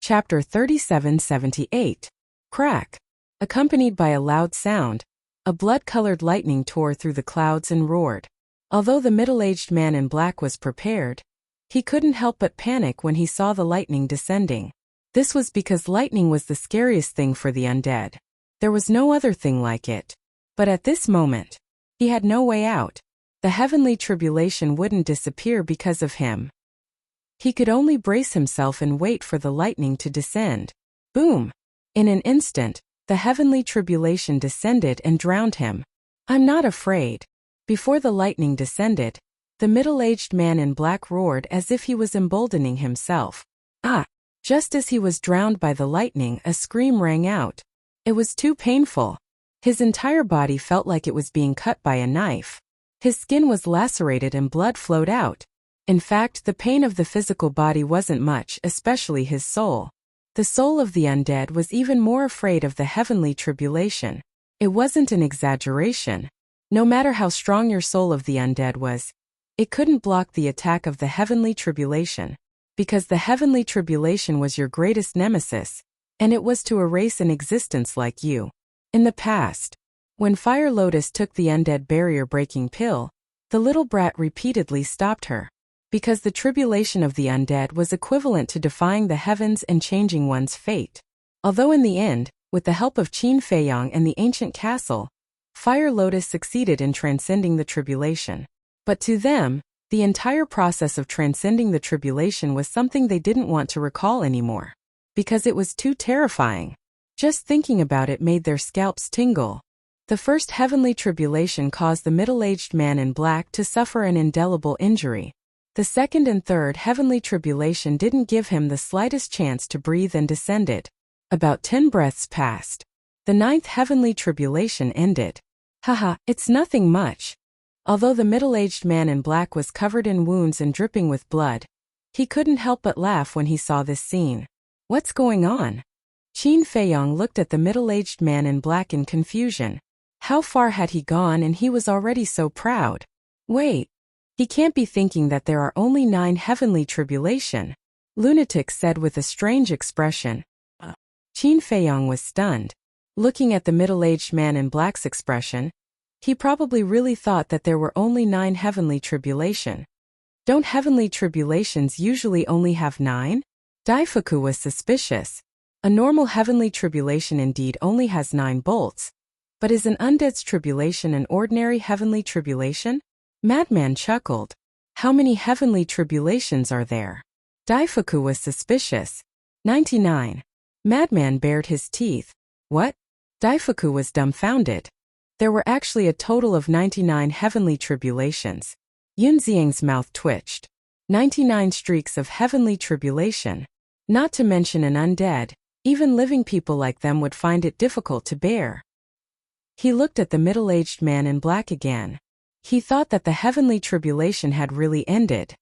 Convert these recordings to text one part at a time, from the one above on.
Chapter 3778. Crack. Accompanied by a loud sound, a blood-colored lightning tore through the clouds and roared. Although the middle-aged man in black was prepared, he couldn't help but panic when he saw the lightning descending. This was because lightning was the scariest thing for the undead. There was no other thing like it. But at this moment, he had no way out. The heavenly tribulation wouldn't disappear because of him. He could only brace himself and wait for the lightning to descend. Boom! In an instant, the heavenly tribulation descended and drowned him. "I'm not afraid." Before the lightning descended, the middle-aged man in black roared as if he was emboldening himself. Ah! Just as he was drowned by the lightning, a scream rang out. It was too painful. His entire body felt like it was being cut by a knife. His skin was lacerated and blood flowed out. In fact, the pain of the physical body wasn't much, especially his soul. The soul of the undead was even more afraid of the heavenly tribulation. It wasn't an exaggeration. No matter how strong your soul of the undead was, it couldn't block the attack of the heavenly tribulation. Because the heavenly tribulation was your greatest nemesis, and it was to erase an existence like you. In the past, when Fire Lotus took the undead barrier-breaking pill, the little brat repeatedly stopped her. Because the tribulation of the undead was equivalent to defying the heavens and changing one's fate. Although in the end, with the help of Qin Feiyang and the ancient castle, Fire Lotus succeeded in transcending the tribulation. But to them, the entire process of transcending the tribulation was something they didn't want to recall anymore. Because it was too terrifying. Just thinking about it made their scalps tingle. The first heavenly tribulation caused the middle-aged man in black to suffer an indelible injury. The second and third heavenly tribulation didn't give him the slightest chance to breathe and descended. About 10 breaths passed. The ninth heavenly tribulation ended. Haha, it's nothing much. Although the middle-aged man in black was covered in wounds and dripping with blood, he couldn't help but laugh when he saw this scene. What's going on? Qin Feiyang looked at the middle-aged man in black in confusion. How far had he gone, and he was already so proud? Wait. He can't be thinking that there are only 9 heavenly tribulation, Lunatic said with a strange expression. Qin Feiyang was stunned. Looking at the middle-aged man in black's expression, he probably really thought that there were only 9 heavenly tribulation. Don't heavenly tribulations usually only have 9? Daifuku was suspicious. A normal heavenly tribulation indeed only has 9 bolts. But is an undead's tribulation an ordinary heavenly tribulation? Madman chuckled. How many heavenly tribulations are there? Daifuku was suspicious. 99. Madman bared his teeth. What? Daifuku was dumbfounded. There were actually a total of 99 heavenly tribulations. Yunxiang's mouth twitched. 99 streaks of heavenly tribulation. Not to mention an undead, even living people like them would find it difficult to bear. He looked at the middle-aged man in black again. He thought that the heavenly tribulation had really ended.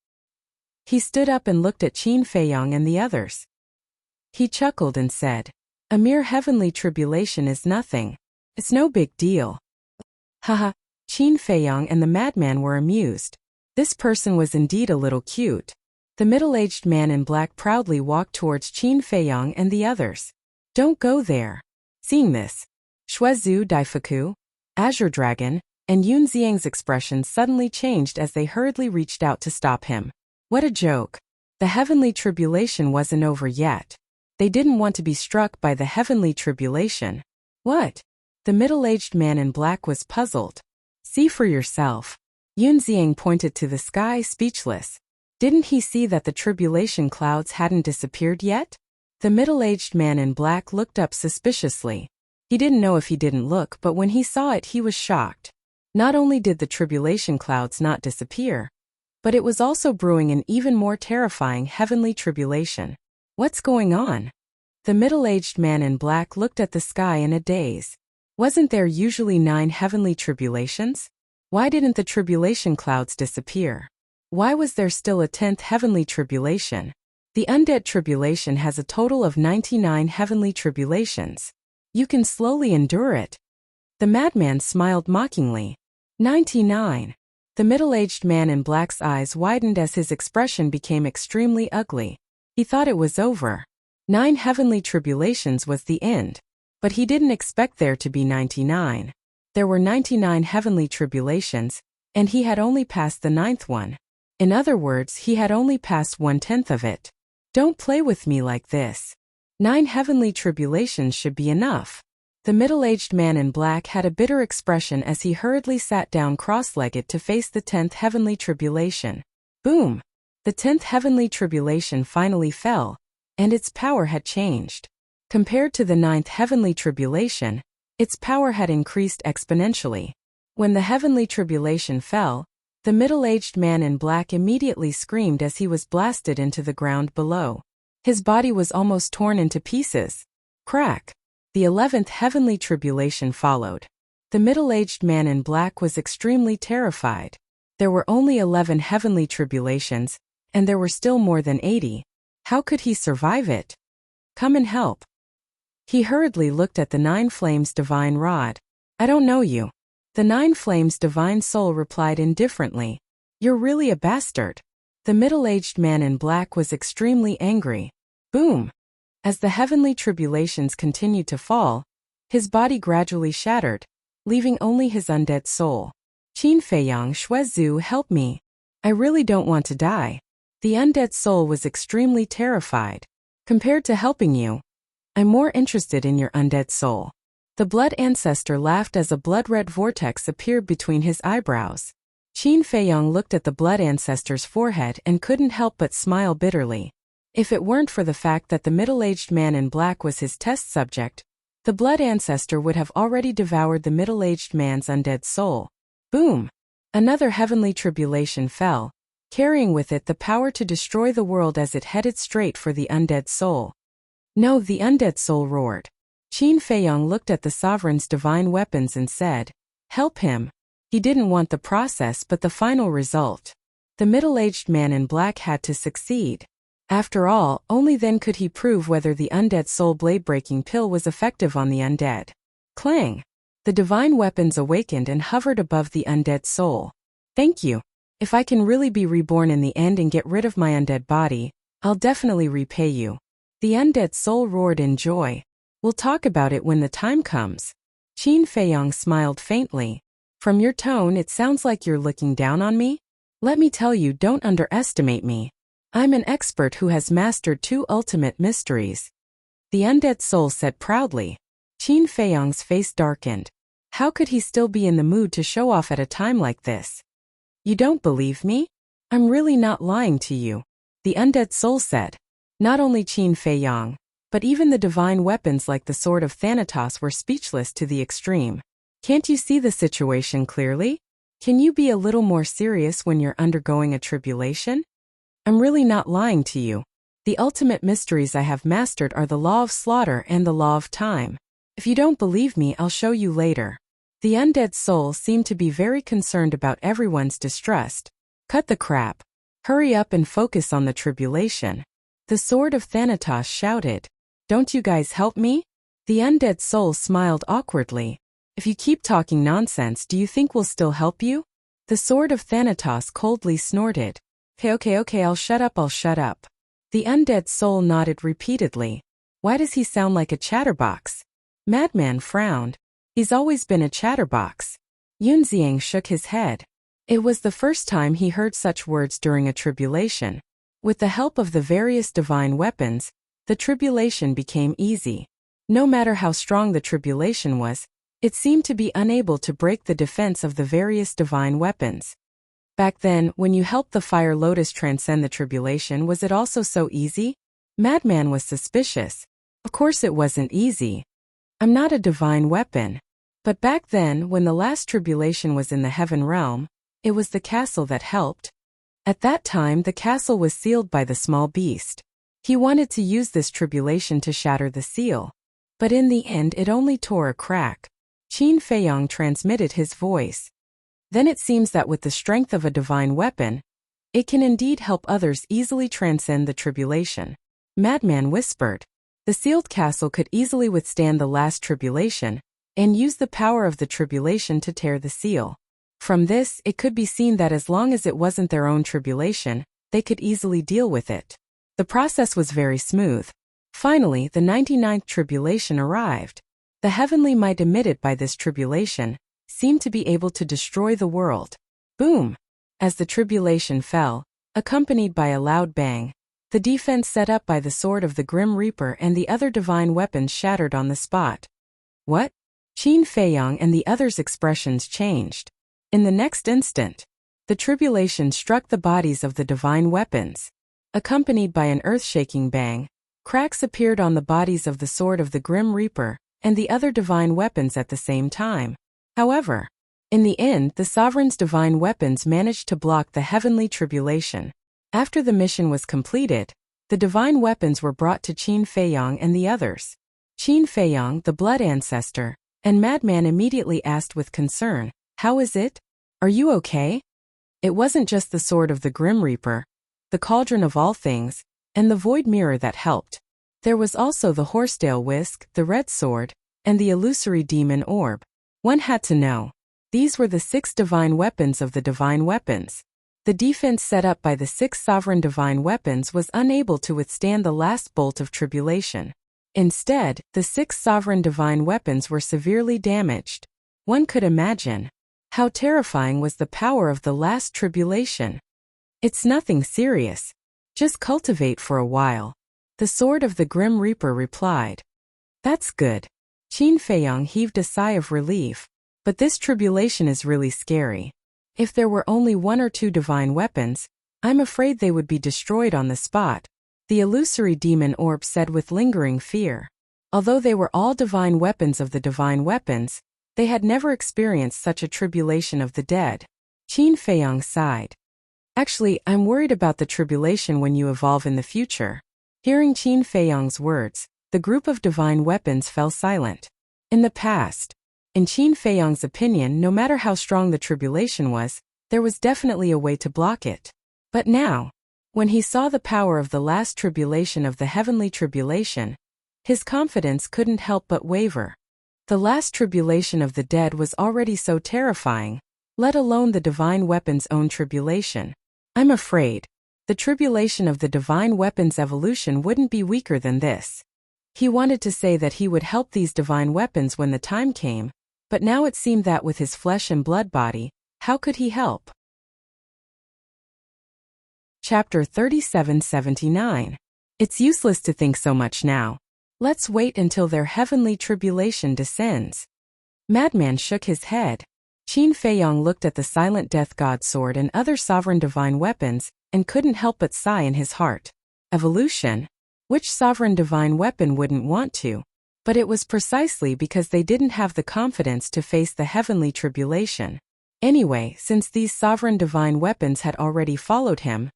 He stood up and looked at Qin Feiyang and the others. He chuckled and said, "A mere heavenly tribulation is nothing. It's no big deal." Haha, Qin Feiyang and the madman were amused. This person was indeed a little cute. The middle-aged man in black proudly walked towards Qin Feiyang and the others. "Don't go there." Seeing this, Shuezu Daifuku, Azure Dragon, and Yunxiang's expressions suddenly changed as they hurriedly reached out to stop him. What a joke. The heavenly tribulation wasn't over yet. They didn't want to be struck by the heavenly tribulation. What? The middle-aged man in black was puzzled. See for yourself. Yunxiang pointed to the sky, speechless. Didn't he see that the tribulation clouds hadn't disappeared yet? The middle-aged man in black looked up suspiciously. He didn't know if he didn't look, but when he saw it he was shocked. Not only did the tribulation clouds not disappear, but it was also brewing an even more terrifying heavenly tribulation. What's going on? The middle-aged man in black looked at the sky in a daze. Wasn't there usually 9 heavenly tribulations? Why didn't the tribulation clouds disappear? Why was there still a 10th heavenly tribulation? The undead tribulation has a total of 99 heavenly tribulations. You can slowly endure it. The madman smiled mockingly. 99. The middle-aged man in black's eyes widened as his expression became extremely ugly. He thought it was over. 9 heavenly tribulations was the end. But he didn't expect there to be 99. There were 99 heavenly tribulations, and he had only passed the 9th one. In other words, he had only passed 1/10 of it. Don't play with me like this. 9 heavenly tribulations should be enough. The middle-aged man in black had a bitter expression as he hurriedly sat down cross-legged to face the 10th heavenly tribulation. Boom! The 10th heavenly tribulation finally fell, and its power had changed. Compared to the 9th heavenly tribulation, its power had increased exponentially. When the heavenly tribulation fell, the middle-aged man in black immediately screamed as he was blasted into the ground below. His body was almost torn into pieces. Crack! The 11th heavenly tribulation followed. The middle-aged man in black was extremely terrified. There were only 11 heavenly tribulations, and there were still more than 80. How could he survive it? Come and help. He hurriedly looked at the 9 flames divine rod. I don't know you. The 9 flames divine soul replied indifferently. You're really a bastard. The middle-aged man in black was extremely angry. Boom! As the heavenly tribulations continued to fall, his body gradually shattered, leaving only his undead soul. Qin Feiyang Shuezu, help me. I really don't want to die. The undead soul was extremely terrified. Compared to helping you, I'm more interested in your undead soul. The blood ancestor laughed as a blood-red vortex appeared between his eyebrows. Qin Feiyang looked at the blood ancestor's forehead and couldn't help but smile bitterly. If it weren't for the fact that the middle-aged man in black was his test subject, the blood ancestor would have already devoured the middle-aged man's undead soul. Boom! Another heavenly tribulation fell, carrying with it the power to destroy the world as it headed straight for the undead soul. No, the undead soul roared. Qin Feiyang looked at the sovereign's divine weapons and said, help him. He didn't want the process but the final result. The middle-aged man in black had to succeed. After all, only then could he prove whether the undead soul blade-breaking pill was effective on the undead. Clang! The divine weapons awakened and hovered above the undead soul. Thank you. If I can really be reborn in the end and get rid of my undead body, I'll definitely repay you. The undead soul roared in joy. We'll talk about it when the time comes. Qin Feiyang smiled faintly. From your tone, it sounds like you're looking down on me. Let me tell you, don't underestimate me. I'm an expert who has mastered 2 ultimate mysteries. The undead soul said proudly. Qin Feiyang's face darkened. How could he still be in the mood to show off at a time like this? You don't believe me? I'm really not lying to you. The undead soul said. Not only Qin Feiyang, but even the divine weapons like the sword of Thanatos were speechless to the extreme. Can't you see the situation clearly? Can you be a little more serious when you're undergoing a tribulation? I'm really not lying to you. The ultimate mysteries I have mastered are the law of slaughter and the law of time. If you don't believe me, I'll show you later. The undead soul seemed to be very concerned about everyone's distrust. Cut the crap. Hurry up and focus on the tribulation. The sword of Thanatos shouted. Don't you guys help me? The undead soul smiled awkwardly. If you keep talking nonsense, do you think we'll still help you? The sword of Thanatos coldly snorted. Okay, I'll shut up. The undead soul nodded repeatedly. Why does he sound like a chatterbox? Madman frowned. He's always been a chatterbox. Yunxiang shook his head. It was the first time he heard such words during a tribulation. With the help of the various divine weapons, the tribulation became easy. No matter how strong the tribulation was, it seemed to be unable to break the defense of the various divine weapons. Back then, when you helped the Fire Lotus transcend the tribulation, was it also so easy? Madman was suspicious. Of course it wasn't easy. I'm not a divine weapon. But back then, when the last tribulation was in the heaven realm, it was the castle that helped. At that time, the castle was sealed by the small beast. He wanted to use this tribulation to shatter the seal. But in the end, it only tore a crack. Qin Feiyang transmitted his voice. Then it seems that with the strength of a divine weapon, it can indeed help others easily transcend the tribulation. Madman whispered. The sealed castle could easily withstand the last tribulation, and use the power of the tribulation to tear the seal. From this, it could be seen that as long as it wasn't their own tribulation, they could easily deal with it. The process was very smooth. Finally, the 99th tribulation arrived. The heavenly might emitted by this tribulation seemed to be able to destroy the world. Boom! As the tribulation fell, accompanied by a loud bang, the defense set up by the sword of the Grim Reaper and the other divine weapons shattered on the spot. What? Qin Feiyang and the others' expressions changed. In the next instant, the tribulation struck the bodies of the divine weapons. Accompanied by an earth-shaking bang, cracks appeared on the bodies of the sword of the Grim Reaper and the other divine weapons at the same time. However, in the end, the sovereign's divine weapons managed to block the heavenly tribulation. After the mission was completed, the divine weapons were brought to Qin Feiyang and the others. Qin Feiyang, the blood ancestor, and Madman immediately asked with concern, "How is it? Are you okay?" It wasn't just the sword of the Grim Reaper, the cauldron of all things, and the void mirror that helped. There was also the horsetail whisk, the red sword, and the illusory demon orb. One had to know. These were the 6 divine weapons of the divine weapons. The defense set up by the 6 sovereign divine weapons was unable to withstand the last bolt of tribulation. Instead, the 6 sovereign divine weapons were severely damaged. One could imagine how terrifying was the power of the last tribulation. "It's nothing serious. Just cultivate for a while," the sword of the Grim Reaper replied. "That's good." Qin Feiyang heaved a sigh of relief. But this tribulation is really scary. If there were only 1 or 2 divine weapons, I'm afraid they would be destroyed on the spot, the illusory demon orb said with lingering fear. Although they were all divine weapons of the divine weapons, they had never experienced such a tribulation of the dead. Qin Feiyang sighed. "Actually, I'm worried about the tribulation when you evolve in the future." Hearing Qin Feiyang's words, the group of divine weapons fell silent. In the past, in Qin Feiyang's opinion, no matter how strong the tribulation was, there was definitely a way to block it. But now, when he saw the power of the last tribulation of the heavenly tribulation, his confidence couldn't help but waver. The last tribulation of the dead was already so terrifying, let alone the divine weapon's own tribulation. I'm afraid the tribulation of the divine weapon's evolution wouldn't be weaker than this. He wanted to say that he would help these divine weapons when the time came, but now it seemed that with his flesh and blood body, how could he help? Chapter 3779. It's useless to think so much now. Let's wait until their heavenly tribulation descends. Madman shook his head. Qin Feiyang looked at the silent death god sword and other sovereign divine weapons, and couldn't help but sigh in his heart. Evolution? Which sovereign divine weapon wouldn't want to? But it was precisely because they didn't have the confidence to face the heavenly tribulation. Anyway, since these sovereign divine weapons had already followed him,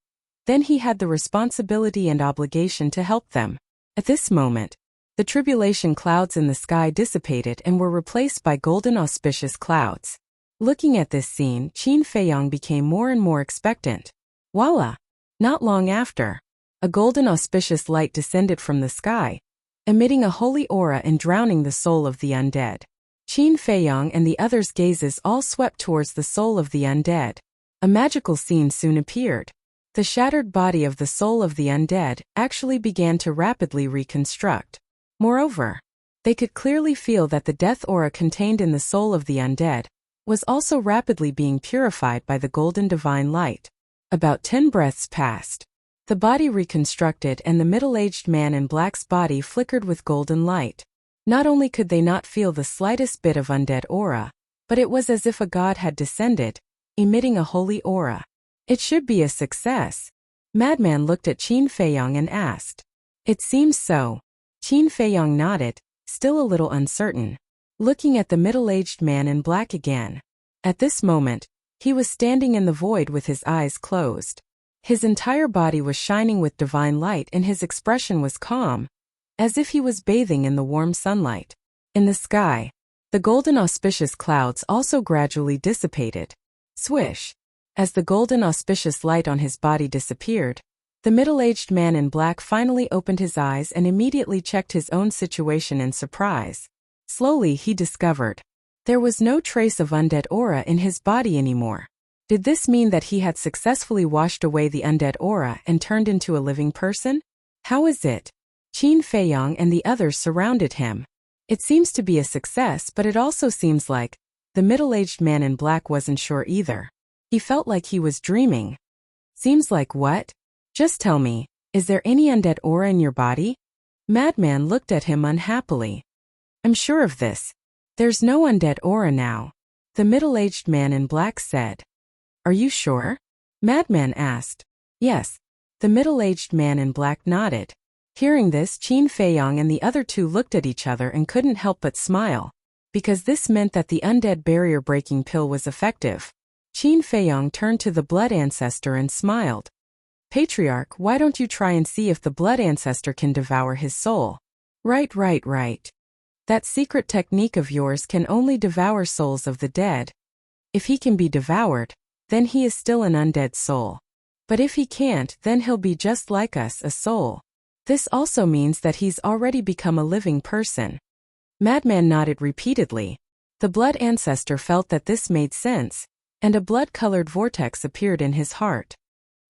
then he had the responsibility and obligation to help them. At this moment, the tribulation clouds in the sky dissipated and were replaced by golden auspicious clouds. Looking at this scene, Qin Feiyang became more and more expectant. Voila! Not long after, a golden auspicious light descended from the sky, emitting a holy aura and drowning the soul of the undead. Qin Feiyang and the others' gazes all swept towards the soul of the undead. A magical scene soon appeared. The shattered body of the soul of the undead actually began to rapidly reconstruct. Moreover, they could clearly feel that the death aura contained in the soul of the undead was also rapidly being purified by the golden divine light. About 10 breaths passed. The body reconstructed and the middle-aged man in black's body flickered with golden light. Not only could they not feel the slightest bit of undead aura, but it was as if a god had descended, emitting a holy aura. It should be a success. Madman looked at Qin Feiyang and asked. It seems so. Qin Feiyang nodded, still a little uncertain, looking at the middle-aged man in black again. At this moment, he was standing in the void with his eyes closed. His entire body was shining with divine light and his expression was calm, as if he was bathing in the warm sunlight. In the sky, the golden auspicious clouds also gradually dissipated. Swish! As the golden auspicious light on his body disappeared, the middle-aged man in black finally opened his eyes and immediately checked his own situation in surprise. Slowly he discovered there was no trace of undead aura in his body anymore. Did this mean that he had successfully washed away the undead aura and turned into a living person? How is it? Qin Feiyong and the others surrounded him. It seems to be a success, but it also seems like the middle-aged man in black wasn't sure either. He felt like he was dreaming. Seems like what? Just tell me, is there any undead aura in your body? Madman looked at him unhappily. I'm sure of this. There's no undead aura now. The middle-aged man in black said. Are you sure? Madman asked. Yes. The middle-aged man in black nodded. Hearing this, Qin Feiyong and the other two looked at each other and couldn't help but smile, because this meant that the undead barrier-breaking pill was effective. Qin Feiyong turned to the blood ancestor and smiled. Patriarch, why don't you try and see if the blood ancestor can devour his soul? Right. That secret technique of yours can only devour souls of the dead. If he can be devoured, then he is still an undead soul. But if he can't, then he'll be just like us, a soul. This also means that he's already become a living person. Madman nodded repeatedly. The blood ancestor felt that this made sense, and a blood-colored vortex appeared in his heart.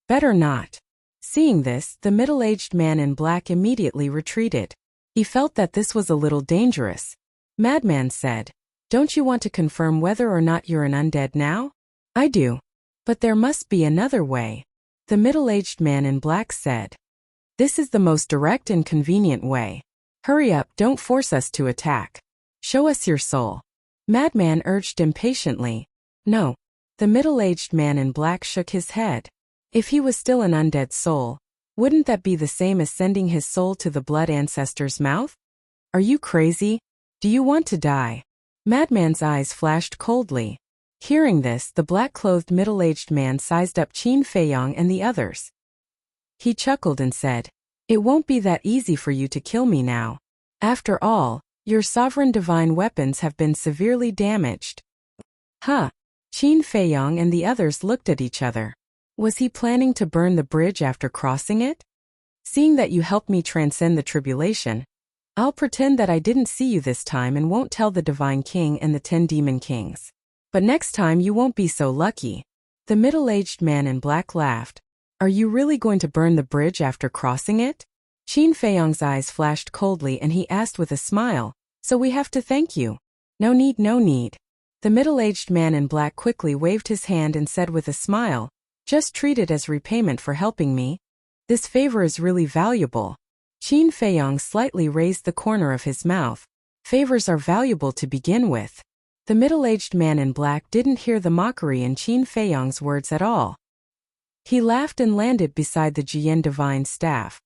Better not. Seeing this, the middle-aged man in black immediately retreated. He felt that this was a little dangerous. Madman said, Don't you want to confirm whether or not you're an undead now? I do. But there must be another way. The middle-aged man in black said. This is the most direct and convenient way. Hurry up, don't force us to attack. Show us your soul. Madman urged impatiently. No. The middle-aged man in black shook his head. If he was still an undead soul, wouldn't that be the same as sending his soul to the blood ancestor's mouth? Are you crazy? Do you want to die? Madman's eyes flashed coldly. Hearing this, the black-clothed middle-aged man sized up Qin Feiyong and the others. He chuckled and said, It won't be that easy for you to kill me now. After all, your sovereign divine weapons have been severely damaged. Huh? Qin Feiyong and the others looked at each other. Was he planning to burn the bridge after crossing it? Seeing that you helped me transcend the tribulation, I'll pretend that I didn't see you this time and won't tell the Divine King and the 10 Demon Kings. But next time you won't be so lucky. The middle-aged man in black laughed. Are you really going to burn the bridge after crossing it? Qin Feiyong's eyes flashed coldly and he asked with a smile, So we have to thank you. No need. The middle-aged man in black quickly waved his hand and said with a smile, Just treat it as repayment for helping me. This favor is really valuable. Qin Feiyong slightly raised the corner of his mouth. Favors are valuable to begin with. The middle-aged man in black didn't hear the mockery in Qin Feiyong's words at all. He laughed and landed beside the Jian Divine Staff.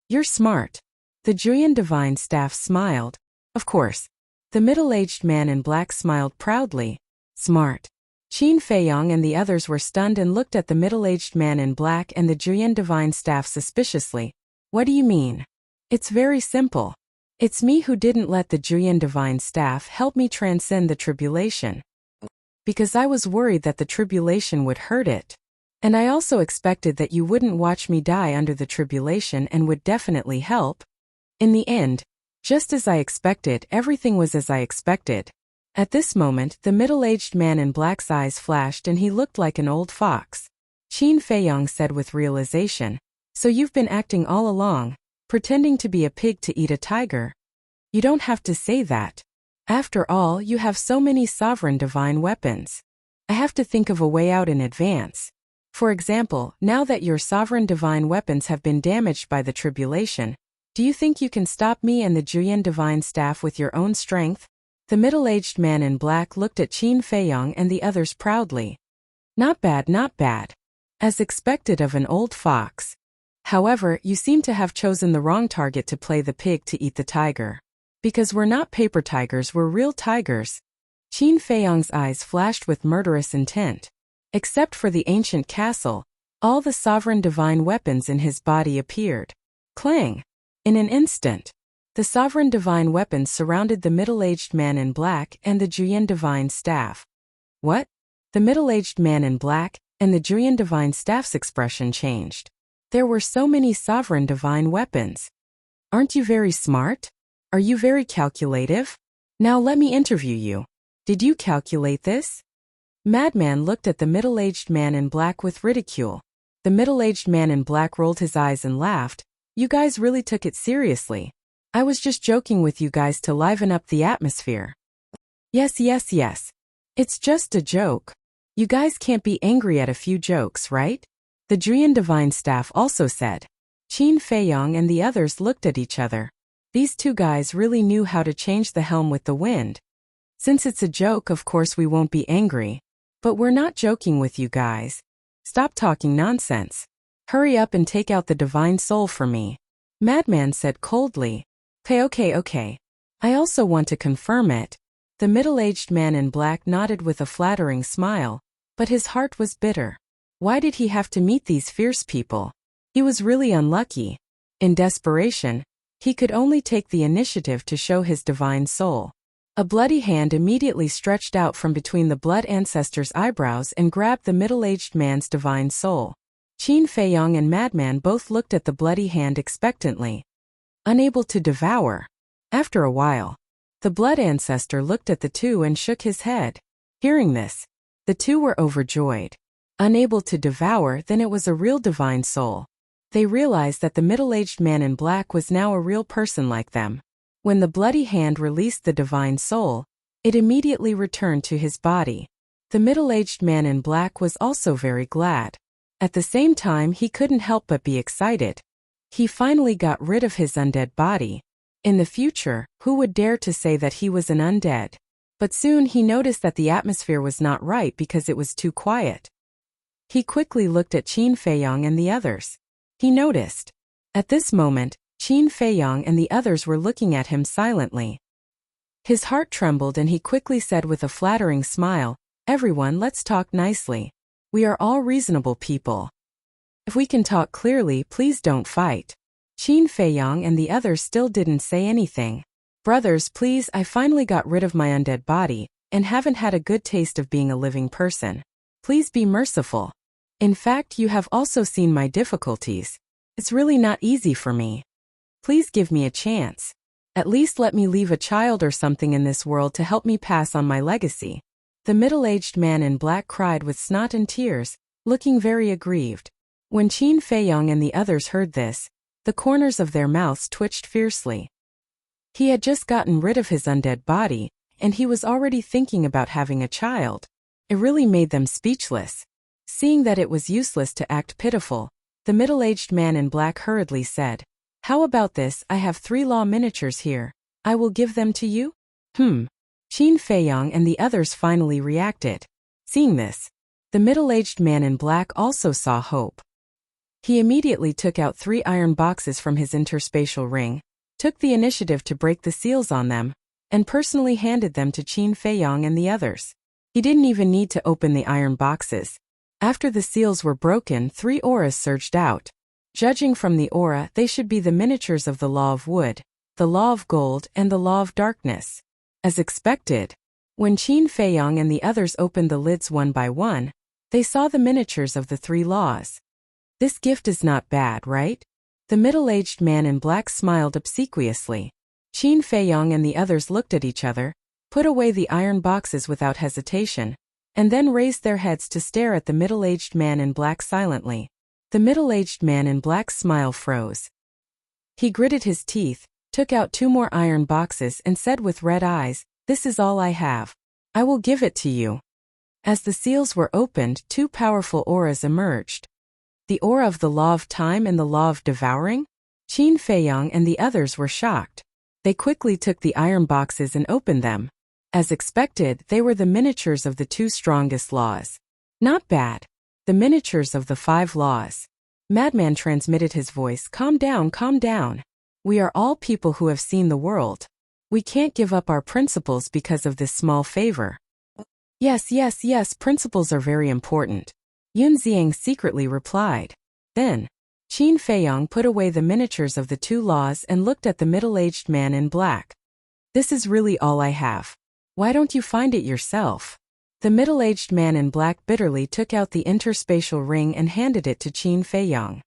You're smart. The Jian Divine Staff smiled. Of course. The middle-aged man in black smiled proudly. Smart. Qin Feiyong and the others were stunned and looked at the middle-aged man in black and the Jian Divine Staff suspiciously. What do you mean? It's very simple. It's me who didn't let the Jian Divine Staff help me transcend the tribulation. Because I was worried that the tribulation would hurt it. And I also expected that you wouldn't watch me die under the tribulation and would definitely help. In the end, just as I expected, everything was as I expected. At this moment, the middle-aged man in black's eyes flashed and he looked like an old fox. Qin Feiyong said with realization, So you've been acting all along, pretending to be a pig to eat a tiger. You don't have to say that. After all, you have so many sovereign divine weapons. I have to think of a way out in advance. For example, now that your sovereign divine weapons have been damaged by the tribulation, do you think you can stop me and the Jian Divine Staff with your own strength? The middle-aged man in black looked at Qin Feiyong and the others proudly. Not bad. As expected of an old fox. However, you seem to have chosen the wrong target to play the pig to eat the tiger. Because we're not paper tigers, we're real tigers. Qin Feiyong's eyes flashed with murderous intent. Except for the ancient castle, all the sovereign divine weapons in his body appeared. Clang! In an instant, the sovereign divine weapons surrounded the middle-aged man in black and the Jian Divine Staff. What? The middle-aged man in black and the Jian Divine Staff's expression changed. There were so many sovereign divine weapons. Aren't you very smart? Are you very calculative? Now let me interview you. Did you calculate this? Madman looked at the middle-aged man in black with ridicule. The middle-aged man in black rolled his eyes and laughed. You guys really took it seriously. I was just joking with you guys to liven up the atmosphere. Yes. It's just a joke. You guys can't be angry at a few jokes, right? The Drian divine staff also said. Qin Feiyong and the others looked at each other. These two guys really knew how to change the helm with the wind. Since it's a joke, of course we won't be angry. But we're not joking with you guys. Stop talking nonsense. Hurry up and take out the divine soul for me. Madman said coldly. Okay. I also want to confirm it. The middle-aged man in black nodded with a flattering smile, but his heart was bitter. Why did he have to meet these fierce people? He was really unlucky. In desperation, he could only take the initiative to show his divine soul. A bloody hand immediately stretched out from between the blood ancestor's eyebrows and grabbed the middle-aged man's divine soul. Qin Feiyong and Madman both looked at the bloody hand expectantly. Unable to devour. After a while, the blood ancestor looked at the two and shook his head. Hearing this, the two were overjoyed. Unable to devour, then it was a real divine soul. They realized that the middle-aged man in black was now a real person like them. When the bloody hand released the divine soul, it immediately returned to his body. The middle-aged man in black was also very glad. At the same time, he couldn't help but be excited. He finally got rid of his undead body. In the future, who would dare to say that he was an undead? But soon he noticed that the atmosphere was not right because it was too quiet. He quickly looked at Qin Feiyong and the others. He noticed. At this moment, Qin Feiyong and the others were looking at him silently. His heart trembled and he quickly said with a flattering smile, "Everyone, let's talk nicely. We are all reasonable people. If we can talk clearly, please don't fight." Qin Feiyong and the others still didn't say anything. "Brothers, please, I finally got rid of my undead body, and haven't had a good taste of being a living person. Please be merciful. In fact, you have also seen my difficulties. It's really not easy for me. Please give me a chance. At least let me leave a child or something in this world to help me pass on my legacy." The middle-aged man in black cried with snot and tears, looking very aggrieved. When Qin Feiyong and the others heard this, the corners of their mouths twitched fiercely. He had just gotten rid of his undead body, and he was already thinking about having a child. It really made them speechless. Seeing that it was useless to act pitiful, the middle-aged man in black hurriedly said, "How about this? I have 3 law miniatures here. I will give them to you?" Qin Feiyong and the others finally reacted. Seeing this, the middle-aged man in black also saw hope. He immediately took out 3 iron boxes from his interspatial ring, took the initiative to break the seals on them, and personally handed them to Qin Feiyong and the others. He didn't even need to open the iron boxes. After the seals were broken, 3 auras surged out. Judging from the aura, they should be the miniatures of the law of wood, the law of gold, and the law of darkness. As expected, when Qin Feiyong and the others opened the lids one by one, they saw the miniatures of the 3 laws. This gift is not bad, right? The middle-aged man in black smiled obsequiously. Qin Feiyong and the others looked at each other, put away the iron boxes without hesitation, and then raised their heads to stare at the middle-aged man in black silently. The middle-aged man in black's smile froze. He gritted his teeth, took out 2 more iron boxes and said with red eyes, "This is all I have. I will give it to you." As the seals were opened, 2 powerful auras emerged. The aura of the law of time and the law of devouring? Qin Feiyong and the others were shocked. They quickly took the iron boxes and opened them. As expected, they were the miniatures of the 2 strongest laws. Not bad. The miniatures of the 5 laws. Madman transmitted his voice, calm down. We are all people who have seen the world. We can't give up our principles because of this small favor." Yes, principles are very important," Yun Xiang secretly replied. Then, Qin Feiyong put away the miniatures of the 2 laws and looked at the middle-aged man in black. "This is really all I have. Why don't you find it yourself?" The middle-aged man in black bitterly took out the interspatial ring and handed it to Qin Feiyong.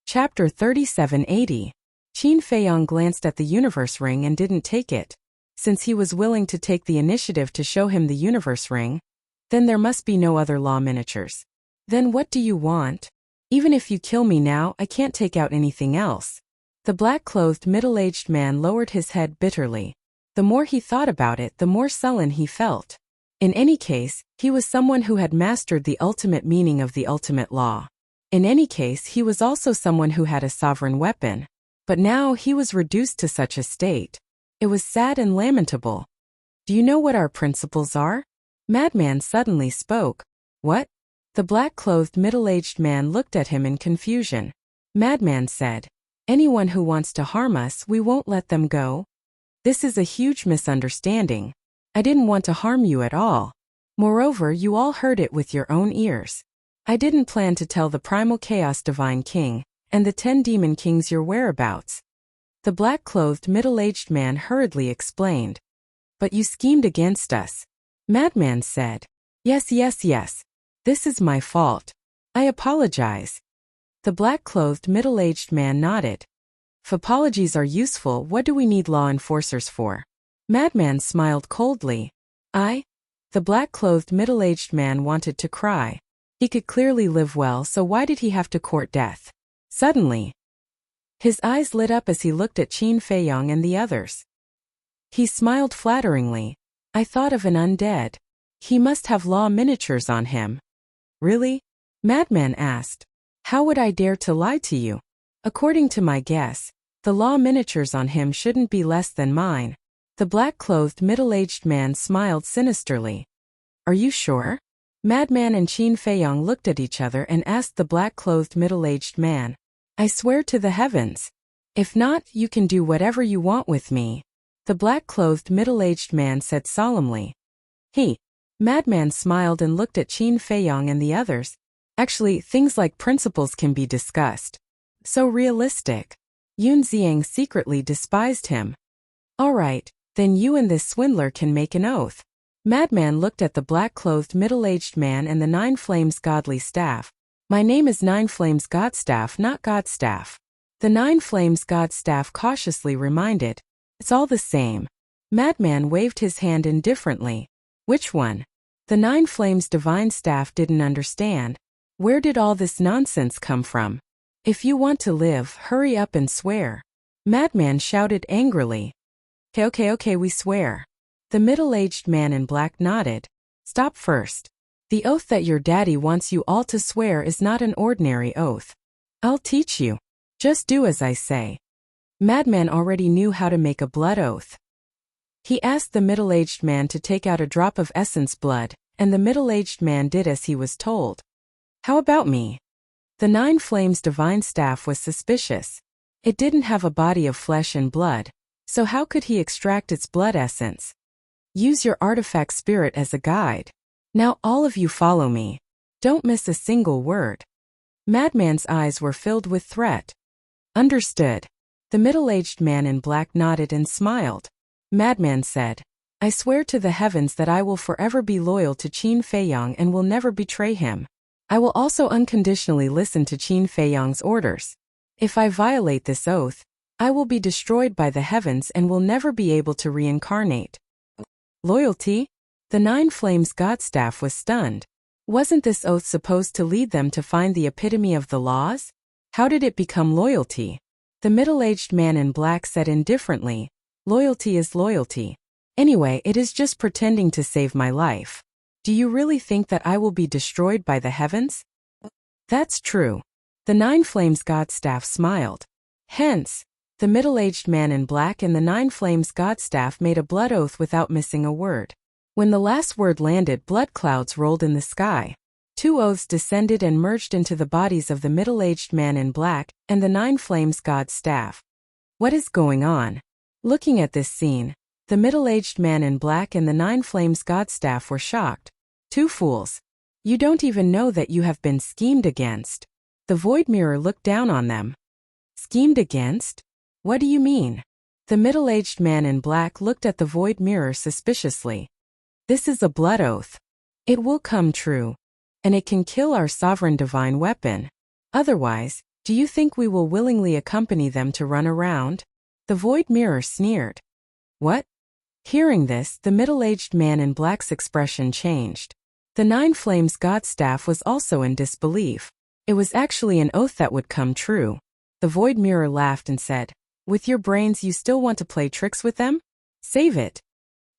Chapter 3780. Qin Feiyong glanced at the universe ring and didn't take it. Since he was willing to take the initiative to show him the universe ring, then there must be no other law miniatures. "Then what do you want?" Even if you kill me now, I can't take out anything else. The black-clothed middle-aged man lowered his head bitterly. The more he thought about it, the more sullen he felt. In any case, he was someone who had mastered the ultimate meaning of the ultimate law. In any case, he was also someone who had a sovereign weapon. But now he was reduced to such a state. It was sad and lamentable. Do you know what our principles are? Madman suddenly spoke. What? The black-clothed middle-aged man looked at him in confusion. Madman said, anyone who wants to harm us, we won't let them go. This is a huge misunderstanding. I didn't want to harm you at all. Moreover, you all heard it with your own ears. I didn't plan to tell the primal chaos divine king and the 10 demon kings your whereabouts. The black-clothed middle-aged man hurriedly explained. But you schemed against us. Madman said. Yes. This is my fault. I apologize. The black-clothed middle-aged man nodded. If apologies are useful, what do we need law enforcers for? Madman smiled coldly. The black-clothed middle-aged man wanted to cry. He could clearly live well, so why did he have to court death? Suddenly, his eyes lit up as he looked at Qin Feiyong and the others. He smiled flatteringly. I thought of an undead. He must have law miniatures on him. Really? Madman asked. How would I dare to lie to you? According to my guess, the law miniatures on him shouldn't be less than mine. The black-clothed middle-aged man smiled sinisterly. Are you sure? Madman and Qin Feiyong looked at each other and asked the black-clothed middle-aged man. I swear to the heavens. If not, you can do whatever you want with me. The black-clothed middle-aged man said solemnly. Madman smiled and looked at Qin Feiyong and the others. Actually, things like principles can be discussed. So realistic. Yun Xiang secretly despised him. All right, then you and this swindler can make an oath. Madman looked at the black-clothed middle-aged man and the Nine Flames godly staff. My name is Nine Flames Godstaff, not Godstaff. The Nine Flames Godstaff cautiously reminded. It's all the same. Madman waved his hand indifferently. Which one? The Nine Flames divine staff didn't understand. Where did all this nonsense come from? If you want to live, hurry up and swear. Madman shouted angrily. Okay, we swear. The middle-aged man in black nodded. Stop first. The oath that your daddy wants you all to swear is not an ordinary oath. I'll teach you. Just do as I say. Madman already knew how to make a blood oath. He asked the middle-aged man to take out a drop of essence blood, and the middle-aged man did as he was told. How about me? The Nine Flames divine staff was suspicious. It didn't have a body of flesh and blood, so how could he extract its blood essence? Use your artifact spirit as a guide. Now all of you follow me. Don't miss a single word. Madman's eyes were filled with threat. Understood. The middle-aged man in black nodded and smiled. Madman said, I swear to the heavens that I will forever be loyal to Qin Feiyong and will never betray him. I will also unconditionally listen to Qin Feiyong's orders. If I violate this oath, I will be destroyed by the heavens and will never be able to reincarnate. Loyalty? The Nine Flames Godstaff was stunned. Wasn't this oath supposed to lead them to find the epitome of the laws? How did it become loyalty? The middle-aged man in black said indifferently, Loyalty is loyalty. Anyway, it is just pretending to save my life. Do you really think that I will be destroyed by the heavens? That's true. The Nine Flames Godstaff smiled. Hence, the middle-aged man in black and the Nine Flames Godstaff made a blood oath without missing a word. When the last word landed, blood clouds rolled in the sky. 2 oaths descended and merged into the bodies of the middle-aged man in black and the Nine Flames Godstaff. What is going on? Looking at this scene, the middle-aged man in black and the Nine Flames Godstaff were shocked. 2 fools. You don't even know that you have been schemed against. The Void Mirror looked down on them. Schemed against? What do you mean? The middle-aged man in black looked at the Void Mirror suspiciously. This is a blood oath. It will come true. And it can kill our sovereign divine weapon. Otherwise, do you think we will willingly accompany them to run around? The Void Mirror sneered. What? Hearing this, the middle-aged man in black's expression changed. The Nine Flames Godstaff was also in disbelief. It was actually an oath that would come true. The void mirror laughed and said, "With your brains you still want to play tricks with them? Save it.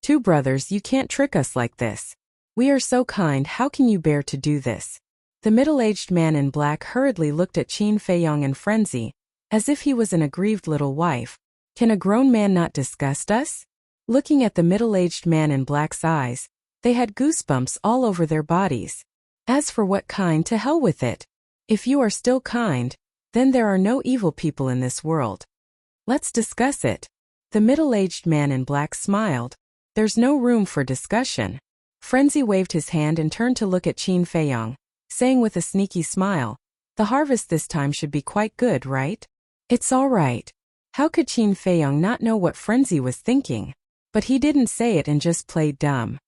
Two brothers, you can't trick us like this. We are so kind, how can you bear to do this?" The middle-aged man in black hurriedly looked at Qin Feiyong in frenzy, as if he was an aggrieved little wife. "Can a grown man not disgust us?" Looking at the middle-aged man in black's eyes, they had goosebumps all over their bodies. "As for what kind, to hell with it. If you are still kind, then there are no evil people in this world. Let's discuss it." The middle-aged man in black smiled. "There's no room for discussion." Frenzy waved his hand and turned to look at Qin Feiyong, saying with a sneaky smile, "The harvest this time should be quite good, right?" "It's all right." How could Qin Feiyong not know what Frenzy was thinking? But he didn't say it and just played dumb.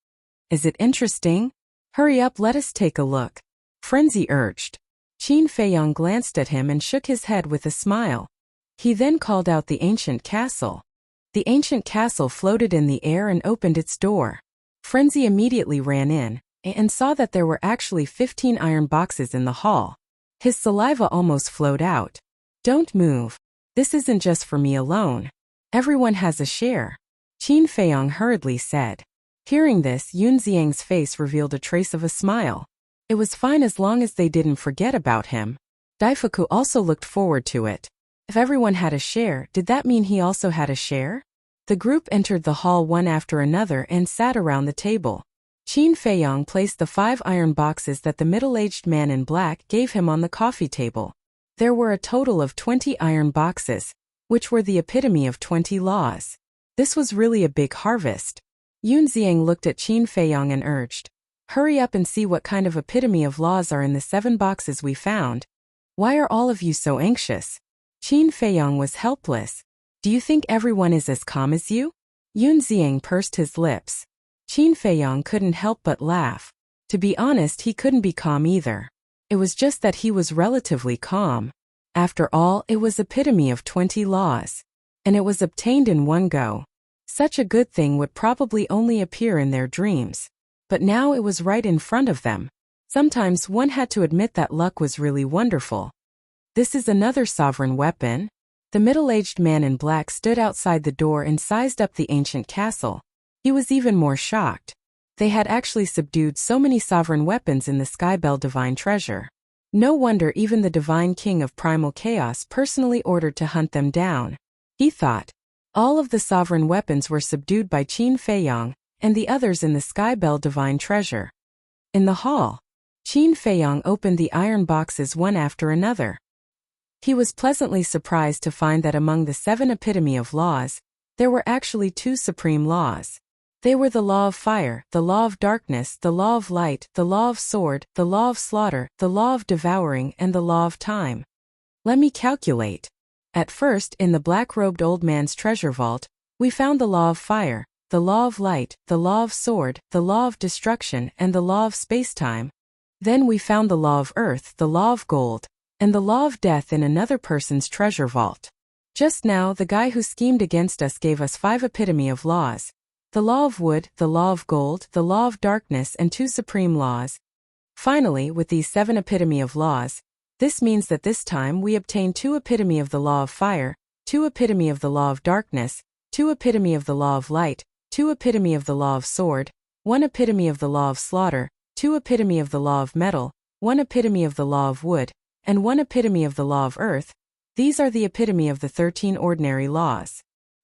"Is it interesting? Hurry up, let us take a look," Frenzy urged. Qin Feiyong glanced at him and shook his head with a smile. He then called out the ancient castle. The ancient castle floated in the air and opened its door. Frenzy immediately ran in and saw that there were actually 15 iron boxes in the hall. His saliva almost flowed out. "Don't move. This isn't just for me alone. Everyone has a share," Qin Feiyong hurriedly said. Hearing this, Yun Xiang's face revealed a trace of a smile. It was fine as long as they didn't forget about him. Daifuku also looked forward to it. If everyone had a share, did that mean he also had a share? The group entered the hall one after another and sat around the table. Qin Feiyong placed the 5 iron boxes that the middle-aged man in black gave him on the coffee table. There were a total of 20 iron boxes, which were the epitome of 20 laws. This was really a big harvest. Yun Xiang looked at Qin Feiyong and urged, "Hurry up and see what kind of epitome of laws are in the 7 boxes we found. Why are all of you so anxious?" Qin Feiyong was helpless. "Do you think everyone is as calm as you?" Yun Xiang pursed his lips. Qin Feiyong couldn't help but laugh. To be honest, he couldn't be calm either. It was just that he was relatively calm. After all, it was epitome of 20 laws. And it was obtained in one go. Such a good thing would probably only appear in their dreams. But now it was right in front of them. Sometimes one had to admit that luck was really wonderful. "This is another sovereign weapon?" The middle-aged man in black stood outside the door and sized up the ancient castle. He was even more shocked. They had actually subdued so many sovereign weapons in the Skybell Divine Treasure. No wonder even the Divine King of Primal Chaos personally ordered to hunt them down. He thought. All of the sovereign weapons were subdued by Qin Feiyong, and the others in the Skybell Divine Treasure. In the hall, Qin Feiyong opened the iron boxes one after another. He was pleasantly surprised to find that among the 7 epitome of laws, there were actually 2 supreme laws. They were the law of fire, the law of darkness, the law of light, the law of sword, the law of slaughter, the law of devouring, and the law of time. Let me calculate. At first, in the black-robed old man's treasure vault, we found the law of fire, the law of light, the law of sword, the law of destruction, and the law of space-time. Then we found the law of earth, the law of gold, and the law of death in another person's treasure vault. Just now, the guy who schemed against us gave us 5 epitome of laws. The law of wood, the law of gold, the law of darkness, and 2 supreme laws. Finally, with these 7 epitome of laws, this means that this time we obtain 2 epitome of the law of fire, 2 epitome of the law of darkness, 2 epitome of the law of light, 2 epitome of the law of sword, 1 epitome of the law of slaughter, 2 epitome of the law of metal, 1 epitome of the law of wood, and 1 epitome of the law of earth. These are the epitome of the 13 ordinary laws.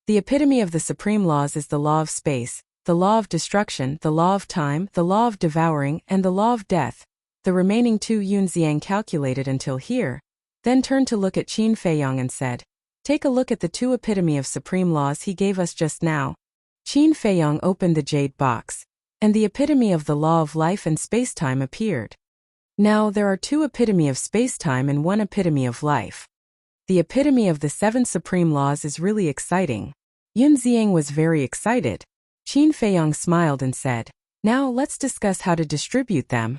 The epitome of the supreme laws is the law of space, the law of destruction, the law of time, the law of devouring, and the law of death. The remaining 2 Yun Xiang calculated until here, then turned to look at Qin Feiyong and said, "Take a look at the 2 epitome of supreme laws he gave us just now." Qin Feiyong opened the jade box, and the epitome of the law of life and space-time appeared. Now there are 2 epitome of space-time and 1 epitome of life. The epitome of the 7 supreme laws is really exciting. Yun Xiang was very excited. Qin Feiyong smiled and said, "Now let's discuss how to distribute them."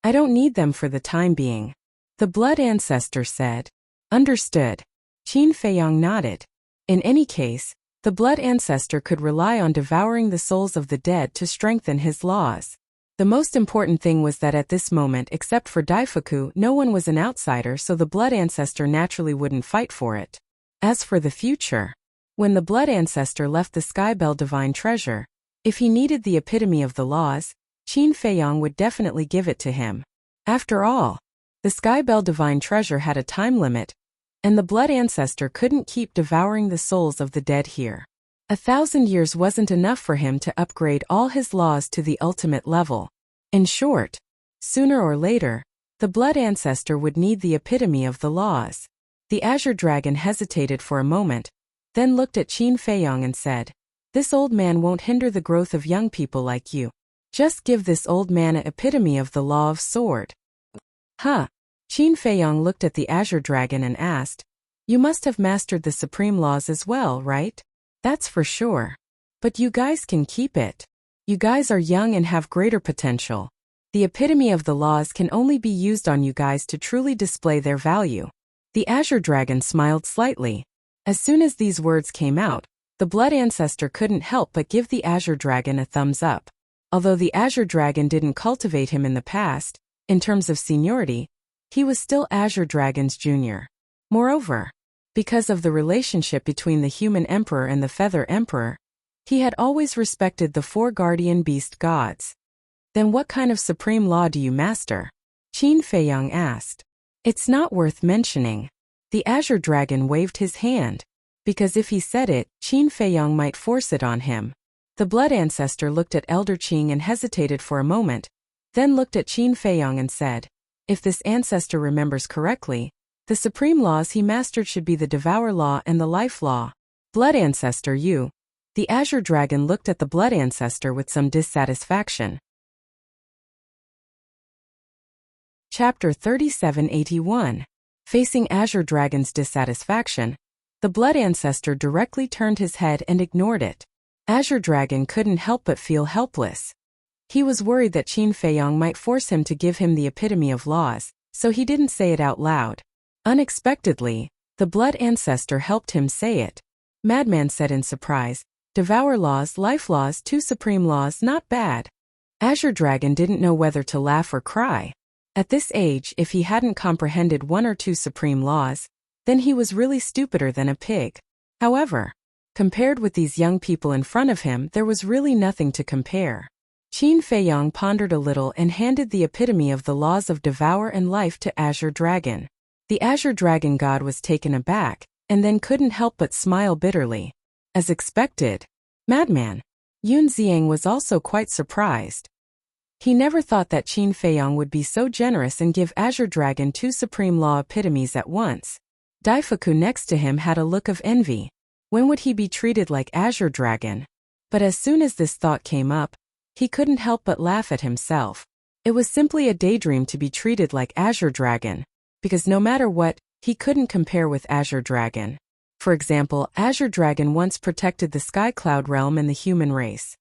"I don't need them for the time being," the blood ancestor said. "Understood." Qin Feiyong nodded. In any case, the blood ancestor could rely on devouring the souls of the dead to strengthen his laws. The most important thing was that at this moment, except for Daifuku, no one was an outsider, so the blood ancestor naturally wouldn't fight for it. As for the future, when the blood ancestor left the Sky Bell Divine Treasure, if he needed the epitome of the laws, Qin Feiyong would definitely give it to him. After all, the Sky Bell Divine Treasure had a time limit, and the blood ancestor couldn't keep devouring the souls of the dead here. 1,000 years wasn't enough for him to upgrade all his laws to the ultimate level. In short, sooner or later, the blood ancestor would need the epitome of the laws. The Azure Dragon hesitated for a moment, then looked at Qin Feiyong and said, "This old man won't hinder the growth of young people like you. Just give this old man an epitome of the law of sword." Huh? Qin Feiyong looked at the Azure Dragon and asked, "You must have mastered the supreme laws as well, right?" "That's for sure. But you guys can keep it. You guys are young and have greater potential. The epitome of the laws can only be used on you guys to truly display their value." The Azure Dragon smiled slightly. As soon as these words came out, the blood ancestor couldn't help but give the Azure Dragon a thumbs up. Although the Azure Dragon didn't cultivate him in the past, in terms of seniority, he was still Azure Dragon's junior. Moreover, because of the relationship between the Human Emperor and the Feather Emperor, he had always respected the 4 guardian beast gods. "Then what kind of supreme law do you master?" Qin Feiyong asked. "It's not worth mentioning." The Azure Dragon waved his hand, because if he said it, Qin Feiyong might force it on him. The blood ancestor looked at Elder Qing and hesitated for a moment, then looked at Qin Feiyong and said, "If this ancestor remembers correctly, the supreme laws he mastered should be the Devour Law and the Life Law." "Blood ancestor, you." The Azure Dragon looked at the blood ancestor with some dissatisfaction. Chapter 3781. Facing Azure Dragon's dissatisfaction, the blood ancestor directly turned his head and ignored it. Azure Dragon couldn't help but feel helpless. He was worried that Qin Feiyong might force him to give him the epitome of laws, so he didn't say it out loud. Unexpectedly, the blood ancestor helped him say it. Madman said in surprise, "Devour laws, life laws, 2 supreme laws, not bad." Azure Dragon didn't know whether to laugh or cry. At this age, if he hadn't comprehended 1 or 2 supreme laws, then he was really stupider than a pig. However, compared with these young people in front of him, there was really nothing to compare. Qin Feiyong pondered a little and handed the epitome of the laws of Devour and Life to Azure Dragon. The Azure Dragon god was taken aback, and then couldn't help but smile bitterly. As expected, Madman Yun Xiang was also quite surprised. He never thought that Qin Feiyong would be so generous and give Azure Dragon 2 supreme law epitomes at once. Daifuku next to him had a look of envy. When would he be treated like Azure Dragon? But as soon as this thought came up, he couldn't help but laugh at himself. It was simply a daydream to be treated like Azure Dragon, because no matter what, he couldn't compare with Azure Dragon. For example, Azure Dragon once protected the Sky Cloud realm and the human race.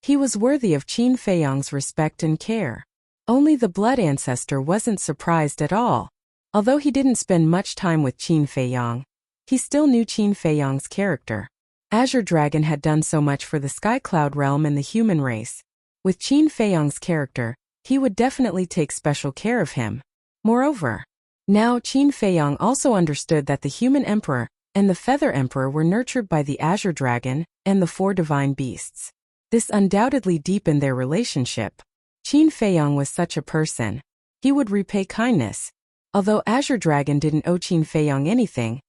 He was worthy of Qin Feiyong's respect and care. Only the blood ancestor wasn't surprised at all. Although he didn't spend much time with Qin Feiyong, he still knew Qin Feiyong's character. Azure Dragon had done so much for the Sky Cloud realm and the human race. With Qin Feiyong's character, he would definitely take special care of him. Moreover, now Qin Feiyong also understood that the Human Emperor and the Feather Emperor were nurtured by the Azure Dragon and the 4 divine beasts. This undoubtedly deepened their relationship. Qin Feiyong was such a person. He would repay kindness. Although Azure Dragon didn't owe Qin Feiyong anything,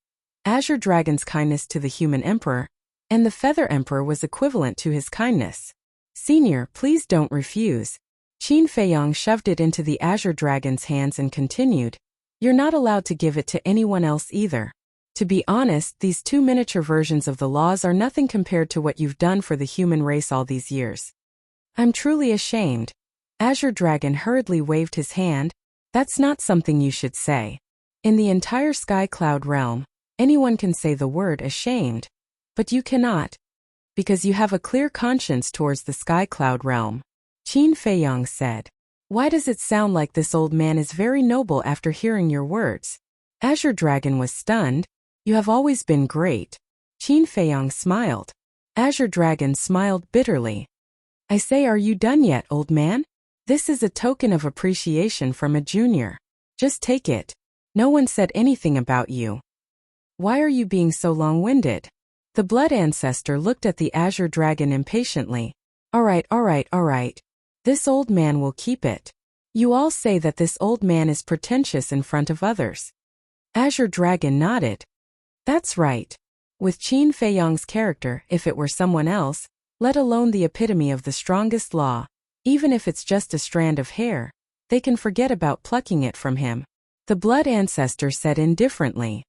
Azure Dragon's kindness to the Human Emperor and the Feather Emperor was equivalent to his kindness. "Senior, please don't refuse." Qin Feiyong shoved it into the Azure Dragon's hands and continued, "You're not allowed to give it to anyone else either. To be honest, these 2 miniature versions of the laws are nothing compared to what you've done for the human race all these years. I'm truly ashamed." Azure Dragon hurriedly waved his hand. "That's not something you should say. In the entire Sky Cloud realm, anyone can say the word ashamed. But you cannot, because you have a clear conscience towards the Sky Cloud realm." Qin Feiyong said, "Why does it sound like this old man is very noble after hearing your words?" Azure Dragon was stunned. "You have always been great." Qin Feiyong smiled. Azure Dragon smiled bitterly. "I say, are you done yet, old man?" This is a token of appreciation from a junior. Just take it. No one said anything about you. Why are you being so long-winded? The blood ancestor looked at the azure dragon impatiently. All right. This old man will keep it. You all say that this old man is pretentious in front of others. Azure dragon nodded. That's right. With Qin Feiyang's character, if it were someone else, let alone the epitome of the strongest law, even if it's just a strand of hair, they can forget about plucking it from him. The blood ancestor said indifferently.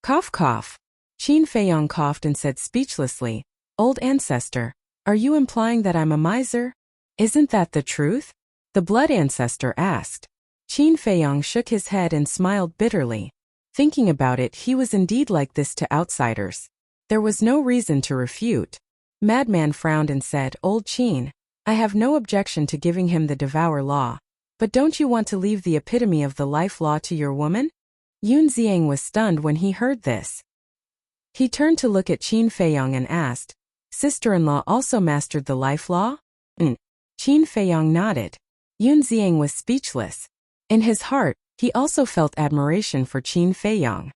Cough cough. Qin Feiyang coughed and said speechlessly, Old ancestor, are you implying that I'm a miser? Isn't that the truth? The blood ancestor asked. Qin Feiyang shook his head and smiled bitterly. Thinking about it, he was indeed like this to outsiders. There was no reason to refute. Madman frowned and said, Old Qin, I have no objection to giving him the devour law. But don't you want to leave the epitome of the life law to your woman? Yun Xiang was stunned when he heard this. He turned to look at Qin Feiyang and asked, Sister-in-law also mastered the life law? Qin Feiyang nodded. Yun Xiang was speechless. In his heart, he also felt admiration for Qin Feiyang.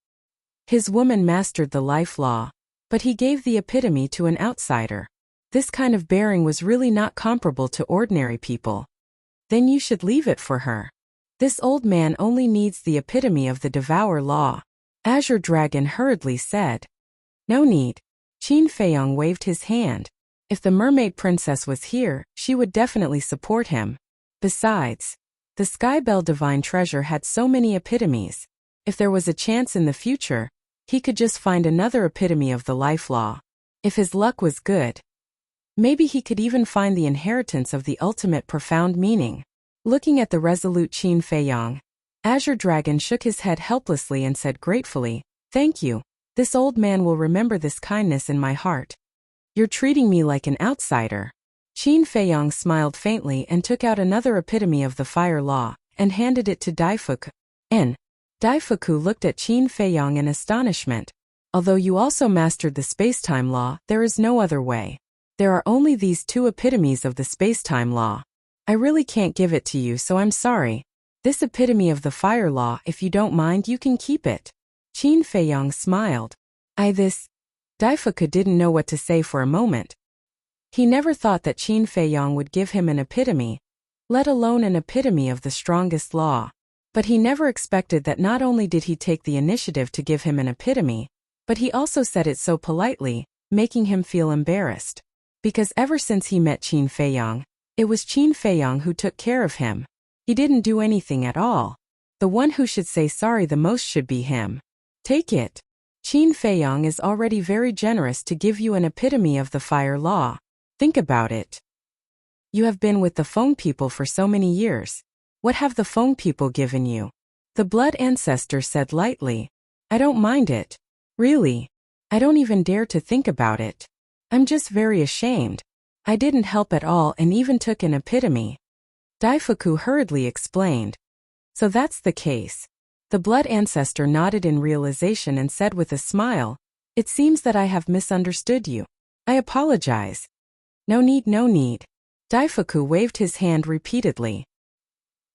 His woman mastered the life law, but he gave the epitome to an outsider. This kind of bearing was really not comparable to ordinary people. Then you should leave it for her. This old man only needs the epitome of the devour law. Azure Dragon hurriedly said. No need. Qin Feiyang waved his hand. If the mermaid princess was here, she would definitely support him. Besides, the Skybell Divine Treasure had so many epitomes. If there was a chance in the future, he could just find another epitome of the life law. If his luck was good, maybe he could even find the inheritance of the ultimate profound meaning. Looking at the resolute Qin Feiyang, Azure Dragon shook his head helplessly and said gratefully, Thank you. This old man will remember this kindness in my heart. You're treating me like an outsider. Qin Feiyang smiled faintly and took out another epitome of the fire law, and handed it to Daifuku. Daifuku looked at Qin Feiyang in astonishment. Although you also mastered the space-time law, there is no other way. There are only these two epitomes of the space-time law. I really can't give it to you, so I'm sorry. This epitome of the fire law, if you don't mind, you can keep it. Qin Feiyang smiled. Daifuku didn't know what to say for a moment. He never thought that Qin Feiyang would give him an epitome, let alone an epitome of the strongest law. But he never expected that not only did he take the initiative to give him an epitome, but he also said it so politely, making him feel embarrassed. Because ever since he met Qin Feiyang, it was Qin Feiyang who took care of him. He didn't do anything at all. The one who should say sorry the most should be him. Take it. Qin Feiyang is already very generous to give you an epitome of the fire law. Think about it. You have been with the Feng people for so many years. What have the Feng people given you? The blood ancestor said lightly. I don't mind it. Really. I don't even dare to think about it. I'm just very ashamed. I didn't help at all and even took an epitome. Daifuku hurriedly explained. So that's the case. The blood ancestor nodded in realization and said with a smile, It seems that I have misunderstood you. I apologize. No need. Daifuku waved his hand repeatedly.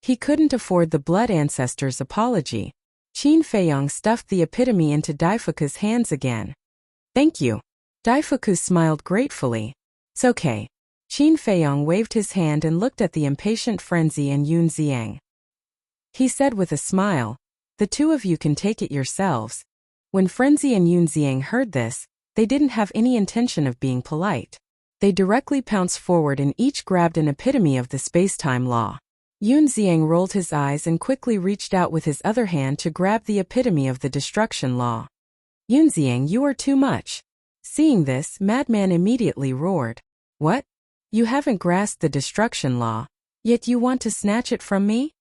He couldn't afford the blood ancestor's apology. Qin Feiyang stuffed the epitome into Daifuku's hands again. Thank you. Daifuku smiled gratefully. It's okay. Qin Feiyang waved his hand and looked at the impatient Frenzy and Yun Xiang. He said with a smile, The two of you can take it yourselves. When Frenzy and Yun Xiang heard this, they didn't have any intention of being polite. They directly pounced forward and each grabbed an epitome of the space-time law. Yun Xiang rolled his eyes and quickly reached out with his other hand to grab the epitome of the destruction law. Yun Xiang, you are too much. Seeing this, Madman immediately roared. What? You haven't grasped the destruction law, yet you want to snatch it from me?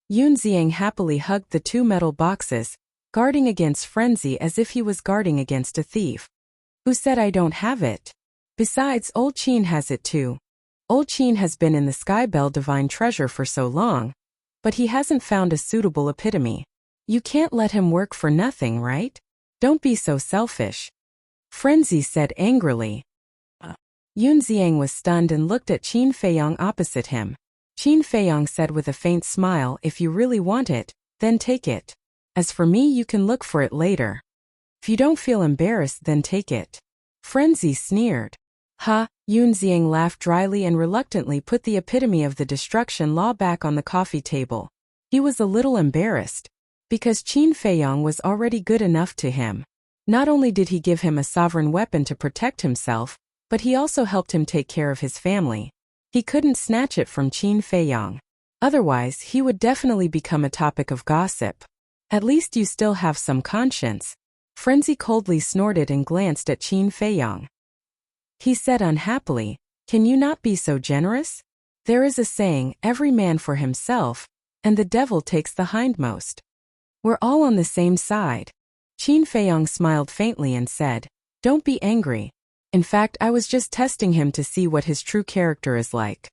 Yun Xiang happily hugged the two metal boxes, guarding against Frenzy as if he was guarding against a thief. Who said I don't have it? Besides, Old Qin has it too. Old Qin has been in the Skybell Divine Treasure for so long, but he hasn't found a suitable epitome. You can't let him work for nothing, right? Don't be so selfish. Frenzy said angrily. Yun Xiang was stunned and looked at Qin Feiyang opposite him. Qin Feiyang said with a faint smile, if you really want it, then take it. As for me, you can look for it later. If you don't feel embarrassed, then take it. Frenzy sneered. Ha, Yun Xiang laughed dryly and reluctantly put the epitome of the destruction law back on the coffee table. He was a little embarrassed, because Qin Feiyang was already good enough to him. Not only did he give him a sovereign weapon to protect himself, but he also helped him take care of his family. He couldn't snatch it from Qin Feiyang. Otherwise, he would definitely become a topic of gossip. At least you still have some conscience. Frenzy coldly snorted and glanced at Qin Feiyang. He said unhappily, can you not be so generous? There is a saying, every man for himself, and the devil takes the hindmost. We're all on the same side. Qin Feiyang smiled faintly and said, don't be angry. In fact, I was just testing him to see what his true character is like.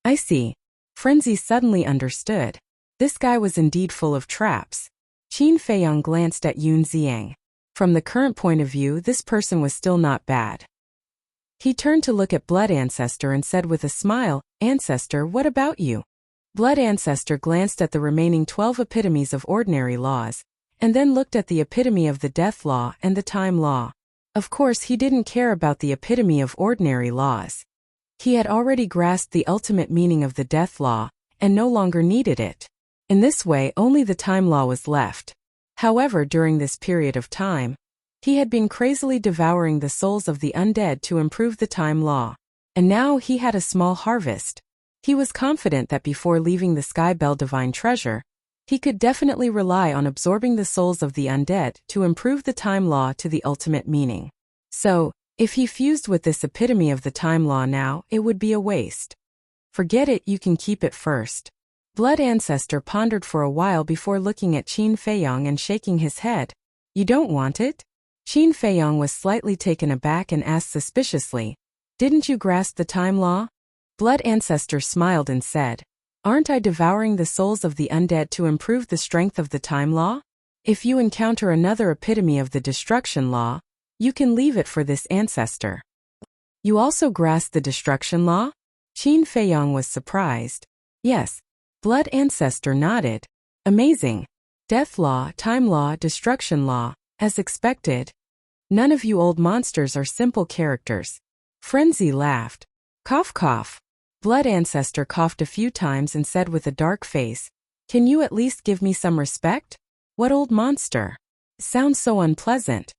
I see. Frenzy suddenly understood. This guy was indeed full of traps. Qin Feiyang glanced at Yun Xiang. From the current point of view, this person was still not bad. He turned to look at Blood Ancestor and said with a smile, Ancestor, what about you? Blood Ancestor glanced at the remaining 12 epitomes of ordinary laws, and then looked at the epitome of the death law and the time law. Of course, he didn't care about the epitome of ordinary laws. He had already grasped the ultimate meaning of the death law, and no longer needed it. In this way, only the time law was left. However, during this period of time, he had been crazily devouring the souls of the undead to improve the time law. And now he had a small harvest. He was confident that before leaving the Sky Bell Divine Treasure, he could definitely rely on absorbing the souls of the undead to improve the time law to the ultimate meaning. So, if he fused with this epitome of the time law now, it would be a waste. Forget it, you can keep it first. Blood Ancestor pondered for a while before looking at Qin Feiyang and shaking his head. You don't want it? Qin Feiyang was slightly taken aback and asked suspiciously, didn't you grasp the time law? Blood Ancestor smiled and said, aren't I devouring the souls of the undead to improve the strength of the time law? If you encounter another epitome of the destruction law, you can leave it for this ancestor. You also grasp the destruction law? Qin Feiyang was surprised. Yes. Blood Ancestor nodded. Amazing. Death law, time law, destruction law, as expected. None of you old monsters are simple characters. Frenzy laughed. Cough cough. Blood Ancestor coughed a few times and said with a dark face, can you at least give me some respect? What old monster? Sounds so unpleasant.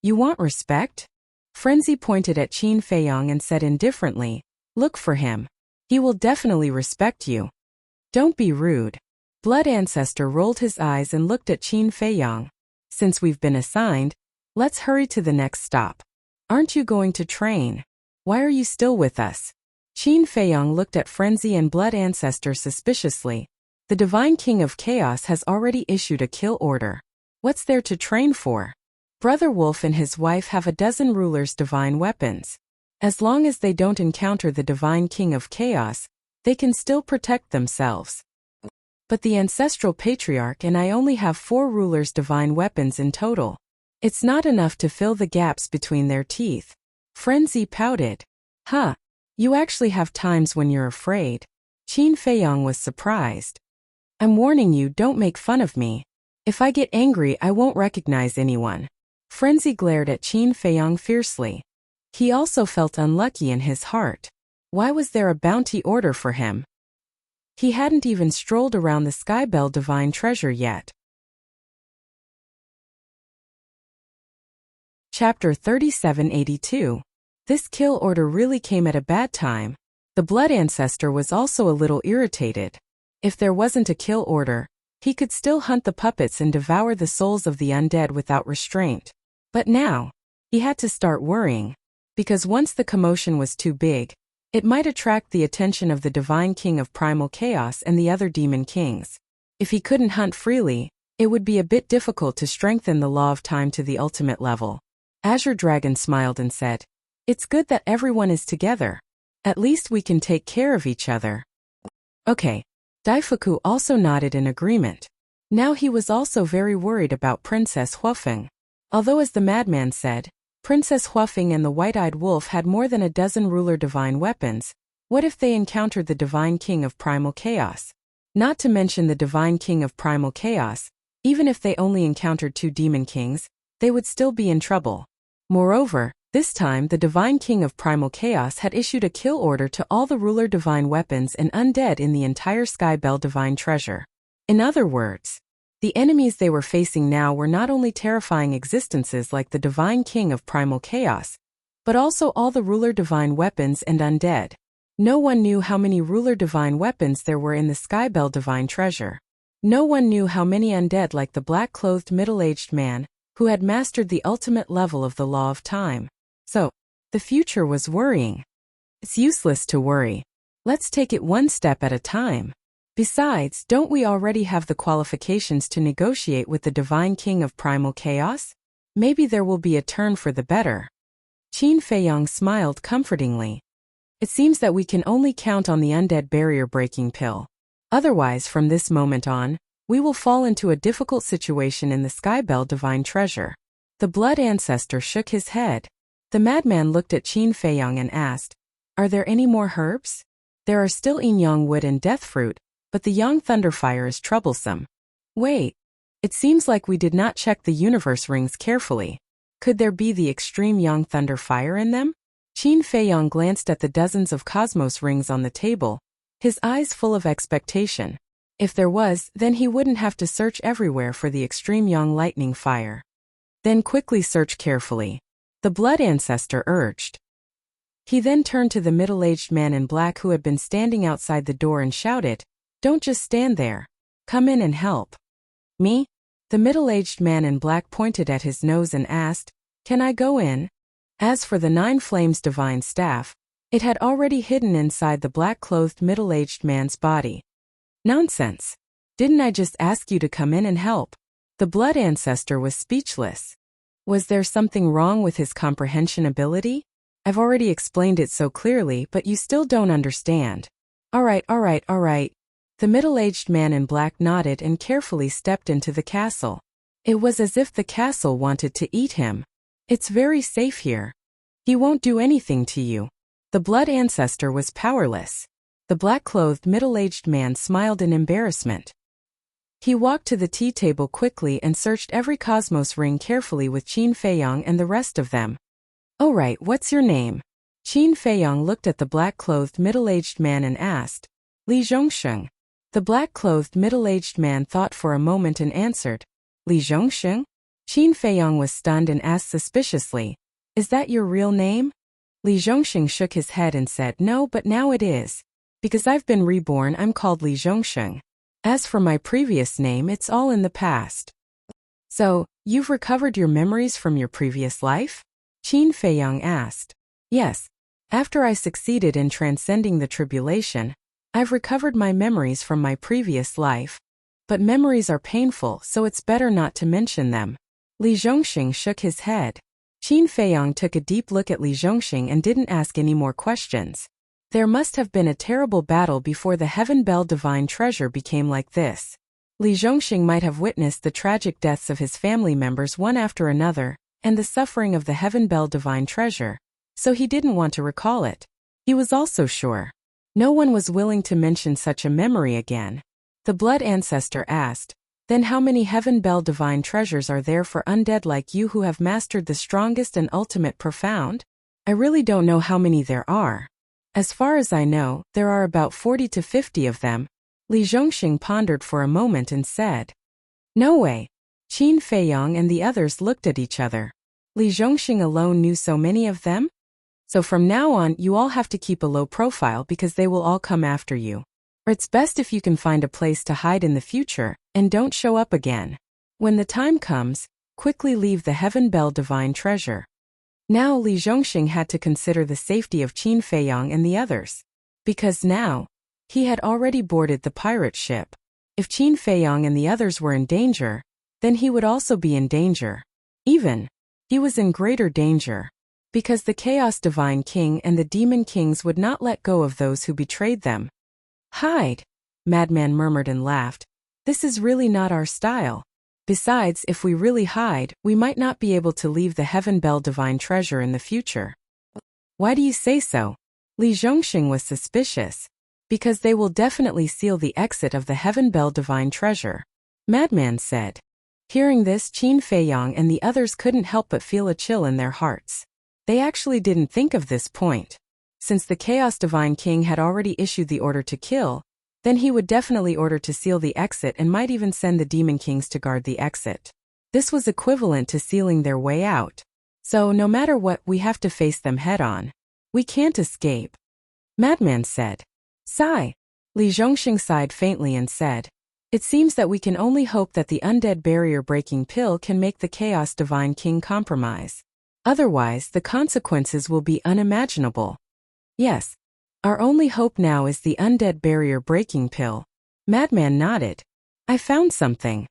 You want respect? Frenzy pointed at Qin Feiyang and said indifferently, look for him. He will definitely respect you. Don't be rude. Blood Ancestor rolled his eyes and looked at Qin Feiyang. Since we've been assigned, let's hurry to the next stop. Aren't you going to train? Why are you still with us? Qin Feiyang looked at Frenzy and Blood Ancestor suspiciously. The Divine King of Chaos has already issued a kill order. What's there to train for? Brother Wolf and his wife have a dozen rulers' divine weapons. As long as they don't encounter the Divine King of Chaos, they can still protect themselves. But the Ancestral Patriarch and I only have 4 rulers' divine weapons in total. It's not enough to fill the gaps between their teeth. Frenzy pouted. Huh. You actually have times when you're afraid. Qin Feiyang was surprised. I'm warning you, don't make fun of me. If I get angry, I won't recognize anyone. Frenzy glared at Qin Feiyang fiercely. He also felt unlucky in his heart. Why was there a bounty order for him? He hadn't even strolled around the Skybell Divine Treasure yet. Chapter 3782. This kill order really came at a bad time. The Blood Ancestor was also a little irritated. If there wasn't a kill order, he could still hunt the puppets and devour the souls of the undead without restraint. But now, he had to start worrying. Because once the commotion was too big, it might attract the attention of the Divine King of Primal Chaos and the other Demon Kings. If he couldn't hunt freely, it would be a bit difficult to strengthen the law of time to the ultimate level. Azure Dragon smiled and said, it's good that everyone is together. At least we can take care of each other. Okay. Daifuku also nodded in agreement. Now he was also very worried about Princess Huafeng. Although as the madman said, Princess Huafeng and the White-Eyed Wolf had more than a dozen ruler divine weapons, What if they encountered the Divine King of Primal Chaos? Not to mention the Divine King of Primal Chaos, even if they only encountered 2 demon kings, they would still be in trouble. Moreover, this time the Divine King of Primal Chaos had issued a kill order to all the ruler divine weapons and undead in the entire Skybell Divine Treasure. In other words, the enemies they were facing now were not only terrifying existences like the Divine King of Primal Chaos, but also all the ruler divine weapons and undead. No one knew how many ruler divine weapons there were in the Skybell Divine Treasure. No one knew how many undead like the black-clothed middle-aged man, who had mastered the ultimate level of the law of time. So, the future was worrying. It's useless to worry. Let's take it one step at a time. Besides, don't we already have the qualifications to negotiate with the Divine King of Primal Chaos? Maybe there will be a turn for the better. Qin Feiyong smiled comfortingly. It seems that we can only count on the undead barrier-breaking pill. Otherwise, from this moment on, we will fall into a difficult situation in the Skybell Divine Treasure. The Blood Ancestor shook his head. The madman looked at Qin Feiyong and asked, "Are there any more herbs? There are still Yin-Yang wood and death fruit, but the Yang Thunderfire is troublesome." Wait. It seems like we did not check the universe rings carefully. Could there be the extreme Yang Thunderfire in them? Qin Feiyong glanced at the dozens of cosmos rings on the table, his eyes full of expectation. If there was, then he wouldn't have to search everywhere for the extreme Yang lightning fire. Then quickly search carefully, the Blood Ancestor urged. He then turned to the middle-aged man in black who had been standing outside the door and shouted, "Don't just stand there. Come in and help." "Me?" The middle-aged man in black pointed at his nose and asked, "Can I go in?" As for the 9 Flames Divine Staff, it had already hidden inside the black-clothed middle-aged man's body. Nonsense. Didn't I just ask you to come in and help? The Blood Ancestor was speechless. Was there something wrong with his comprehension ability? I've already explained it so clearly, but you still don't understand. All right. The middle-aged man in black nodded and carefully stepped into the castle. It was as if the castle wanted to eat him. It's very safe here. He won't do anything to you. The Blood Ancestor was powerless. The black-clothed middle-aged man smiled in embarrassment. He walked to the tea table quickly and searched every cosmos ring carefully with Qin Feiyong and the rest of them. "Oh right, what's your name?" Qin Feiyong looked at the black-clothed middle-aged man and asked. "Li Zhongsheng." The black-clothed middle-aged man thought for a moment and answered, "Li Zhongsheng?" Qin Feiyong was stunned and asked suspiciously, "Is that your real name?" Li Zhongsheng shook his head and said, "No, but now it is. Because I've been reborn, I'm called Li Zhongsheng. As for my previous name, it's all in the past." "So, you've recovered your memories from your previous life?" Qin Feiyong asked. "Yes. After I succeeded in transcending the tribulation, I've recovered my memories from my previous life. But memories are painful, so it's better not to mention them." Li Zhongxing shook his head. Qin Feiyong took a deep look at Li Zhongxing and didn't ask any more questions. There must have been a terrible battle before the Heaven Bell Divine Treasure became like this. Li Zhongxing might have witnessed the tragic deaths of his family members one after another, and the suffering of the Heaven Bell Divine Treasure, so he didn't want to recall it. He was also sure no one was willing to mention such a memory again. The Blood Ancestor asked, "Then how many Heaven Bell Divine Treasures are there for undead like you who have mastered the strongest and ultimate profound?" "I really don't know how many there are. As far as I know, there are about 40 to 50 of them." Li Zhongxing pondered for a moment and said, "No way." Qin Feiyong and the others looked at each other. Li Zhongxing alone knew so many of them? "So from now on, you all have to keep a low profile because they will all come after you. Or it's best if you can find a place to hide in the future, and don't show up again. When the time comes, quickly leave the Heaven Bell Divine Treasure." Now Li Zhongxing had to consider the safety of Qin Feiyong and the others. Because now, he had already boarded the pirate ship. If Qin Feiyong and the others were in danger, then he would also be in danger. He was in greater danger. Because the Chaos Divine King and the Demon Kings would not let go of those who betrayed them. "Hide," Madman murmured and laughed. "This is really not our style. Besides, if we really hide, we might not be able to leave the Heaven Bell Divine Treasure in the future." "Why do you say so?" Li Zhongxing was suspicious, because they will definitely seal the exit of the Heaven Bell Divine Treasure. Madman said. Hearing this, Qin Feiyang and the others couldn't help but feel a chill in their hearts. They actually didn't think of this point. Since the Chaos Divine King had already issued the order to kill, then he would definitely order to seal the exit and might even send the Demon Kings to guard the exit. This was equivalent to sealing their way out. So no matter what, we have to face them head-on. We can't escape. Madman said. Sigh. Li Zhongxing sighed faintly and said, it seems that we can only hope that the undead barrier-breaking pill can make the Chaos Divine King compromise. Otherwise, the consequences will be unimaginable. Yes. Our only hope now is the undead barrier-breaking pill. Madman nodded. I found something.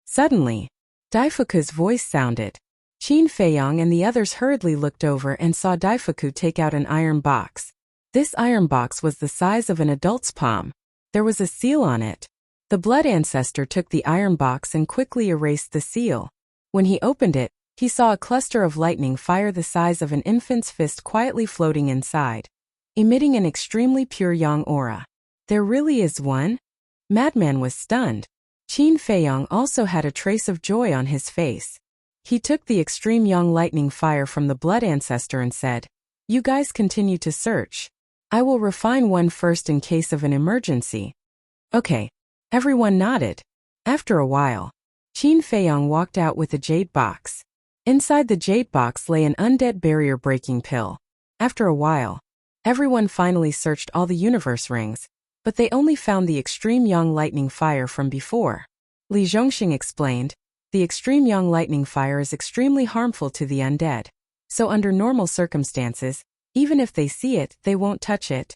Suddenly, Daifuku's voice sounded. Qin Feiyang and the others hurriedly looked over and saw Daifuku take out an iron box. This iron box was the size of an adult's palm. There was a seal on it. The blood ancestor took the iron box and quickly erased the seal. When he opened it, he saw a cluster of lightning fire the size of an infant's fist quietly floating inside, emitting an extremely pure yang aura. There really is one? Madman was stunned. Qin Feiyang also had a trace of joy on his face. He took the extreme yang lightning fire from the blood ancestor and said, you guys continue to search. I will refine one first in case of an emergency. Okay. Everyone nodded. After a while, Qin Feiyang walked out with a jade box. Inside the jade box lay an undead barrier-breaking pill. After a while, everyone finally searched all the universe rings, but they only found the extreme yang lightning fire from before. Li Zhongxing explained, the extreme yang lightning fire is extremely harmful to the undead, so under normal circumstances, even if they see it, they won't touch it.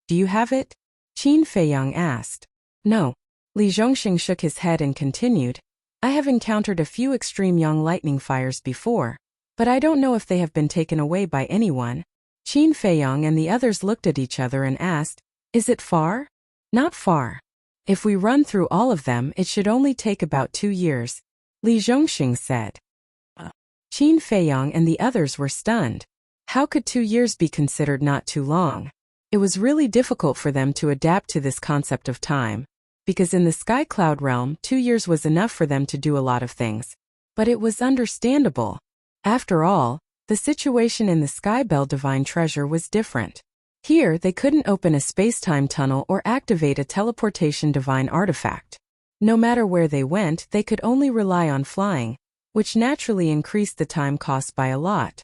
Do you have it? Qin Feiyang asked. No. Li Zhongxing shook his head and continued, I have encountered a few extreme yang lightning fires before, but I don't know if they have been taken away by anyone. Qin Feiyang and the others looked at each other and asked, is it far? Not far. If we run through all of them, it should only take about 2 years, Li Zhongxing said. Qin Feiyang and the others were stunned. How could 2 years be considered not too long? It was really difficult for them to adapt to this concept of time, because in the Sky Cloud realm, 2 years was enough for them to do a lot of things. But it was understandable. After all, the situation in the Sky Bell Divine Treasure was different. Here, they couldn't open a space-time tunnel or activate a teleportation divine artifact. No matter where they went, they could only rely on flying, which naturally increased the time cost by a lot.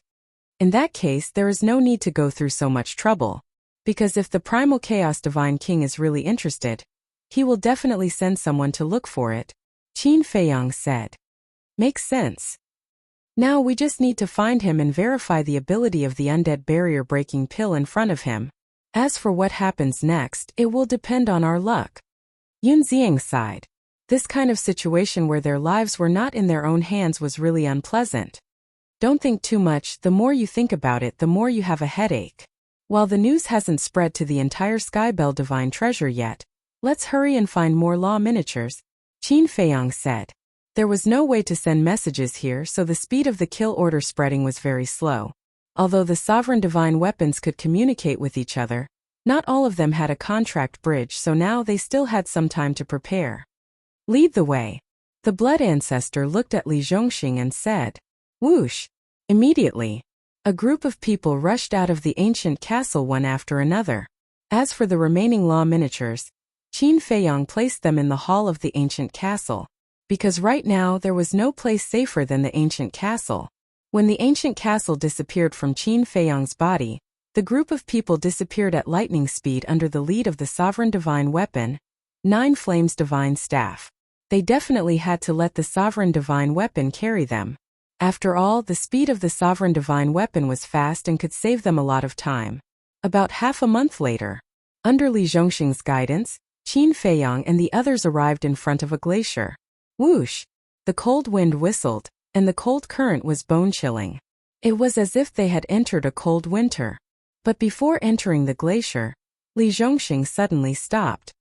In that case, there is no need to go through so much trouble, because if the Primal Chaos Divine King is really interested, he will definitely send someone to look for it, Qin Feiyang said. Makes sense. Now we just need to find him and verify the ability of the undead barrier-breaking pill in front of him. As for what happens next, it will depend on our luck. Yunxiang sighed. This kind of situation where their lives were not in their own hands was really unpleasant. Don't think too much, the more you think about it, the more you have a headache. While the news hasn't spread to the entire Sky Bell Divine Treasure yet, let's hurry and find more law miniatures, Qin Feiyang said. There was no way to send messages here, so the speed of the kill order spreading was very slow. Although the sovereign divine weapons could communicate with each other, not all of them had a contract bridge, so now they still had some time to prepare. Lead the way. The blood ancestor looked at Li Zhongxing and said, whoosh. Immediately, a group of people rushed out of the ancient castle one after another. As for the remaining law miniatures, Qin Feiyang placed them in the hall of the ancient castle, because right now there was no place safer than the ancient castle. When the ancient castle disappeared from Qin Feiyang's body, the group of people disappeared at lightning speed under the lead of the sovereign divine weapon, Nine Flames Divine Staff. They definitely had to let the sovereign divine weapon carry them. After all, the speed of the sovereign divine weapon was fast and could save them a lot of time. About half a month later, under Li Zhongxing's guidance, Qin Feiyang and the others arrived in front of a glacier. Whoosh! The cold wind whistled, and the cold current was bone-chilling. It was as if they had entered a cold winter. But before entering the glacier, Li Zhongxing suddenly stopped.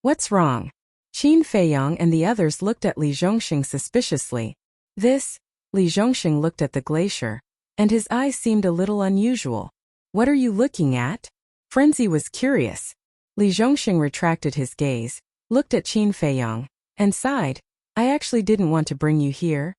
What's wrong? Qin Feiyang and the others looked at Li Zhongxing suspiciously. Li Zhongxing looked at the glacier, and his eyes seemed a little unusual. What are you looking at? Frenzy was curious. Li Zhongxing retracted his gaze, looked at Qin Feiyang, and sighed. I actually didn't want to bring you here.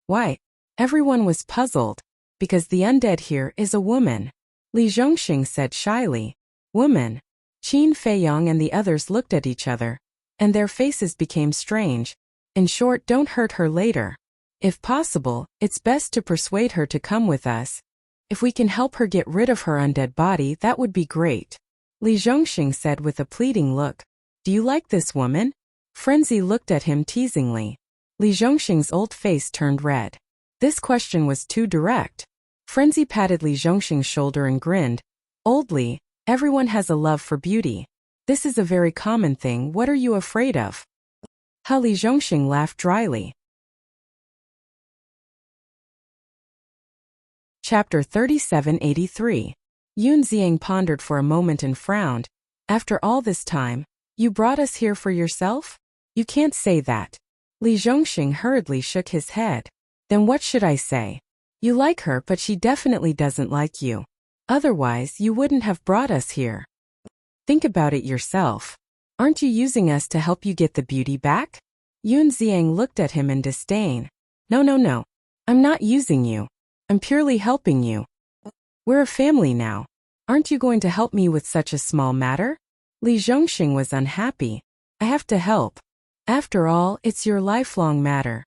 Why? Everyone was puzzled. Because the undead here is a woman. Li Zhongxing said shyly. Woman. Qin Feiyang and the others looked at each other, and their faces became strange. In short, don't hurt her later. If possible, it's best to persuade her to come with us. If we can help her get rid of her undead body, that would be great. Li Zhongxing said with a pleading look. Do you like this woman? Frenzy looked at him teasingly. Li Zhongxing's old face turned red. This question was too direct. Frenzy patted Li Zhongxing's shoulder and grinned. Old Li, everyone has a love for beauty. This is a very common thing. What are you afraid of? Li Zhongxing laughed dryly. Chapter 3783. Yun Xiang pondered for a moment and frowned. After all this time, you brought us here for yourself? You can't say that. Li Zhongxing hurriedly shook his head. Then what should I say? You like her, but she definitely doesn't like you. Otherwise, you wouldn't have brought us here. Think about it yourself. Aren't you using us to help you get the beauty back? Yun Xiang looked at him in disdain. No. I'm not using you. I'm purely helping you. We're a family now. Aren't you going to help me with such a small matter? Li Zhongxing was unhappy. I have to help. After all, it's your lifelong matter.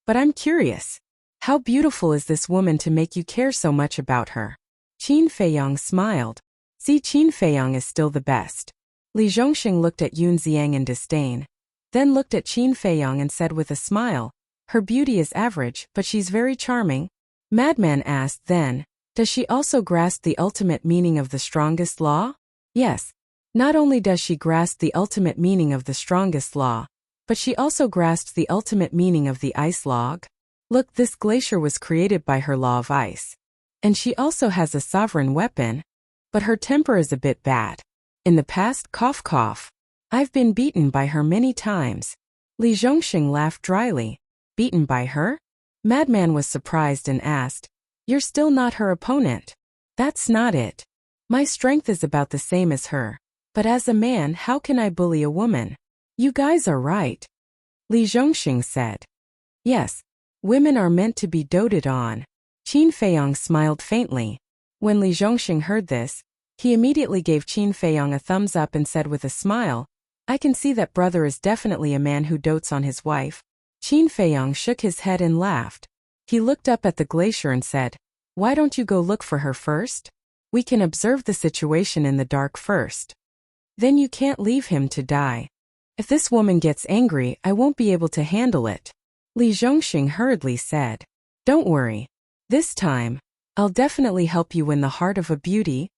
But I'm curious. How beautiful is this woman to make you care so much about her? Qin Feiyang smiled. See, Qin Feiyang is still the best. Li Zhongxing looked at Yun Xiang in disdain, then looked at Qin Feiyang and said with a smile, her beauty is average, but she's very charming. Madman asked then, does she also grasp the ultimate meaning of the strongest law? Yes. Not only does she grasp the ultimate meaning of the strongest law, but she also grasps the ultimate meaning of the ice log. Look, this glacier was created by her law of ice. And she also has a sovereign weapon. But her temper is a bit bad. In the past, cough cough. I've been beaten by her many times. Li Zhongxing laughed dryly. Beaten by her? Madman was surprised and asked, you're still not her opponent. That's not it. My strength is about the same as her. But as a man, how can I bully a woman? You guys are right. Li Zhongxing said. Yes. Women are meant to be doted on. Qin Feiyang smiled faintly. When Li Zhongxing heard this, he immediately gave Qin Feiyang a thumbs up and said with a smile, I can see that brother is definitely a man who dotes on his wife. Qin Feiyang shook his head and laughed. He looked up at the glacier and said, why don't you go look for her first? We can observe the situation in the dark first. Then you can't leave him to die. If this woman gets angry, I won't be able to handle it. Li Zhongxing hurriedly said. Don't worry. This time, I'll definitely help you win the heart of a beauty.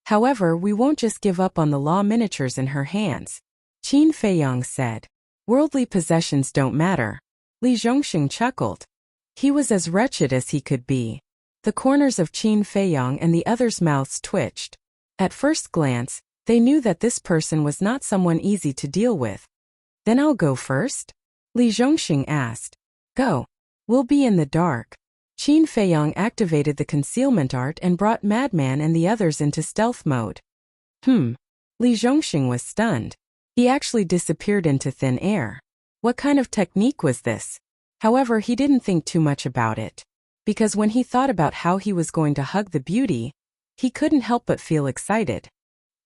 However, we won't just give up on the law miniatures in her hands. Qin Feiyang said. Worldly possessions don't matter. Li Zhongxing chuckled. He was as wretched as he could be. The corners of Qin Feiyang and the others' mouths twitched. At first glance, they knew that this person was not someone easy to deal with. Then I'll go first? Li Zhongxing asked. Go. We'll be in the dark. Qin Feiyang activated the concealment art and brought Madman and the others into stealth mode. Li Zhongxing was stunned. He actually disappeared into thin air. What kind of technique was this? However, he didn't think too much about it. Because when he thought about how he was going to hug the beauty, he couldn't help but feel excited.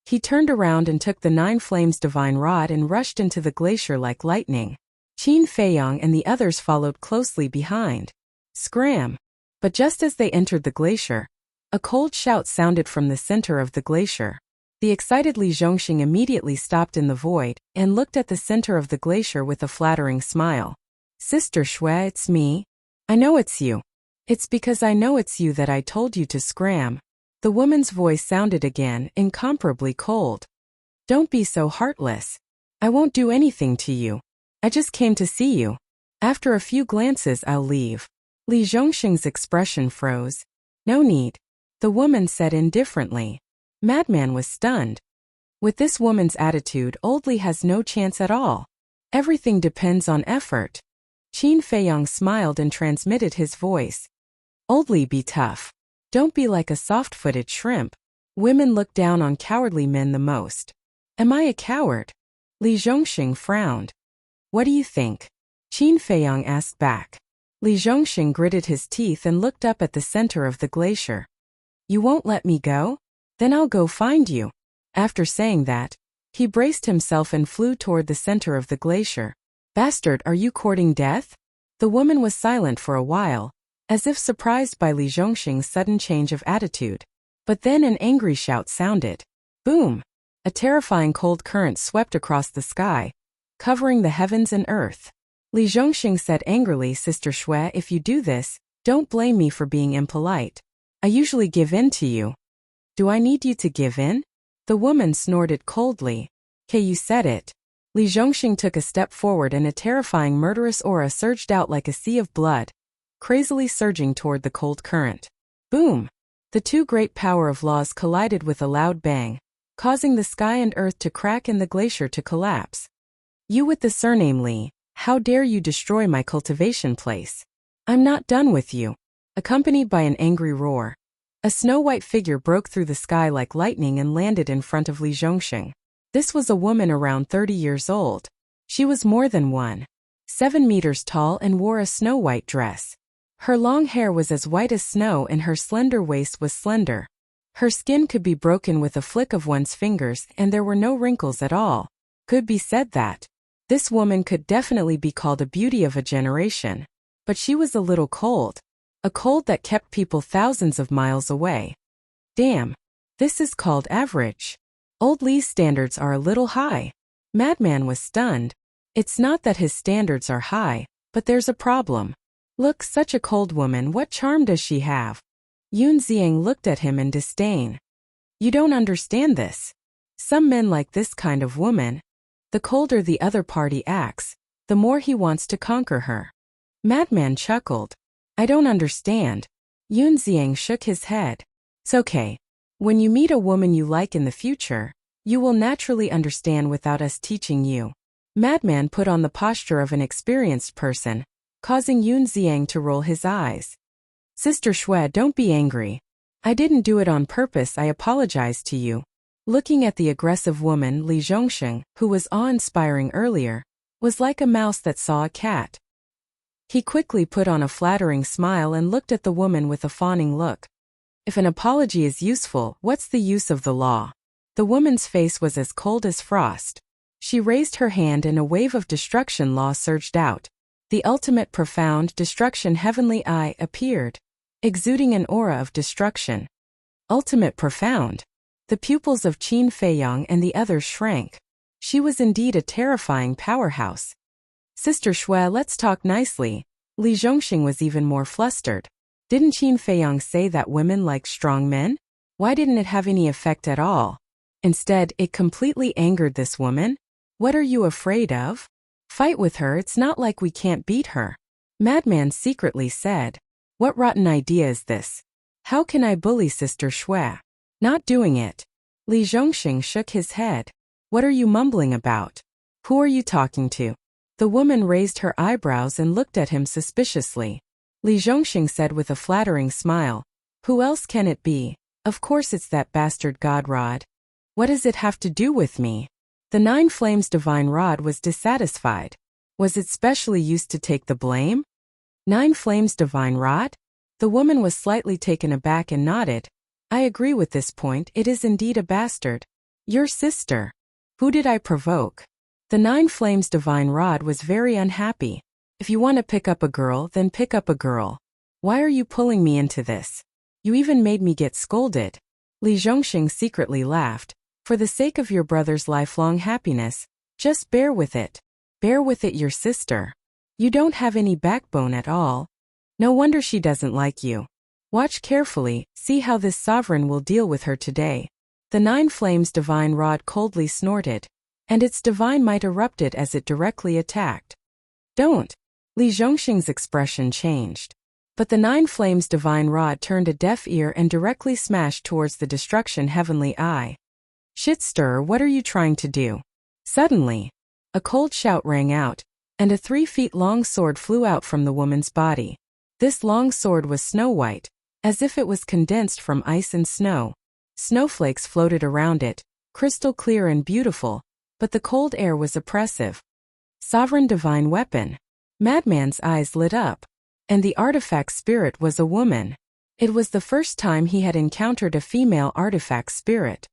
He turned around and took the 9 Flames Divine Rod and rushed into the glacier like lightning. Qin Feiyang and the others followed closely behind. Scram! But just as they entered the glacier, a cold shout sounded from the center of the glacier. The excited Li Zhongxing immediately stopped in the void and looked at the center of the glacier with a flattering smile. Sister Shui, it's me. I know it's you. It's because I know it's you that I told you to scram. The woman's voice sounded again, incomparably cold. Don't be so heartless. I won't do anything to you. I just came to see you. After a few glances, I'll leave. Li Zhongxing's expression froze. No need. The woman said indifferently. Madman was stunned. With this woman's attitude, Old Li has no chance at all. Everything depends on effort. Qin Feiyang smiled and transmitted his voice. Old Li, be tough. Don't be like a soft-footed shrimp. Women look down on cowardly men the most. Am I a coward? Li Zhongxing frowned. What do you think? Qin Feiyang asked back. Li Zhongxing gritted his teeth and looked up at the center of the glacier. You won't let me go? Then I'll go find you. After saying that, he braced himself and flew toward the center of the glacier. Bastard, are you courting death? The woman was silent for a while, as if surprised by Li Zhongxing's sudden change of attitude. But then an angry shout sounded. Boom! A terrifying cold current swept across the sky, covering the heavens and earth. Li Zhongxing said angrily, Sister Shui, if you do this, don't blame me for being impolite. I usually give in to you. Do I need you to give in? The woman snorted coldly. Okay, you said it. Li Zhongxing took a step forward and a terrifying murderous aura surged out like a sea of blood, crazily surging toward the cold current. Boom! The two great power of laws collided with a loud bang, causing the sky and earth to crack and the glacier to collapse. You with the surname Li, how dare you destroy my cultivation place? I'm not done with you. Accompanied by an angry roar, a snow-white figure broke through the sky like lightning and landed in front of Li Zhongxing. This was a woman around 30 years old. She was more than 7 meters tall and wore a snow-white dress. Her long hair was as white as snow and her slender waist was slender. Her skin could be broken with a flick of one's fingers and there were no wrinkles at all. Could be said that this woman could definitely be called a beauty of a generation. But she was a little cold. A cold that kept people thousands of miles away. Damn. This is called average. Old Li's standards are a little high. Madman was stunned. It's not that his standards are high, but there's a problem. Look, such a cold woman, what charm does she have? Yun Xiang looked at him in disdain. You don't understand this. Some men like this kind of woman. The colder the other party acts, the more he wants to conquer her. Madman chuckled. I don't understand. Yun Xiang shook his head. It's okay. When you meet a woman you like in the future, you will naturally understand without us teaching you. Madman put on the posture of an experienced person, causing Yun Xiang to roll his eyes. Sister Shui, don't be angry. I didn't do it on purpose, I apologize to you. Looking at the aggressive woman, Li Zhongxing, who was awe-inspiring earlier, was like a mouse that saw a cat. He quickly put on a flattering smile and looked at the woman with a fawning look. If an apology is useful, what's the use of the law? The woman's face was as cold as frost. She raised her hand and a wave of destruction law surged out. The ultimate profound destruction heavenly eye appeared, exuding an aura of destruction. Ultimate profound. The pupils of Qin Feiyang and the others shrank. She was indeed a terrifying powerhouse. Sister Shui, let's talk nicely. Li Zhongxing was even more flustered. Didn't Qin Feiyang say that women like strong men? Why didn't it have any effect at all? Instead, it completely angered this woman. What are you afraid of? Fight with her, it's not like we can't beat her. Madman secretly said. What rotten idea is this? How can I bully Sister Shui? Not doing it. Li Zhongxing shook his head. What are you mumbling about? Who are you talking to? The woman raised her eyebrows and looked at him suspiciously. Li Zhongxing said with a flattering smile. Who else can it be? Of course it's that bastard God Rod. What does it have to do with me? The Nine Flames Divine Rod was dissatisfied. Was it specially used to take the blame? Nine Flames Divine Rod? The woman was slightly taken aback and nodded. I agree with this point, it is indeed a bastard. Your sister. Who did I provoke? The Nine Flames Divine Rod was very unhappy. If you want to pick up a girl, then pick up a girl. Why are you pulling me into this? You even made me get scolded. Li Zhongxing secretly laughed. For the sake of your brother's lifelong happiness, just bear with it. Bear with it, your sister. You don't have any backbone at all. No wonder she doesn't like you. Watch carefully, see how this sovereign will deal with her today. The Nine Flames Divine Rod coldly snorted, and its divine might erupted as it directly attacked. Don't. Li Zhongxing's expression changed. But the Nine Flames Divine Rod turned a deaf ear and directly smashed towards the destruction heavenly eye. Shitstir, what are you trying to do? Suddenly, a cold shout rang out, and a 3-feet-long sword flew out from the woman's body. This long sword was snow-white, as if it was condensed from ice and snow. Snowflakes floated around it, crystal clear and beautiful, but the cold air was oppressive. Sovereign divine weapon. Madman's eyes lit up. And the artifact spirit was a woman. It was the first time he had encountered a female artifact spirit.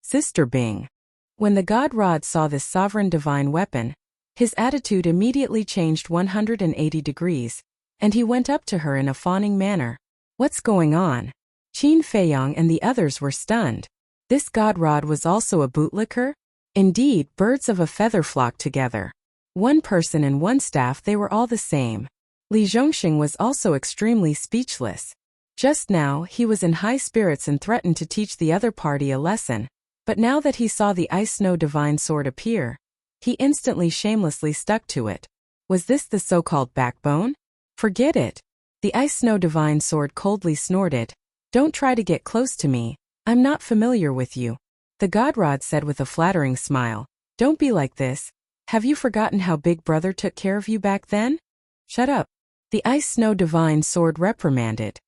Sister Bing. When the god Rod saw this sovereign divine weapon, his attitude immediately changed 180 degrees, and he went up to her in a fawning manner. What's going on? Qin Feiyang and the others were stunned. This god Rod was also a bootlicker? Indeed, birds of a feather flocked together. One person and one staff, they were all the same. Li Zhongxing was also extremely speechless. Just now, he was in high spirits and threatened to teach the other party a lesson, but now that he saw the ice snow divine sword appear, he instantly shamelessly stuck to it. Was this the so-called backbone? Forget it. The ice snow divine sword coldly snorted. Don't try to get close to me. I'm not familiar with you. The god Rod said with a flattering smile. Don't be like this. Have you forgotten how Big Brother took care of you back then? Shut up. The ice snow divine sword reprimanded.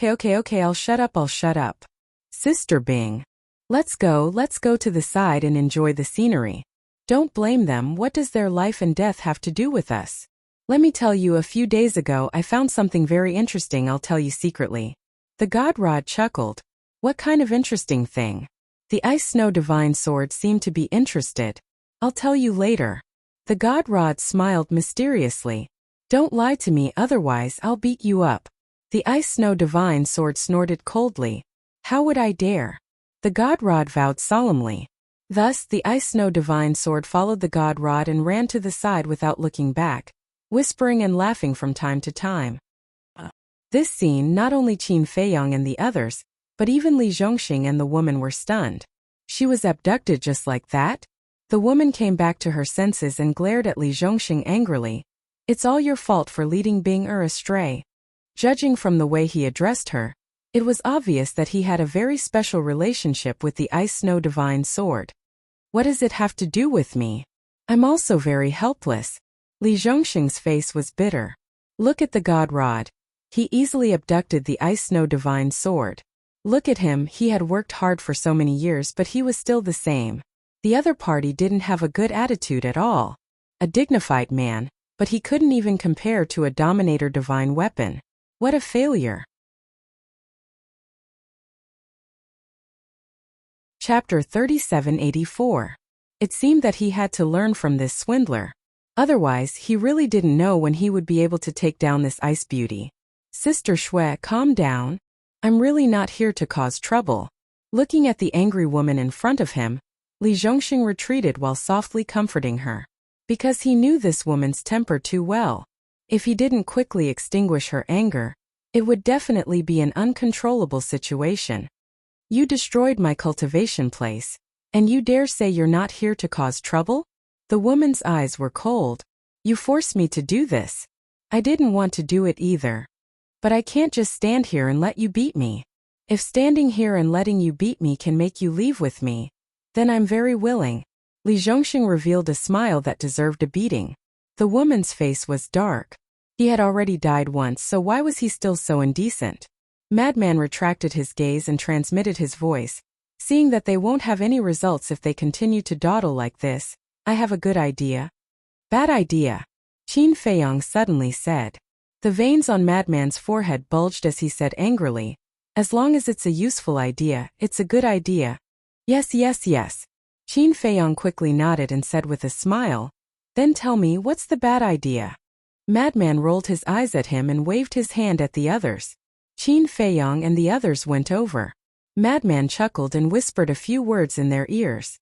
Okay, I'll shut up. Sister Bing. Let's go to the side and enjoy the scenery. Don't blame them, what does their life and death have to do with us? Let me tell you, a few days ago I found something very interesting. I'll tell you secretly. The god Rod chuckled. What kind of interesting thing? The ice snow divine sword seemed to be interested. I'll tell you later. The god Rod smiled mysteriously. Don't lie to me, otherwise I'll beat you up. The ice snow divine sword snorted coldly. How would I dare? The god Rod vowed solemnly. Thus, the ice snow divine sword followed the god Rod and ran to the side without looking back, whispering and laughing from time to time. This scene, not only Qin Feiyang and the others, but even Li Zhongxing and the woman were stunned. She was abducted just like that? The woman came back to her senses and glared at Li Zhongxing angrily. It's all your fault for leading Bing astray. Judging from the way he addressed her, it was obvious that he had a very special relationship with the ice snow divine sword. What does it have to do with me? I'm also very helpless. Li Zhongxing's face was bitter. Look at the god Rod. He easily abducted the ice snow divine sword. Look at him, he had worked hard for so many years, but he was still the same. The other party didn't have a good attitude at all. A dignified man, but he couldn't even compare to a dominator divine weapon. What a failure. Chapter 3784. It seemed that he had to learn from this swindler. Otherwise, he really didn't know when he would be able to take down this ice beauty. Sister Shui, calm down. I'm really not here to cause trouble. Looking at the angry woman in front of him, Li Zhongxing retreated while softly comforting her. Because he knew this woman's temper too well. If he didn't quickly extinguish her anger, it would definitely be an uncontrollable situation. You destroyed my cultivation place, and you dare say you're not here to cause trouble? The woman's eyes were cold. You forced me to do this. I didn't want to do it either. But I can't just stand here and let you beat me. If standing here and letting you beat me can make you leave with me, then I'm very willing. Li Zhongxing revealed a smile that deserved a beating. The woman's face was dark. He had already died once, so why was he still so indecent? Madman retracted his gaze and transmitted his voice. Seeing that they won't have any results if they continue to dawdle like this, I have a good idea. Bad idea. Qin Feiyang suddenly said. The veins on Madman's forehead bulged as he said angrily, as long as it's a useful idea, it's a good idea. Yes. Qin Feiyang quickly nodded and said with a smile, then tell me, what's the bad idea? Madman rolled his eyes at him and waved his hand at the others. Qin Feiyang and the others went over. Madman chuckled and whispered a few words in their ears.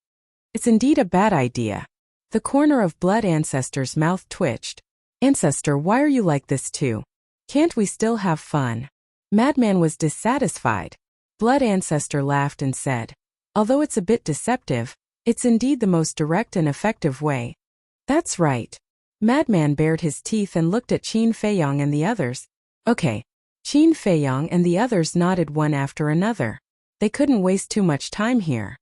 It's indeed a bad idea. The corner of Blood Ancestor's mouth twitched. Ancestor, why are you like this too? Can't we still have fun? Madman was dissatisfied. Blood Ancestor laughed and said, although it's a bit deceptive, it's indeed the most direct and effective way. That's right. Madman bared his teeth and looked at Qin Feiyang and the others. Okay. Qin Feiyang and the others nodded one after another. They couldn't waste too much time here.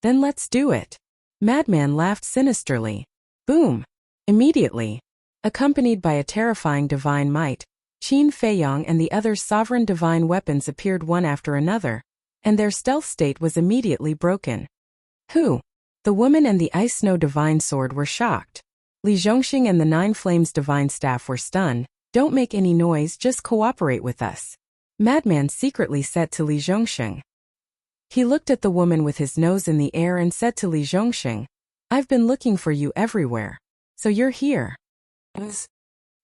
Then let's do it. Madman laughed sinisterly. Boom. Immediately. Accompanied by a terrifying divine might, Qin Feiyang and the others' sovereign divine weapons appeared one after another, and their stealth state was immediately broken. Who? The woman and the ice snow divine sword were shocked. Li Zhongxing and the Nine Flames divine staff were stunned. Don't make any noise, just cooperate with us. Madman secretly said to Li Zhongxing. He looked at the woman with his nose in the air and said to Li Zhongxing, I've been looking for you everywhere. So you're here.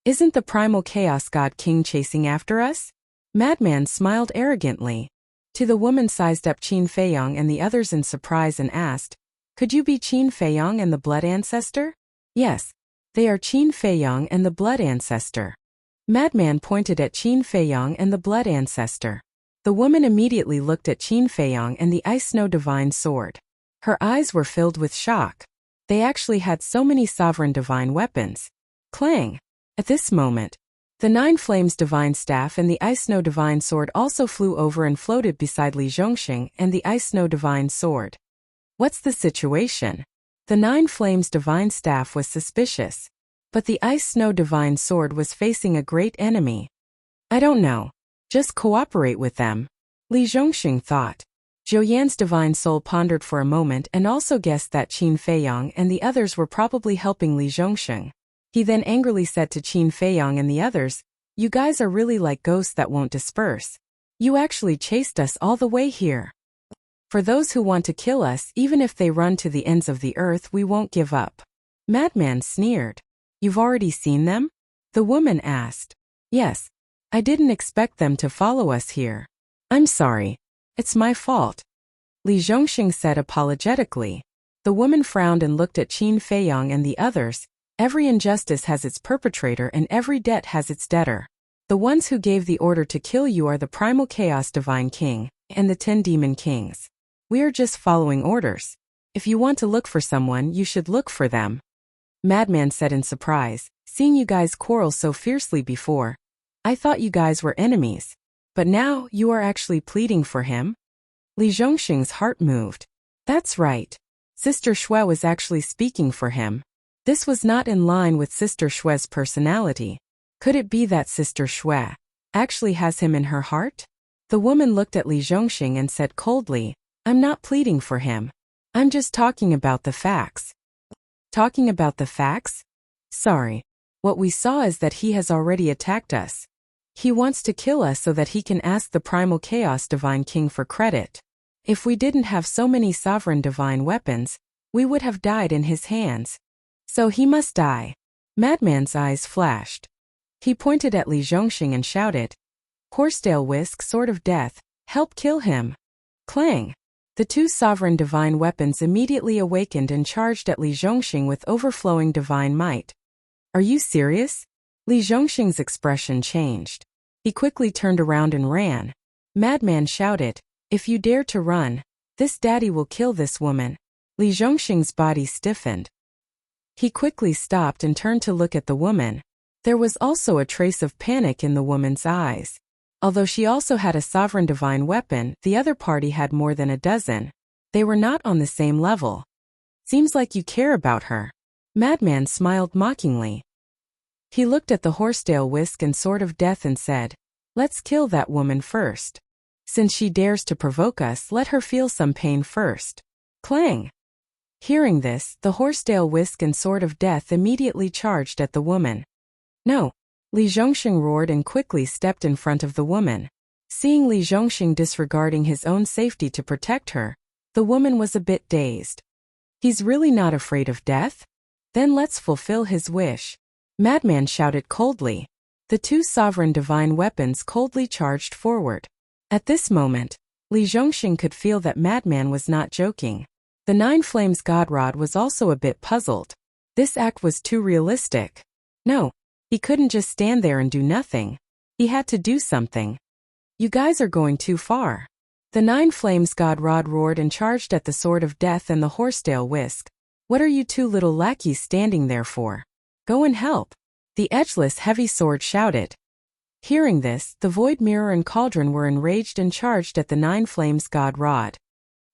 Isn't the primal chaos god king chasing after us? Madman smiled arrogantly. To the woman sized up Qin Feiyong and the others in surprise and asked, Could you be Qin Feiyong and the blood ancestor? Yes, they are Qin Feiyong and the blood ancestor. Madman pointed at Qin Feiyong and the blood ancestor. The woman immediately looked at Qin Feiyong and the ice snow divine sword. Her eyes were filled with shock. They actually had so many sovereign divine weapons. Clang! At this moment, the Nine Flames divine staff and the ice snow divine sword also flew over and floated beside Li Zhongxing and the ice snow divine sword. What's the situation? The Nine Flames divine staff was suspicious, but the ice snow divine sword was facing a great enemy. I don't know. Just cooperate with them. Li Zhongxing thought. Zhou Yan's divine soul pondered for a moment and also guessed that Qin Feiyong and the others were probably helping Li Zhongxing. He then angrily said to Qin Feiyong and the others, You guys are really like ghosts that won't disperse. You actually chased us all the way here. For those who want to kill us, even if they run to the ends of the earth, we won't give up. Madman sneered. You've already seen them? The woman asked. Yes. I didn't expect them to follow us here. I'm sorry. It's my fault. Li Zhongxing said apologetically. The woman frowned and looked at Qin Feiyong and the others. Every injustice has its perpetrator and every debt has its debtor. The ones who gave the order to kill you are the Primal Chaos Divine King and the 10 Demon Kings. We are just following orders. If you want to look for someone, you should look for them. Madman said in surprise, seeing you guys quarrel so fiercely before. I thought you guys were enemies. But now, you are actually pleading for him? Li Zhongxing's heart moved. That's right. Sister Shui was actually speaking for him. This was not in line with Sister Shui's personality. Could it be that Sister Shui actually has him in her heart? The woman looked at Li Zhongxing and said coldly, I'm not pleading for him. I'm just talking about the facts. Talking about the facts? Sorry. What we saw is that he has already attacked us. He wants to kill us so that he can ask the Primal Chaos Divine King for credit. If we didn't have so many sovereign divine weapons, we would have died in his hands. So he must die. Madman's eyes flashed. He pointed at Li Zhongxing and shouted, Horsetail Whisk, Sword of Death, help kill him. Clang! The two sovereign divine weapons immediately awakened and charged at Li Zhongxing with overflowing divine might. Are you serious? Li Zhongxing's expression changed. He quickly turned around and ran. Madman shouted, If you dare to run, this daddy will kill this woman. Li Zhongxing's body stiffened. He quickly stopped and turned to look at the woman. There was also a trace of panic in the woman's eyes. Although she also had a sovereign divine weapon, the other party had more than a dozen. They were not on the same level. Seems like you care about her. Madman smiled mockingly. He looked at the Horsetail Whisk and Sword of Death and said, Let's kill that woman first. Since she dares to provoke us, let her feel some pain first. Clang! Hearing this, the Horsetail Whisk and Sword of Death immediately charged at the woman. No! Li Zhongxing roared and quickly stepped in front of the woman. Seeing Li Zhongxing disregarding his own safety to protect her, the woman was a bit dazed. He's really not afraid of death? Then let's fulfill his wish. Madman shouted coldly. The two sovereign divine weapons coldly charged forward. At this moment, Li Zhongxing could feel that Madman was not joking. The Nine Flames God Rod was also a bit puzzled. This act was too realistic. No, he couldn't just stand there and do nothing. He had to do something. You guys are going too far. The Nine Flames God Rod roared and charged at the Sword of Death and the Horsetail Whisk. What are you two little lackeys standing there for? Go and help. The edgeless heavy sword shouted. Hearing this, the Void Mirror and Cauldron were enraged and charged at the Nine Flames God Rod.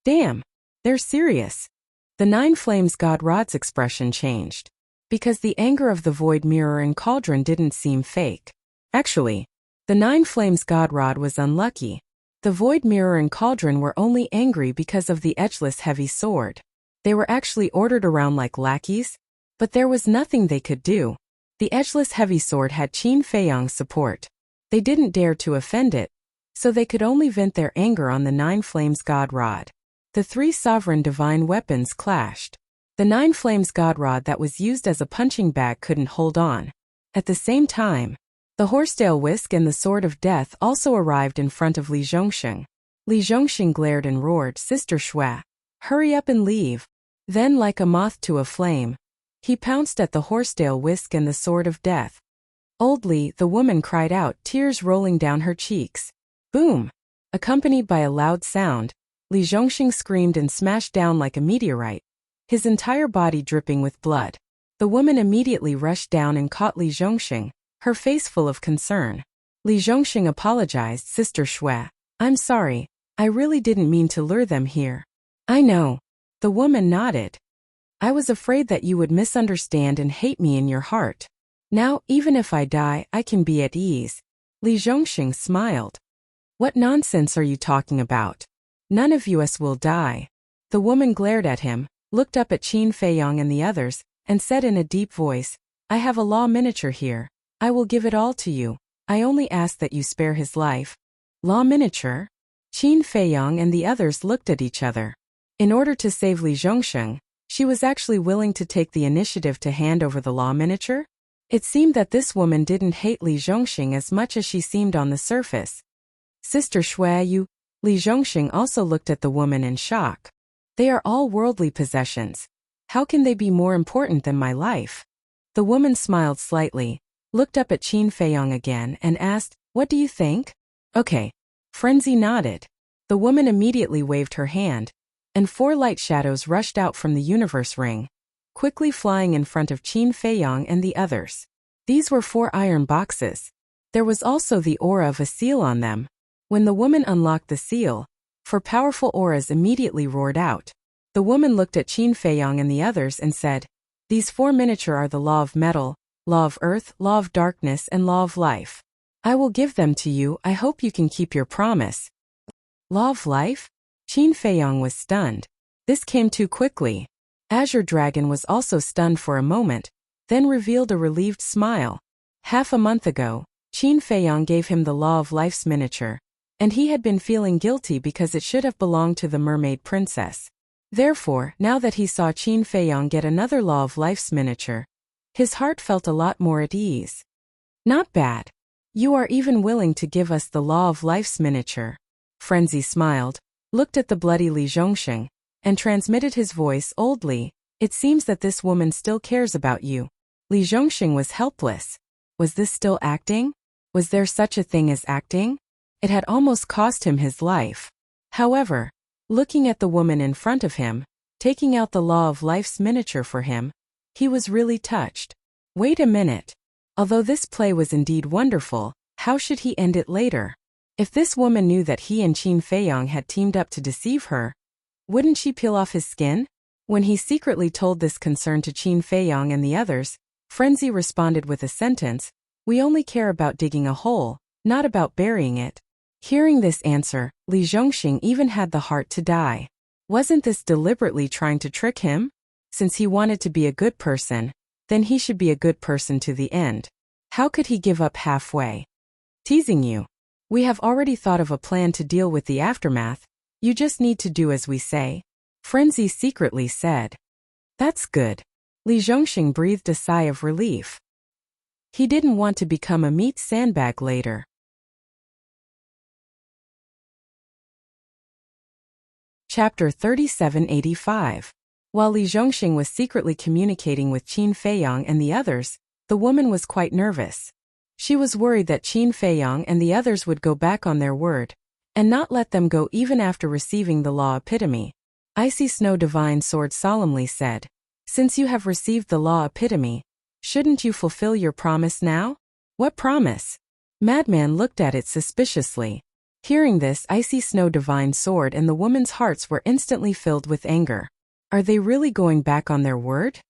Damn! They're serious. The Nine Flames God Rod's expression changed. Because the anger of the Void Mirror and Cauldron didn't seem fake. Actually, the Nine Flames God Rod was unlucky. The void mirror and cauldron were only angry because of the edgeless heavy sword. They were actually ordered around like lackeys, but there was nothing they could do. The edgeless heavy sword had Qin Feiyang's support. They didn't dare to offend it, so they could only vent their anger on the Nine Flames God Rod. The three sovereign divine weapons clashed. The Nine Flames God Rod that was used as a punching bag couldn't hold on. At the same time, the horsetail whisk and the sword of death also arrived in front of Li Zhongxing. Li Zhongxing glared and roared, "Sister Shui, hurry up and leave." Then, like a moth to a flame, he pounced at the horsetail whisk and the sword of death. "Old Li," the woman cried out, tears rolling down her cheeks. Boom! Accompanied by a loud sound, Li Zhongxing screamed and smashed down like a meteorite, his entire body dripping with blood. The woman immediately rushed down and caught Li Zhongxing, her face full of concern. Li Zhongxing apologized, "Sister Shui, I'm sorry, I really didn't mean to lure them here." "I know." The woman nodded. "I was afraid that you would misunderstand and hate me in your heart. Now, even if I die, I can be at ease." Li Zhongxing smiled. "What nonsense are you talking about? None of us will die." The woman glared at him, looked up at Qin Feiyang and the others, and said in a deep voice, "I have a law miniature here. I will give it all to you. I only ask that you spare his life." Law miniature? Qin Feiyang and the others looked at each other. In order to save Li Zhongxing, she was actually willing to take the initiative to hand over the law miniature? It seemed that this woman didn't hate Li Zhongxing as much as she seemed on the surface. "Sister Shui, you..." Li Zhongxing also looked at the woman in shock. "They are all worldly possessions. How can they be more important than my life?" The woman smiled slightly, looked up at Qin Feiyang again and asked, "What do you think?" "Okay." Frenzy nodded. The woman immediately waved her hand, and 4 light shadows rushed out from the universe ring, quickly flying in front of Qin Feiyang and the others. These were 4 iron boxes. There was also the aura of a seal on them. When the woman unlocked the seal, 4 powerful auras immediately roared out. The woman looked at Qin Feiyang and the others and said, "These 4 miniature are the law of metal, law of earth, law of darkness, and law of life. I will give them to you. I hope you can keep your promise." Law of life? Qin Feiyang was stunned. This came too quickly. Azure Dragon was also stunned for a moment, then revealed a relieved smile. Half a month ago, Qin Feiyang gave him the Law of Life's miniature, and he had been feeling guilty because it should have belonged to the mermaid princess. Therefore, now that he saw Qin Feiyang get another Law of Life's miniature, his heart felt a lot more at ease. "Not bad. You are even willing to give us the Law of Life's miniature." Frenzy smiled, looked at the bloody Li Zhongxing, and transmitted his voice, "Old Li, it seems that this woman still cares about you." Li Zhongxing was helpless. Was this still acting? Was there such a thing as acting? It had almost cost him his life. However, looking at the woman in front of him, taking out the Law of Life's miniature for him, he was really touched. Wait a minute. Although this play was indeed wonderful, how should he end it later? If this woman knew that he and Qin Feiyang had teamed up to deceive her, wouldn't she peel off his skin? When he secretly told this concern to Qin Feiyang and the others, Frenzy responded with a sentence, "We only care about digging a hole, not about burying it." Hearing this answer, Li Zhongxing even had the heart to die. Wasn't this deliberately trying to trick him? Since he wanted to be a good person, then he should be a good person to the end. How could he give up halfway? "Teasing you. We have already thought of a plan to deal with the aftermath. You just need to do as we say," Frenzy secretly said. "That's good." Li Zhongxing breathed a sigh of relief. He didn't want to become a meat sandbag later. Chapter 3785. While Li Zhongxing was secretly communicating with Qin Feiyang and the others, the woman was quite nervous. She was worried that Qin Feiyang and the others would go back on their word, and not let them go even after receiving the law epitome. Icy Snow Divine Sword solemnly said, "Since you have received the law epitome, shouldn't you fulfill your promise now?" "What promise?" Madman looked at it suspiciously. Hearing this, Icy Snow Divine Sword and the woman's hearts were instantly filled with anger. Are they really going back on their word?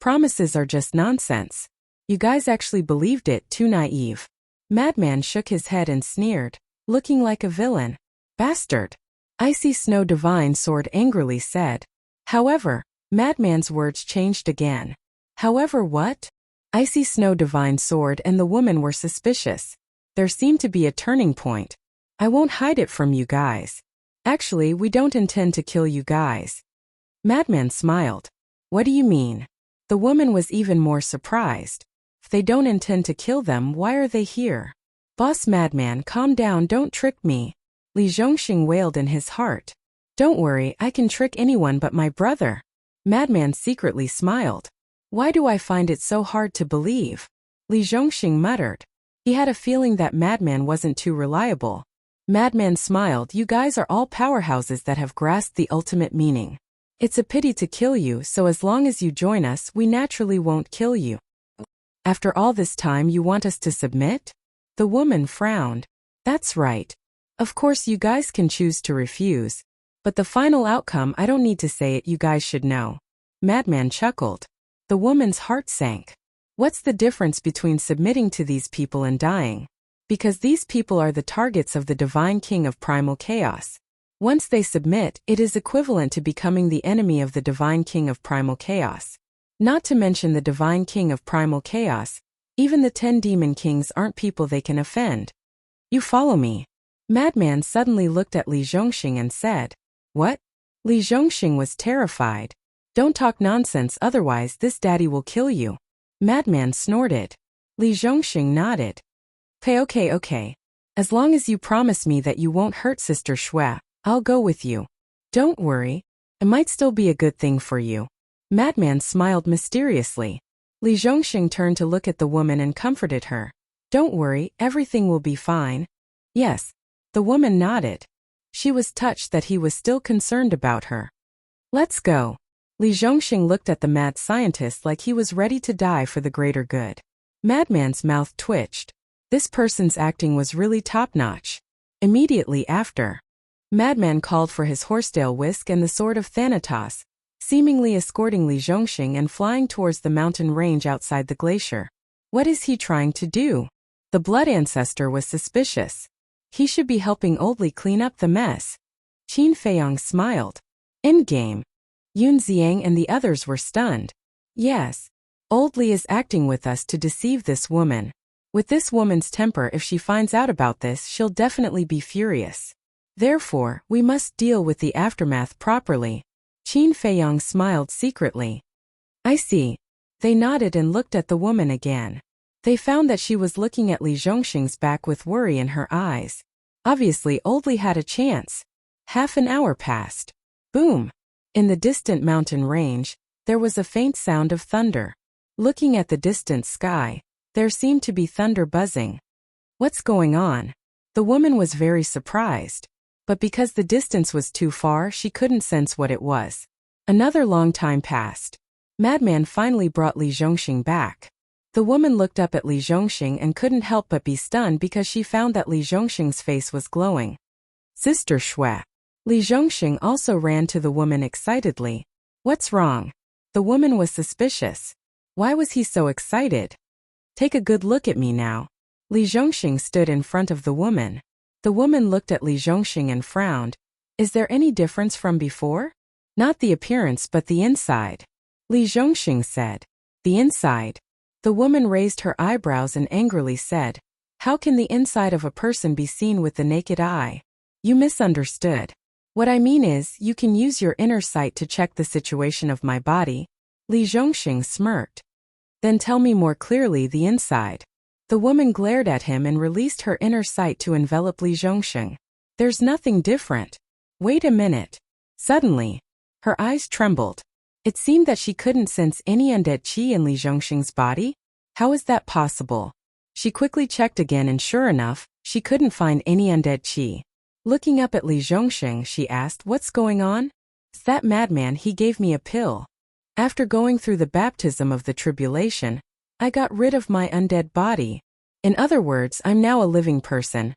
Promises are just nonsense. You guys actually believed it, too naive. Madman shook his head and sneered, looking like a villain. Bastard! Icy Snow Divine Sword angrily said. However, Madman's words changed again. However what? Icy Snow Divine Sword and the woman were suspicious. There seemed to be a turning point. I won't hide it from you guys. Actually, we don't intend to kill you guys. Madman smiled. What do you mean? The woman was even more surprised. If they don't intend to kill them, why are they here? Boss Madman, calm down, don't trick me. Li Zhongxing wailed in his heart. Don't worry, I can trick anyone but my brother. Madman secretly smiled. Why do I find it so hard to believe? Li Zhongxing muttered. He had a feeling that Madman wasn't too reliable. Madman smiled. You guys are all powerhouses that have grasped the ultimate meaning. It's a pity to kill you, so as long as you join us, we naturally won't kill you. After all this time, you want us to submit? The woman frowned. That's right. Of course, you guys can choose to refuse. But the final outcome, I don't need to say it, you guys should know. Madman chuckled. The woman's heart sank. What's the difference between submitting to these people and dying? Because these people are the targets of the Divine King of Primal Chaos. Once they submit, it is equivalent to becoming the enemy of the Divine King of Primal Chaos. Not to mention the Divine King of Primal Chaos, even the 10 Demon Kings aren't people they can offend. You follow me? Madman suddenly looked at Li Zhongxing and said, What? Li Zhongxing was terrified. Don't talk nonsense, otherwise this daddy will kill you. Madman snorted. Li Zhongxing nodded. Okay. As long as you promise me that you won't hurt Sister Shui, I'll go with you. Don't worry. It might still be a good thing for you. Madman smiled mysteriously. Li Zhongxing turned to look at the woman and comforted her. Don't worry, everything will be fine. Yes. The woman nodded. She was touched that he was still concerned about her. Let's go. Li Zhongxing looked at the mad scientist like he was ready to die for the greater good. Madman's mouth twitched. This person's acting was really top-notch. Immediately after, Madman called for his horsetail whisk and the sword of Thanatos, seemingly escorting Li Zhongxing and flying towards the mountain range outside the glacier. What is he trying to do? The blood ancestor was suspicious. He should be helping Old Li clean up the mess. Qin Feiyong smiled. Endgame. Yun Xiang and the others were stunned. Yes. Old Li is acting with us to deceive this woman. With this woman's temper, if she finds out about this, she'll definitely be furious. Therefore, we must deal with the aftermath properly. Qin Feiyong smiled secretly. I see. They nodded and looked at the woman again. They found that she was looking at Li Zhongxing's back with worry in her eyes. Obviously, Old Li had a chance. Half an hour passed. Boom! In the distant mountain range, there was a faint sound of thunder. Looking at the distant sky, there seemed to be thunder buzzing. What's going on? The woman was very surprised. But because the distance was too far, she couldn't sense what it was. Another long time passed. Madman finally brought Li Zhongxing back. The woman looked up at Li Zhongxing and couldn't help but be stunned because she found that Li Zhongxing's face was glowing. Sister Shui. Li Zhongxing also ran to the woman excitedly. What's wrong? The woman was suspicious. Why was he so excited? Take a good look at me now. Li Zhongxing stood in front of the woman. The woman looked at Li Zhongxing and frowned. Is there any difference from before? Not the appearance but the inside. Li Zhongxing said. The inside. The woman raised her eyebrows and angrily said, How can the inside of a person be seen with the naked eye? You misunderstood. What I mean is, you can use your inner sight to check the situation of my body. Li Zhongxing smirked. Then tell me more clearly the inside. The woman glared at him and released her inner sight to envelop Li Zhongxing. There's nothing different. Wait a minute. Suddenly, her eyes trembled. It seemed that she couldn't sense any undead qi in Li Zhongxing's body. How is that possible? She quickly checked again and sure enough, she couldn't find any undead qi. Looking up at Li Zhongxing, she asked, What's going on? It's that madman, he gave me a pill. After going through the baptism of the tribulation, I got rid of my undead body. In other words, I'm now a living person.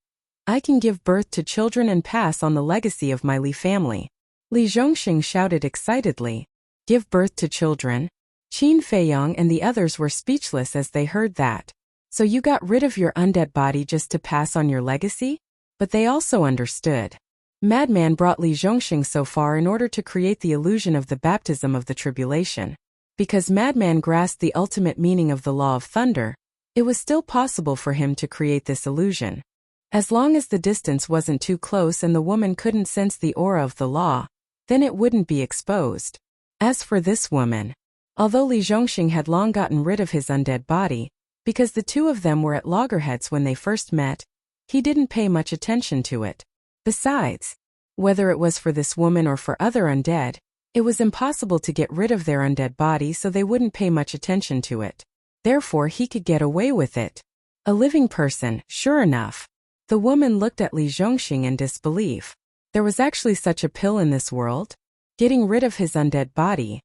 I can give birth to children and pass on the legacy of my Li family. Li Zhongxing shouted excitedly. Give birth to children? Qin Feiyong and the others were speechless as they heard that. So you got rid of your undead body just to pass on your legacy? But they also understood. Madman brought Li Zhongxing so far in order to create the illusion of the baptism of the tribulation. Because Madman grasped the ultimate meaning of the law of thunder, it was still possible for him to create this illusion. As long as the distance wasn't too close and the woman couldn't sense the aura of the law, then it wouldn't be exposed. As for this woman, although Li Zhongxing had long gotten rid of his undead body, because the two of them were at loggerheads when they first met, he didn't pay much attention to it. Besides, whether it was for this woman or for other undead, it was impossible to get rid of their undead body, so they wouldn't pay much attention to it. Therefore he could get away with it. A living person, sure enough. The woman looked at Li Zhongxing in disbelief. There was actually such a pill in this world? Getting rid of his undead body.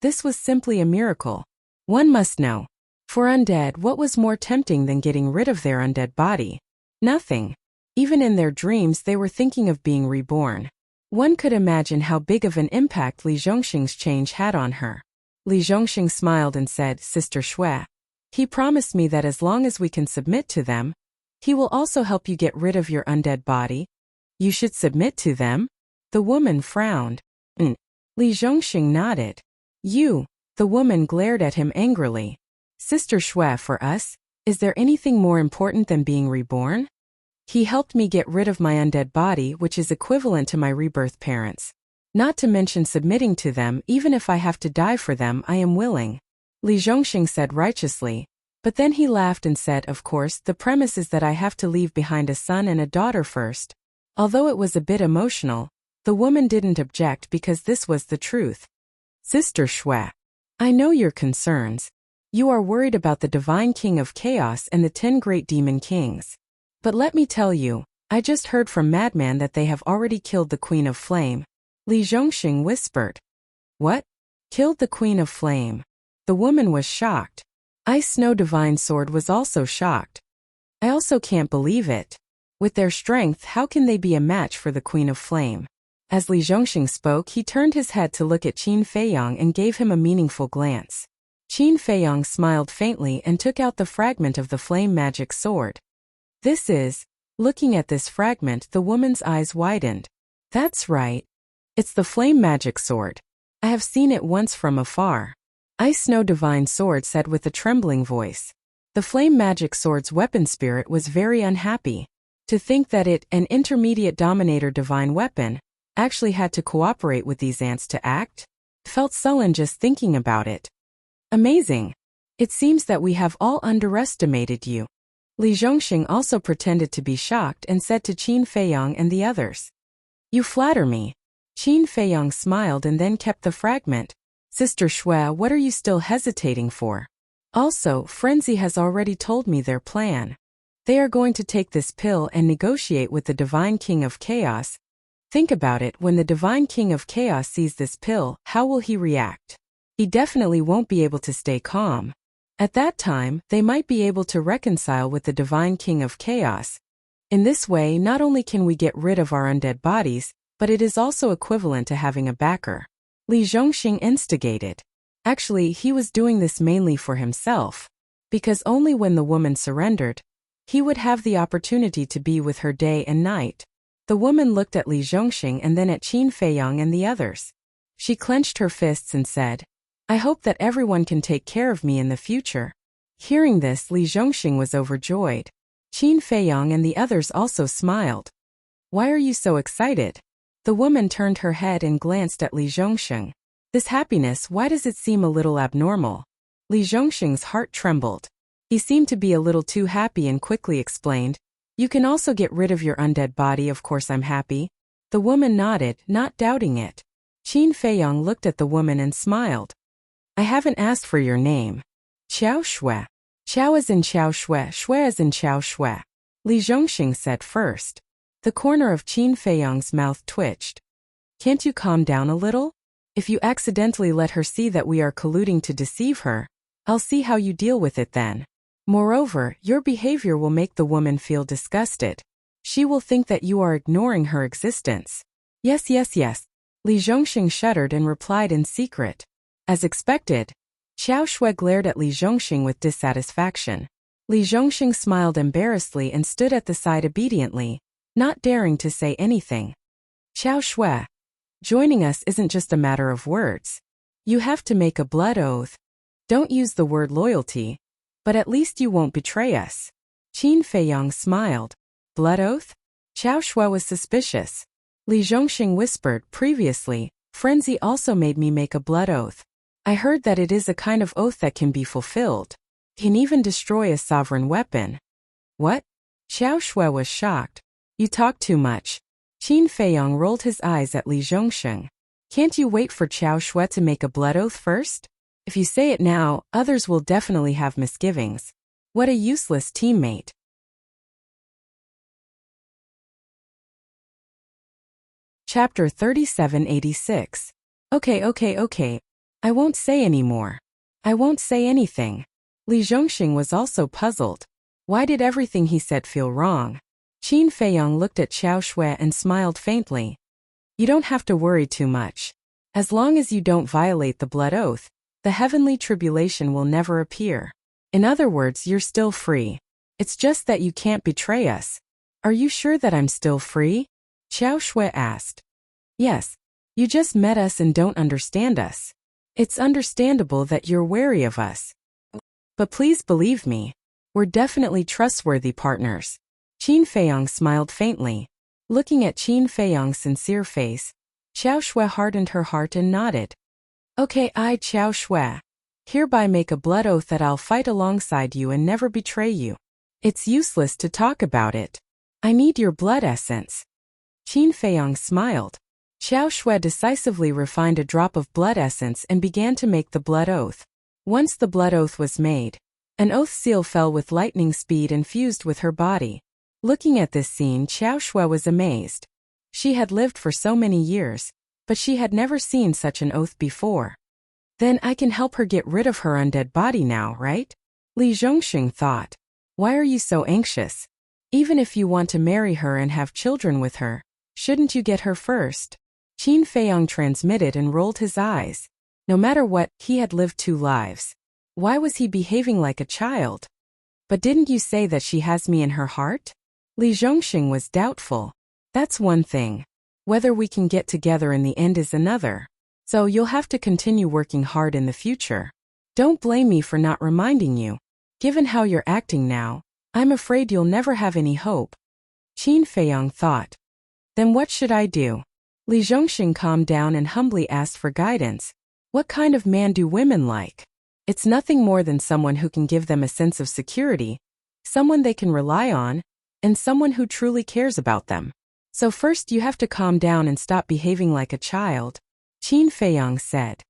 This was simply a miracle. One must know. For undead, what was more tempting than getting rid of their undead body? Nothing. Even in their dreams they were thinking of being reborn. One could imagine how big of an impact Li Zhongxing's change had on her. Li Zhongxing smiled and said, Sister Shui, he promised me that as long as we can submit to them, he will also help you get rid of your undead body. You should submit to them? The woman frowned. Li Zhongxing nodded. You. The woman glared at him angrily. Sister Shui, for us, is there anything more important than being reborn? He helped me get rid of my undead body, which is equivalent to my rebirth parents. Not to mention submitting to them, even if I have to die for them, I am willing. Li Zhongxing said righteously, but then he laughed and said, of course, the premise is that I have to leave behind a son and a daughter first. Although it was a bit emotional, the woman didn't object because this was the truth. Sister Shui, I know your concerns. You are worried about the divine king of chaos and the 10 great demon kings. But let me tell you, I just heard from Madman that they have already killed the Queen of Flame. Li Zhongxing whispered. What? Killed the Queen of Flame? The woman was shocked. Ice Snow Divine Sword was also shocked. I also can't believe it. With their strength, how can they be a match for the Queen of Flame? As Li Zhongxing spoke, he turned his head to look at Qin Feiyang and gave him a meaningful glance. Qin Feiyang smiled faintly and took out the fragment of the flame magic sword. This is, looking at this fragment, the woman's eyes widened. That's right. It's the flame magic sword. I have seen it once from afar. Ice Snow Divine Sword said with a trembling voice. The flame magic sword's weapon spirit was very unhappy. To think that it, an intermediate dominator divine weapon, actually had to cooperate with these ants to act? Felt sullen just thinking about it. Amazing. It seems that we have all underestimated you. Li Zhongxing also pretended to be shocked and said to Qin Feiyang and the others. You flatter me. Qin Feiyang smiled and then kept the fragment. Sister Shui, what are you still hesitating for? Also, Frenzy has already told me their plan. They are going to take this pill and negotiate with the Divine King of Chaos. Think about it, when the Divine King of Chaos sees this pill, how will he react? He definitely won't be able to stay calm. At that time, they might be able to reconcile with the Divine King of Chaos. In this way, not only can we get rid of our undead bodies, but it is also equivalent to having a backer. Li Zhongxing instigated. Actually, he was doing this mainly for himself. Because only when the woman surrendered, he would have the opportunity to be with her day and night. The woman looked at Li Zhongxing and then at Qin Feiyang and the others. She clenched her fists and said, I hope that everyone can take care of me in the future. Hearing this, Li Zhongxing was overjoyed. Qin Feiyang and the others also smiled. Why are you so excited? The woman turned her head and glanced at Li Zhongxing. This happiness, why does it seem a little abnormal? Li Zhongxing's heart trembled. He seemed to be a little too happy and quickly explained, You can also get rid of your undead body, of course I'm happy. The woman nodded, not doubting it. Qin Feiyang looked at the woman and smiled. I haven't asked for your name. Qiao Shui. Qiao as in Qiao Shui, Shui as in Qiao Shui. Li Zhongxing said first. The corner of Qin Feiyang's mouth twitched. Can't you calm down a little? If you accidentally let her see that we are colluding to deceive her, I'll see how you deal with it then. Moreover, your behavior will make the woman feel disgusted. She will think that you are ignoring her existence. Yes. Li Zhongxing shuddered and replied in secret. As expected, Qiao Shui glared at Li Zhongxing with dissatisfaction. Li Zhongxing smiled embarrassedly and stood at the side obediently, not daring to say anything. Xiao Shui. Joining us isn't just a matter of words. You have to make a blood oath. Don't use the word loyalty, but at least you won't betray us. Qin Feiyang smiled. Blood oath? Xiao Shui was suspicious. Li Zhongxing whispered, previously, frenzy also made me make a blood oath. I heard that it is a kind of oath that can be fulfilled. Can even destroy a sovereign weapon. What? Xiao Shui was shocked. You talk too much. Qin Feiyang rolled his eyes at Li Zhongxing. Can't you wait for Xiao Shui to make a blood oath first? If you say it now, others will definitely have misgivings. What a useless teammate. Chapter 3786. Okay. I won't say anymore. I won't say anything. Li Zhongxing was also puzzled. Why did everything he said feel wrong? Qin Feiyang looked at Xiao Shui and smiled faintly. You don't have to worry too much. As long as you don't violate the blood oath, the heavenly tribulation will never appear. In other words, you're still free. It's just that you can't betray us. Are you sure that I'm still free? Xiao Shui asked. Yes. You just met us and don't understand us. It's understandable that you're wary of us. But please believe me. We're definitely trustworthy partners. Qin Feiyang smiled faintly. Looking at Qin Feiyang's sincere face, Xiao Shui hardened her heart and nodded. Okay, I, Xiao Shui, hereby make a blood oath that I'll fight alongside you and never betray you. It's useless to talk about it. I need your blood essence. Qin Feiyang smiled. Xiao Shui decisively refined a drop of blood essence and began to make the blood oath. Once the blood oath was made, an oath seal fell with lightning speed and fused with her body. Looking at this scene, Xiao Shui was amazed. She had lived for so many years, but she had never seen such an oath before. Then I can help her get rid of her undead body now, right? Li Zhongxing thought. Why are you so anxious? Even if you want to marry her and have children with her, shouldn't you get her first? Qin Feiyang transmitted and rolled his eyes. No matter what, he had lived 2 lives. Why was he behaving like a child? But didn't you say that she has me in her heart? Li Zhongxing was doubtful. That's one thing. Whether we can get together in the end is another. So you'll have to continue working hard in the future. Don't blame me for not reminding you. Given how you're acting now, I'm afraid you'll never have any hope. Qin Feiyang thought. Then what should I do? Li Zhongxing calmed down and humbly asked for guidance. What kind of man do women like? It's nothing more than someone who can give them a sense of security, someone they can rely on, and someone who truly cares about them. So first you have to calm down and stop behaving like a child, Qin Feiyang said.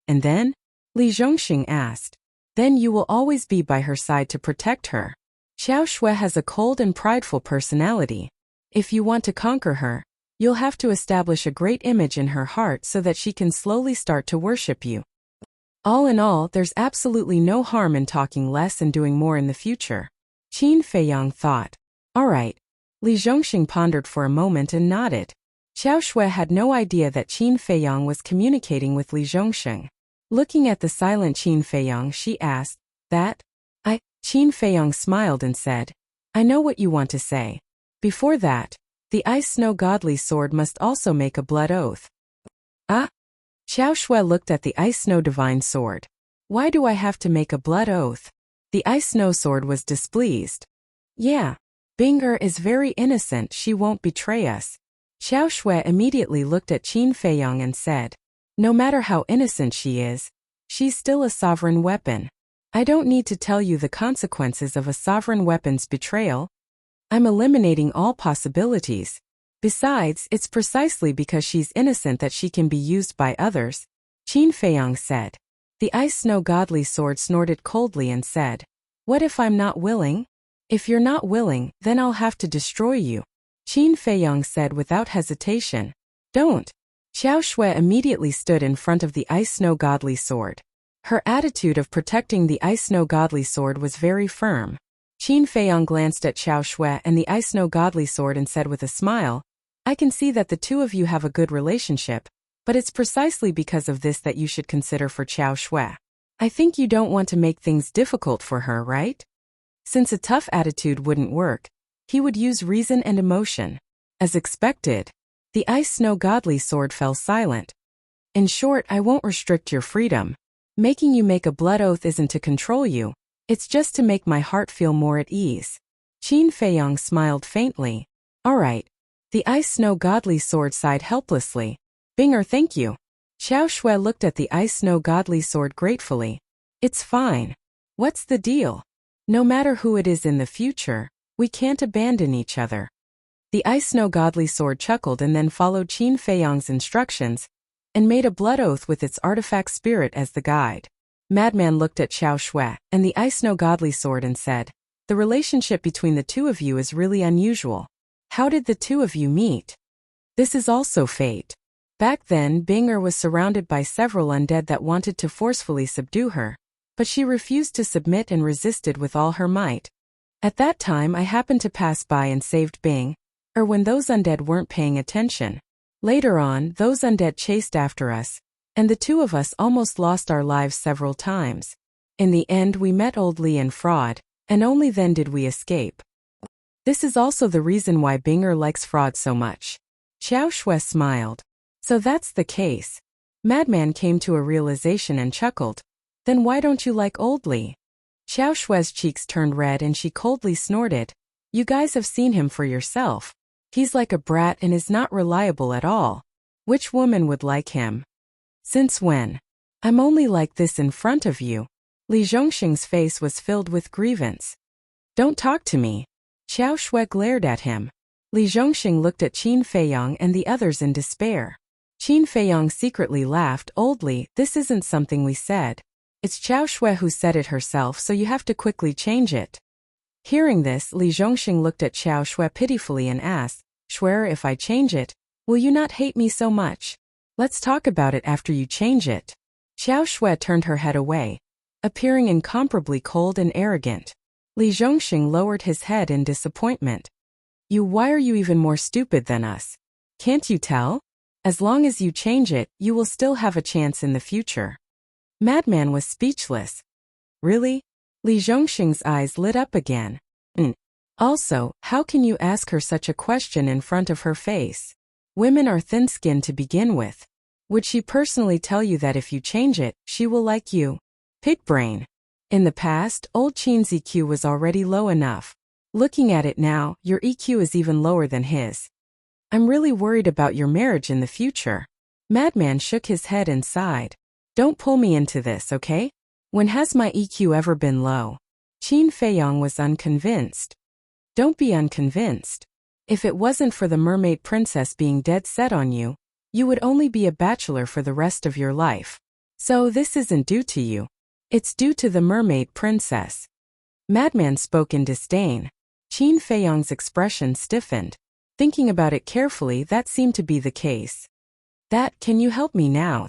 And then? Li Zhongxing asked. Then you will always be by her side to protect her. Xiao Shui has a cold and prideful personality. If you want to conquer her, you'll have to establish a great image in her heart so that she can slowly start to worship you. All in all, there's absolutely no harm in talking less and doing more in the future. Qin Feiyang thought. All right. Li Zhongxing pondered for a moment and nodded. Xiao Shui had no idea that Qin Feiyang was communicating with Li Zhongxing. Looking at the silent Qin Feiyang, she asked, Qin Feiyang smiled and said, I know what you want to say. Before that, the Ice Snow Godly Sword must also make a blood oath. Ah? Xiao Shui looked at the Ice Snow Divine Sword. Why do I have to make a blood oath? The Ice Snow Sword was displeased. Yeah. Binger is very innocent, she won't betray us. Xiao Shui immediately looked at Qin Feiyang and said, no matter how innocent she is, she's still a sovereign weapon. I don't need to tell you the consequences of a sovereign weapon's betrayal. I'm eliminating all possibilities. Besides, it's precisely because she's innocent that she can be used by others, Qin Feiyang said. The Ice Snow Godly Sword snorted coldly and said, what if I'm not willing? If you're not willing, then I'll have to destroy you, Qin Feiyang said without hesitation. Don't. Xiao Shui immediately stood in front of the Ice Snow Godly Sword. Her attitude of protecting the Ice Snow Godly Sword was very firm. Qin Feiyang glanced at Xiao Shui and the Ice Snow Godly Sword and said with a smile, I can see that the two of you have a good relationship, but it's precisely because of this that you should consider for Xiao Shui. I think you don't want to make things difficult for her, right? Since a tough attitude wouldn't work, he would use reason and emotion. As expected, The ice snow godly sword fell silent. In short, I won't restrict your freedom. Making you make a blood oath isn't to control you. It's just to make my heart feel more at ease. Qin Feiyang smiled faintly. All right. The ice snow godly sword sighed helplessly. Binger, thank you. Xiao Shui looked at the ice snow godly sword gratefully. It's fine. What's the deal? No matter who it is in the future, we can't abandon each other. The ice snow godly sword chuckled and then followed Qin Feiyang's instructions and made a blood oath with its artifact spirit as the guide. Madman looked at Xiao Shui and the ice snow godly sword and said, the relationship between the two of you is really unusual. How did the two of you meet? This is also fate. Back then, Binger was surrounded by several undead that wanted to forcefully subdue her, but she refused to submit and resisted with all her might. At that time, I happened to pass by and saved Bing, or when those undead weren't paying attention. Later on, those undead chased after us, and the two of us almost lost our lives several times. In the end, we met Old Li and Fraud, and only then did we escape. This is also the reason why Binger likes Fraud so much. Xiao Shui smiled. So that's the case. Madman came to a realization and chuckled. Then why don't you like Old Li? Xiao Shui's cheeks turned red and she coldly snorted. You guys have seen him for yourself. He's like a brat and is not reliable at all. Which woman would like him? Since when? I'm only like this in front of you. Li Zhongxing's face was filled with grievance. Don't talk to me. Xiao Shui glared at him. Li Zhongxing looked at Qin Feiyang and the others in despair. Qin Feiyang secretly laughed. Old Li, this isn't something we said. It's Xiao Shui who said it herself, so you have to quickly change it. Hearing this, Li Zhongxing looked at Xiao Shui pitifully and asked, Shuier, if I change it, will you not hate me so much? Let's talk about it after you change it. Xiao Shui turned her head away, appearing incomparably cold and arrogant. Li Zhongxing lowered his head in disappointment. Why are you even more stupid than us? Can't you tell? As long as you change it, you will still have a chance in the future. Madman was speechless. Really? Li Zhongxing's eyes lit up again. Also, how can you ask her such a question in front of her face? Women are thin-skinned to begin with. Would she personally tell you that if you change it, she will like you? Pig brain. In the past, old Qin's EQ was already low enough. Looking at it now, your EQ is even lower than his. I'm really worried about your marriage in the future. Madman shook his head and sighed. Don't pull me into this, okay? When has my EQ ever been low? Qin Feiyang was unconvinced. Don't be unconvinced. If it wasn't for the mermaid princess being dead set on you, you would only be a bachelor for the rest of your life. So this isn't due to you. It's due to the mermaid princess. Madman spoke in disdain. Qin Feiyang's expression stiffened. Thinking about it carefully, that seemed to be the case. Can you help me now?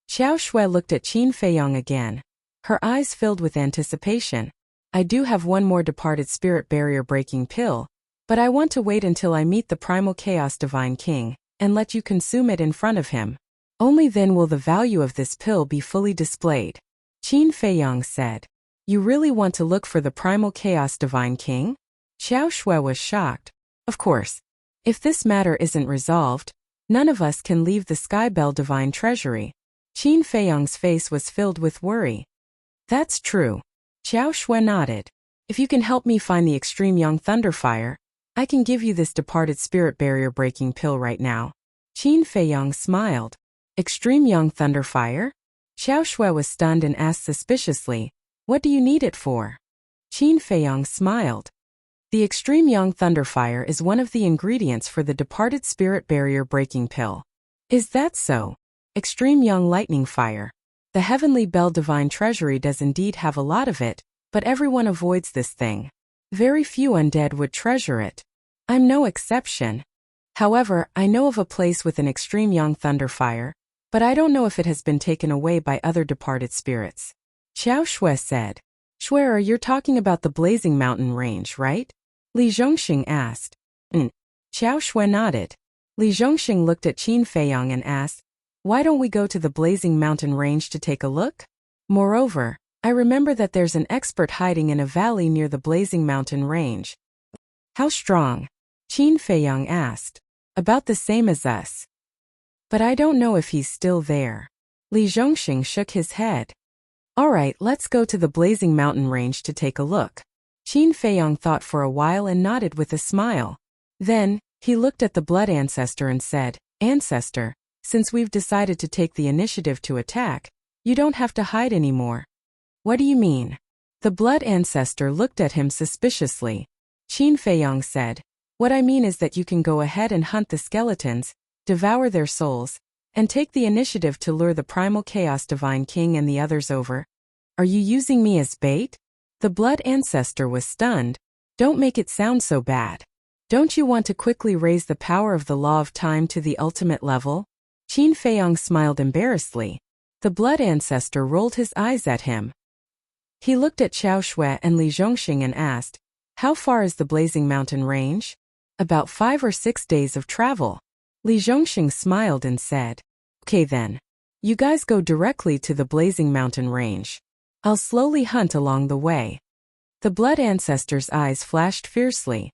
Xiao Shui looked at Qin Feiyang again. Her eyes filled with anticipation. I do have one more departed spirit barrier breaking pill, but I want to wait until I meet the primal chaos divine king, and let you consume it in front of him. Only then will the value of this pill be fully displayed. Qin Feiyang said. You really want to look for the primal chaos divine king? Xiao Shui was shocked. Of course. If this matter isn't resolved, none of us can leave the Skybell divine treasury. Qin Feiyang's face was filled with worry. That's true. Xiao Shui nodded. If you can help me find the extreme young thunderfire, I can give you this departed spirit barrier breaking pill right now. Qin Feiyang smiled. Extreme young thunderfire? Xiao Shui was stunned and asked suspiciously, what do you need it for? Qin Feiyang smiled. The extreme young thunderfire is one of the ingredients for the departed spirit barrier breaking pill. Is that so? Extreme young lightning fire. The heavenly bell divine treasury does indeed have a lot of it, but everyone avoids this thing. Very few undead would treasure it. I'm no exception. However, I know of a place with an extreme young thunderfire, but I don't know if it has been taken away by other departed spirits. Xiao Shui said. Shuier, you're talking about the Blazing Mountain Range, right? Li Zhongxing asked. Xiao Shui nodded. Li Zhongxing looked at Qin Feiyang and asked, why don't we go to the Blazing Mountain Range to take a look? Moreover, I remember that there's an expert hiding in a valley near the Blazing Mountain Range. How strong? Qin Feiyang asked. About the same as us. But I don't know if he's still there. Li Zhongxing shook his head. All right, let's go to the blazing mountain range to take a look. Qin Feiyong thought for a while and nodded with a smile. Then, he looked at the blood ancestor and said, Ancestor, since we've decided to take the initiative to attack, you don't have to hide anymore. What do you mean? The blood ancestor looked at him suspiciously. Qin Feiyong said, What I mean is that you can go ahead and hunt the skeletons, devour their souls, and take the initiative to lure the primal chaos divine king and the others over. Are you using me as bait? The blood ancestor was stunned. Don't make it sound so bad. Don't you want to quickly raise the power of the law of time to the ultimate level? Qin Feiyong smiled embarrassedly. The blood ancestor rolled his eyes at him. He looked at Xiao Shui and Li Zhongxing and asked, How far is the blazing mountain range? About 5 or 6 days of travel. Li Zhongxing smiled and said, Okay then. You guys go directly to the blazing mountain range. I'll slowly hunt along the way. The blood ancestor's eyes flashed fiercely.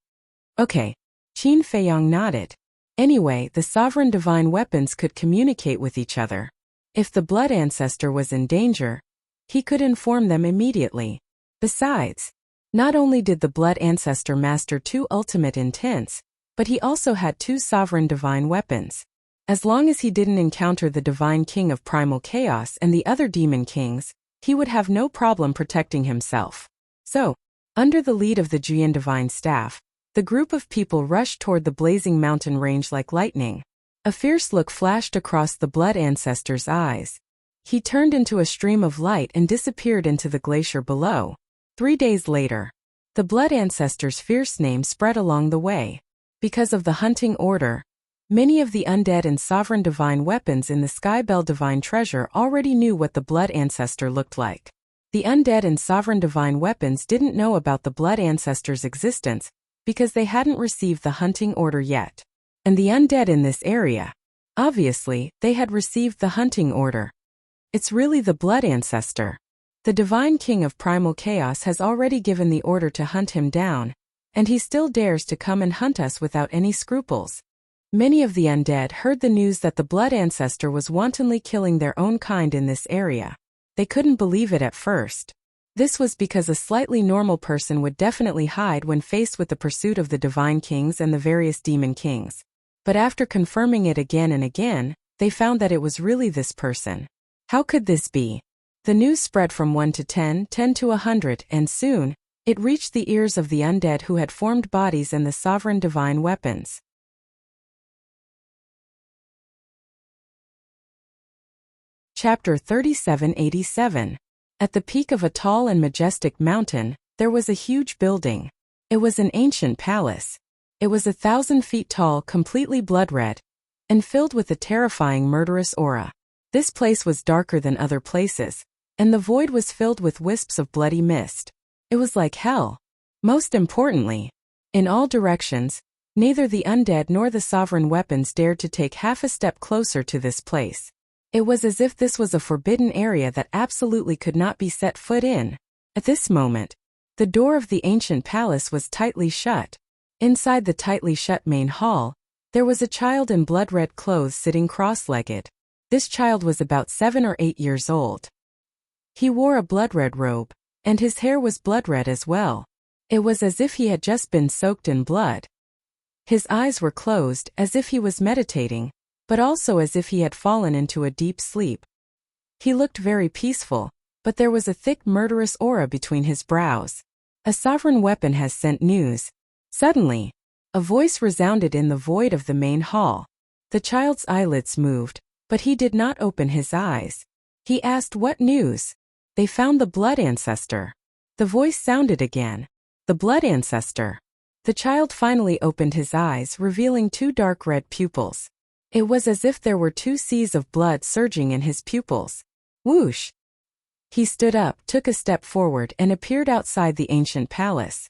Okay. Qin Feiyong nodded. Anyway, the sovereign divine weapons could communicate with each other. If the blood ancestor was in danger, he could inform them immediately. Besides, not only did the blood ancestor master 2 ultimate intents, but he also had 2 sovereign divine weapons. As long as he didn't encounter the divine king of primal chaos and the other demon kings, he would have no problem protecting himself. So, under the lead of the Jian divine staff, the group of people rushed toward the blazing mountain range like lightning. A fierce look flashed across the blood ancestor's eyes. He turned into a stream of light and disappeared into the glacier below. 3 days later, the blood ancestor's fierce name spread along the way. Because of the hunting order, many of the undead and sovereign divine weapons in the Skybell divine treasure already knew what the blood ancestor looked like. The undead and sovereign divine weapons didn't know about the blood ancestor's existence because they hadn't received the hunting order yet. And the undead in this area, obviously, they had received the hunting order. It's really the blood ancestor. The divine king of primal chaos has already given the order to hunt him down, and he still dares to come and hunt us without any scruples. Many of the undead heard the news that the blood ancestor was wantonly killing their own kind in this area. They couldn't believe it at first. This was because a slightly normal person would definitely hide when faced with the pursuit of the divine kings and the various demon kings. But after confirming it again and again, they found that it was really this person. How could this be? The news spread from 1 to 10, 10 to 100, and soon, it reached the ears of the undead who had formed bodies and the sovereign divine weapons. Chapter 3787. At the peak of a tall and majestic mountain, there was a huge building. It was an ancient palace. It was 1,000 feet tall, completely blood-red, and filled with a terrifying murderous aura. This place was darker than other places, and the void was filled with wisps of bloody mist. It was like hell. Most importantly, in all directions, neither the undead nor the sovereign weapons dared to take half a step closer to this place. It was as if this was a forbidden area that absolutely could not be set foot in. At this moment, the door of the ancient palace was tightly shut. Inside the tightly shut main hall, there was a child in blood-red clothes sitting cross-legged. This child was about 7 or 8 years old. He wore a blood-red robe, and his hair was blood-red as well. It was as if he had just been soaked in blood. His eyes were closed, as if he was meditating, but also as if he had fallen into a deep sleep. He looked very peaceful, but there was a thick murderous aura between his brows. A sovereign weapon has sent news. Suddenly, a voice resounded in the void of the main hall. The child's eyelids moved, but he did not open his eyes. He asked, "What news?" "They found the blood ancestor." The voice sounded again. "The blood ancestor." The child finally opened his eyes, revealing 2 dark red pupils. It was as if there were 2 seas of blood surging in his pupils. Whoosh! He stood up, took a step forward, and appeared outside the ancient palace.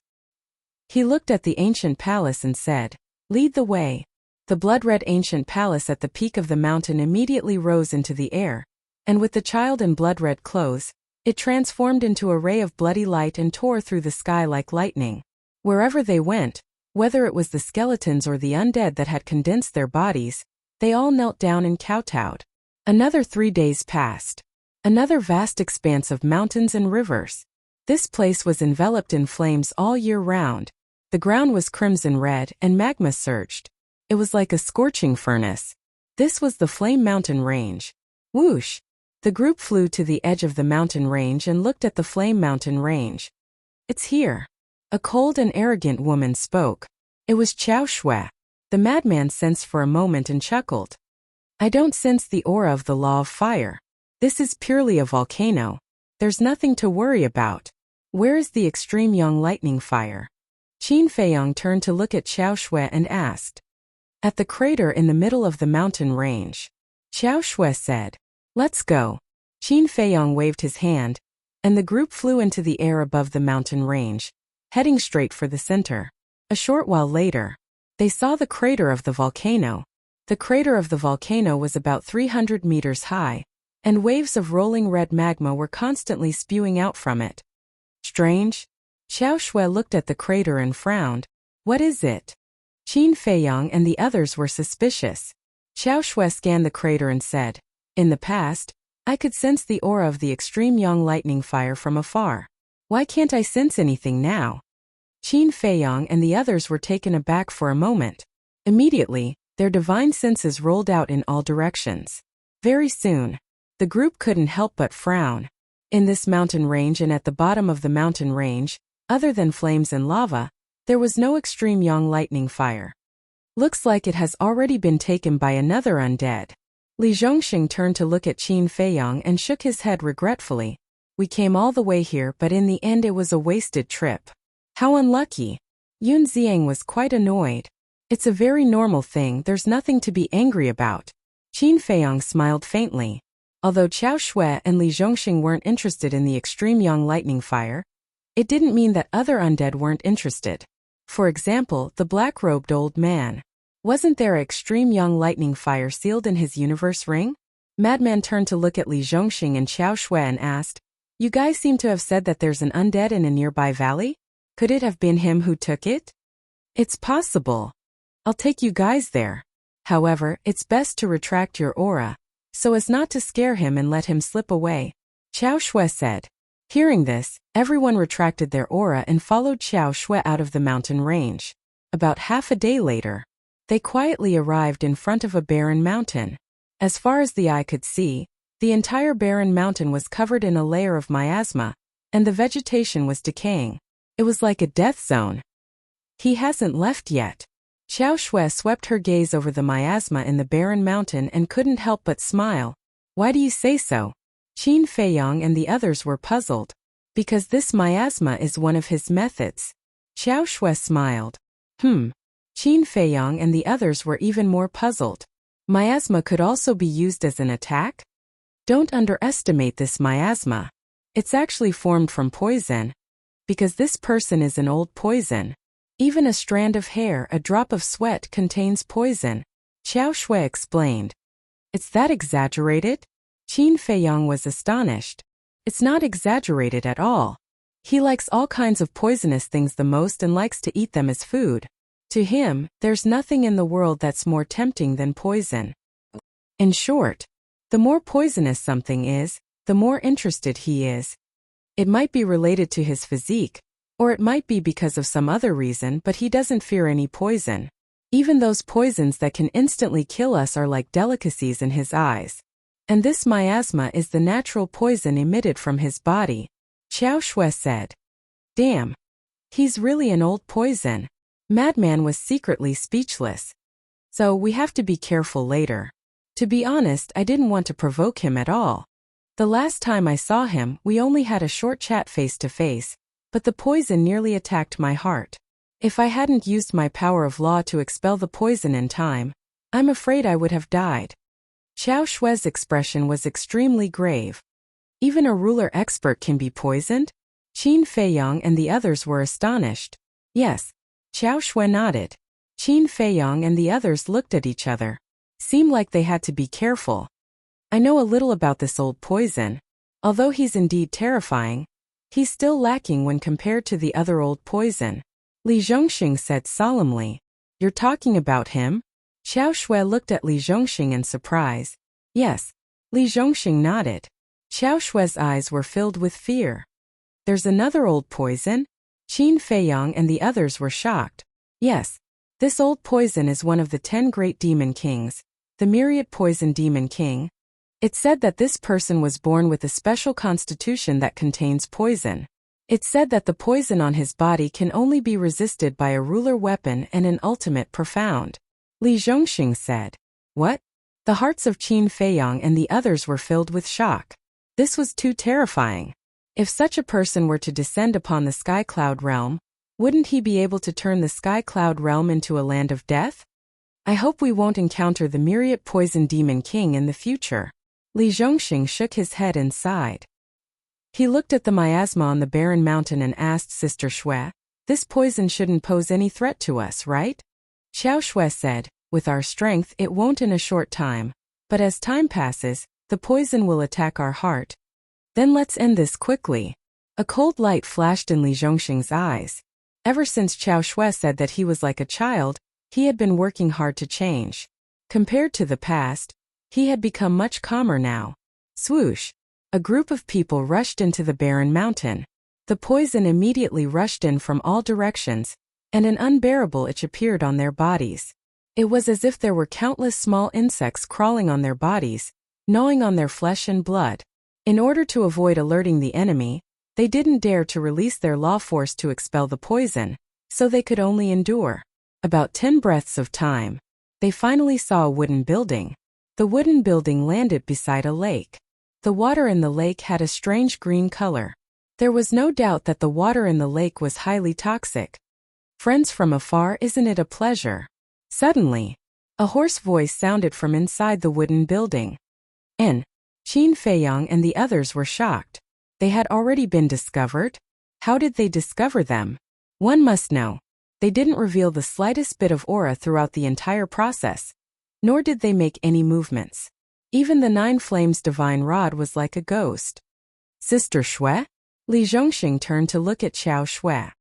He looked at the ancient palace and said, "Lead the way." The blood-red ancient palace at the peak of the mountain immediately rose into the air, and with the child in blood-red clothes, it transformed into a ray of bloody light and tore through the sky like lightning. Wherever they went, Whether it was the skeletons or the undead that had condensed their bodies, they all knelt down and kowtowed. Another 3 days passed. Another vast expanse of mountains and rivers. This place was enveloped in flames all year round. The ground was crimson red and magma surged. It was like a scorching furnace. This was the Flame Mountain Range. Whoosh! The group flew to the edge of the mountain range and looked at the Flame Mountain Range. It's here. A cold and arrogant woman spoke. It was Xiao Shui. The madman sensed for a moment and chuckled. I don't sense the aura of the law of fire. This is purely a volcano. There's nothing to worry about. Where is the extreme young lightning fire? Qin Feiyang turned to look at Xiao Shui and asked. At the crater in the middle of the mountain range. Xiao Shui said. Let's go. Qin Feiyang waved his hand, and the group flew into the air above the mountain range, heading straight for the center. A short while later, they saw the crater of the volcano. The crater of the volcano was about 300 meters high, and waves of rolling red magma were constantly spewing out from it. Strange? Xiao Shui looked at the crater and frowned. What is it? Qin Feiyang and the others were suspicious. Xiao Shui scanned the crater and said, in the past, I could sense the aura of the extreme young lightning fire from afar. Why can't I sense anything now? Qin Feiyang and the others were taken aback for a moment. Immediately, their divine senses rolled out in all directions. Very soon, the group couldn't help but frown. In this mountain range and at the bottom of the mountain range, other than flames and lava, there was no extreme young lightning fire. Looks like it has already been taken by another undead. Li Zhongxing turned to look at Qin Feiyang and shook his head regretfully. We came all the way here, but in the end it was a wasted trip. How unlucky. Yun Ziang was quite annoyed. It's a very normal thing, there's nothing to be angry about. Qin Feiyang smiled faintly. Although Xiao Shui and Li Zhongxing weren't interested in the extreme young lightning fire, it didn't mean that other undead weren't interested. For example, the black-robed old man. Wasn't there an extreme young lightning fire sealed in his universe ring? Madman turned to look at Li Zhongxing and Xiao Shui and asked, You guys seem to have said that there's an undead in a nearby valley? Could it have been him who took it? It's possible. I'll take you guys there. However, it's best to retract your aura, so as not to scare him and let him slip away. Xiao Shui said. Hearing this, everyone retracted their aura and followed Xiao Shui out of the mountain range. About half a day later, they quietly arrived in front of a barren mountain. As far as the eye could see, the entire barren mountain was covered in a layer of miasma, and the vegetation was decaying. It was like a death zone. He hasn't left yet. Xiao Shui swept her gaze over the miasma in the barren mountain and couldn't help but smile. Why do you say so? Qin Feiyang and the others were puzzled. Because this miasma is one of his methods. Xiao Shui smiled. Qin Feiyang and the others were even more puzzled. Miasma could also be used as an attack? Don't underestimate this miasma. It's actually formed from poison. Because this person is an old poison. Even a strand of hair, a drop of sweat contains poison. Xiao Shui explained. It's that exaggerated? Qin Feiyang was astonished. It's not exaggerated at all. He likes all kinds of poisonous things the most and likes to eat them as food. To him, there's nothing in the world that's more tempting than poison. In short, the more poisonous something is, the more interested he is. It might be related to his physique, or it might be because of some other reason, but he doesn't fear any poison. Even those poisons that can instantly kill us are like delicacies in his eyes. And this miasma is the natural poison emitted from his body. Xiao Shui said. Damn. He's really an old poison. Madman was secretly speechless. So we have to be careful later. To be honest, I didn't want to provoke him at all. The last time I saw him, we only had a short chat face to face, but the poison nearly attacked my heart. If I hadn't used my power of law to expel the poison in time, I'm afraid I would have died. Xiao Shui's expression was extremely grave. Even a ruler expert can be poisoned? Qin Feiyang and the others were astonished. Yes. Xiao Shui nodded. Qin Feiyang and the others looked at each other. Seemed like they had to be careful. I know a little about this old poison. Although he's indeed terrifying, he's still lacking when compared to the other old poison. Li Zhongxing said solemnly. You're talking about him? Xiao Shui looked at Li Zhongxing in surprise. Yes. Li Zhongxing nodded. Xiao Shui's eyes were filled with fear. There's another old poison? Qin Feiyang and the others were shocked. Yes. This old poison is one of the 10 great demon kings, the myriad poison demon king. It's said that this person was born with a special constitution that contains poison. It's said that the poison on his body can only be resisted by a ruler weapon and an ultimate profound. Li Zhongxing said. What? The hearts of Qin Feiyang and the others were filled with shock. This was too terrifying. If such a person were to descend upon the Sky Cloud realm, wouldn't he be able to turn the Sky Cloud realm into a land of death? I hope we won't encounter the myriad poison demon king in the future. Li Zhongxing shook his head and sighed. He looked at the miasma on the barren mountain and asked Sister Shui, this poison shouldn't pose any threat to us, right? Xiao Shui said, with our strength it won't in a short time, but as time passes, the poison will attack our heart. Then let's end this quickly. A cold light flashed in Li Zhongxing's eyes. Ever since Xiao Shui said that he was like a child, he had been working hard to change. Compared to the past, he had become much calmer now. Swoosh! A group of people rushed into the barren mountain. The poison immediately rushed in from all directions, and an unbearable itch appeared on their bodies. It was as if there were countless small insects crawling on their bodies, gnawing on their flesh and blood. In order to avoid alerting the enemy, they didn't dare to release their law force to expel the poison, so they could only endure. About 10 breaths of time, they finally saw a wooden building. The wooden building landed beside a lake. The water in the lake had a strange green color. There was no doubt that the water in the lake was highly toxic. Friends from afar, isn't it a pleasure? Suddenly, a hoarse voice sounded from inside the wooden building. Qin Feiyang and the others were shocked. They had already been discovered? How did they discover them? One must know. They didn't reveal the slightest bit of aura throughout the entire process, nor did they make any movements. Even the 9 Flames divine rod was like a ghost. Sister Shui? Li Zhongxing turned to look at Xiao Shui.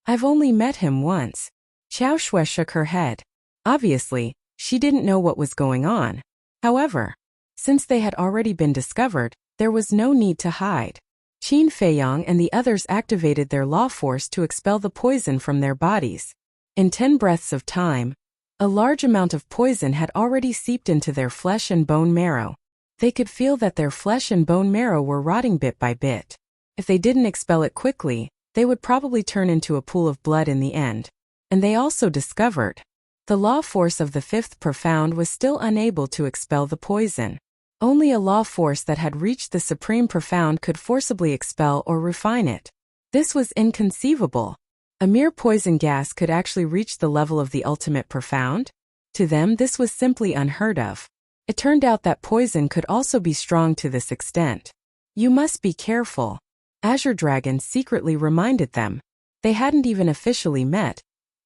I've only met him once. Xiao Shui shook her head. Obviously, she didn't know what was going on. However, since they had already been discovered, there was no need to hide. Qin Feiyang and the others activated their law force to expel the poison from their bodies. In 10 breaths of time, a large amount of poison had already seeped into their flesh and bone marrow. They could feel that their flesh and bone marrow were rotting bit by bit. If they didn't expel it quickly, they would probably turn into a pool of blood in the end. And they also discovered the law force of the 5th profound was still unable to expel the poison. Only a law force that had reached the supreme profound could forcibly expel or refine it. This was inconceivable. A mere poison gas could actually reach the level of the ultimate profound? To them, this was simply unheard of. It turned out that poison could also be strong to this extent. You must be careful. Azure Dragon secretly reminded them. They hadn't even officially met,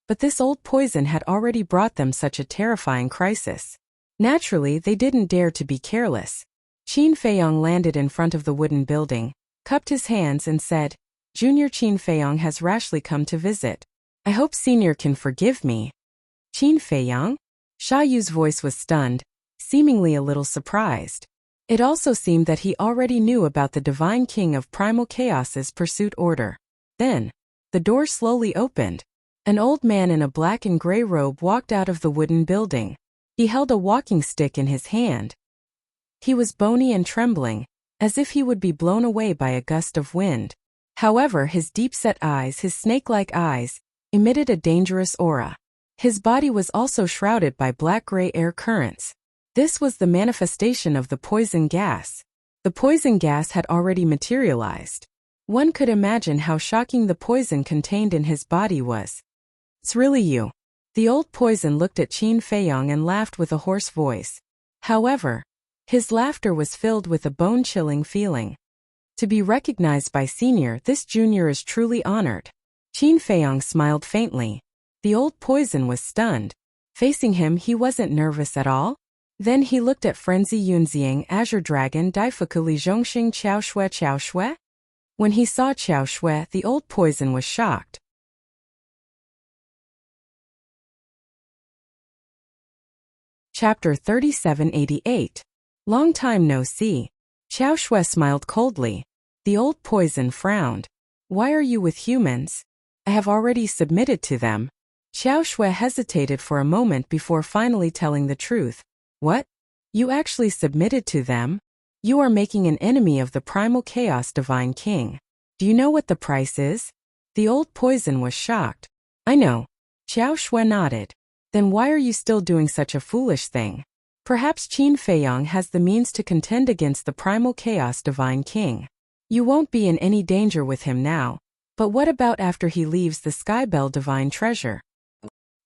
but this old poison had already brought them such a terrifying crisis. Naturally, they didn't dare to be careless. Qin Feiyang landed in front of the wooden building, cupped his hands and said, Junior Qin Feiyang has rashly come to visit. I hope Senior can forgive me. Qin Feiyang? Sha Yu's voice was stunned, seemingly a little surprised. It also seemed that he already knew about the Divine King of Primal Chaos's pursuit order. Then, the door slowly opened. An old man in a black and gray robe walked out of the wooden building. He held a walking stick in his hand. He was bony and trembling, as if he would be blown away by a gust of wind. However, his deep-set eyes, his snake-like eyes, emitted a dangerous aura. His body was also shrouded by black-gray air currents. This was the manifestation of the poison gas. The poison gas had already materialized. One could imagine how shocking the poison contained in his body was. It's really you. The old poison looked at Qin Feiyang and laughed with a hoarse voice. However, his laughter was filled with a bone-chilling feeling. To be recognized by Senior, this junior is truly honored. Qin Feiyang smiled faintly. The old poison was stunned. Facing him, he wasn't nervous at all. Then he looked at Frenzy Yunxiang, Azure Dragon, Daifuku Li Zhongxing, Xiao Shui. When he saw Xiao Shui, the old poison was shocked. Chapter 3788. Long time no see. Xiao Shui smiled coldly. The old poison frowned. Why are you with humans? I have already submitted to them. Xiao Shui hesitated for a moment before finally telling the truth. What? You actually submitted to them? You are making an enemy of the primal chaos divine king. Do you know what the price is? The old poison was shocked. I know. Xiao Shui nodded. Then why are you still doing such a foolish thing? Perhaps Qin Feiyang has the means to contend against the primal chaos divine king. You won't be in any danger with him now. But what about after he leaves the Skybell divine treasure?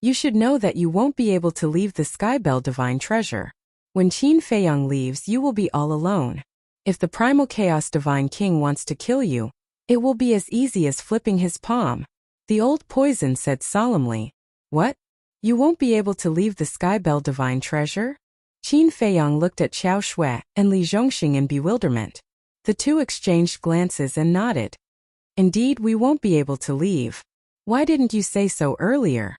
You should know that you won't be able to leave the Skybell divine treasure. When Qin Feiyang leaves, you will be all alone. If the primal chaos divine king wants to kill you, it will be as easy as flipping his palm. The old poison said solemnly. What? You won't be able to leave the Skybell divine treasure? Qin Feiyang looked at Xiao Shui and Li Zhongxing in bewilderment. The two exchanged glances and nodded. Indeed, we won't be able to leave. Why didn't you say so earlier?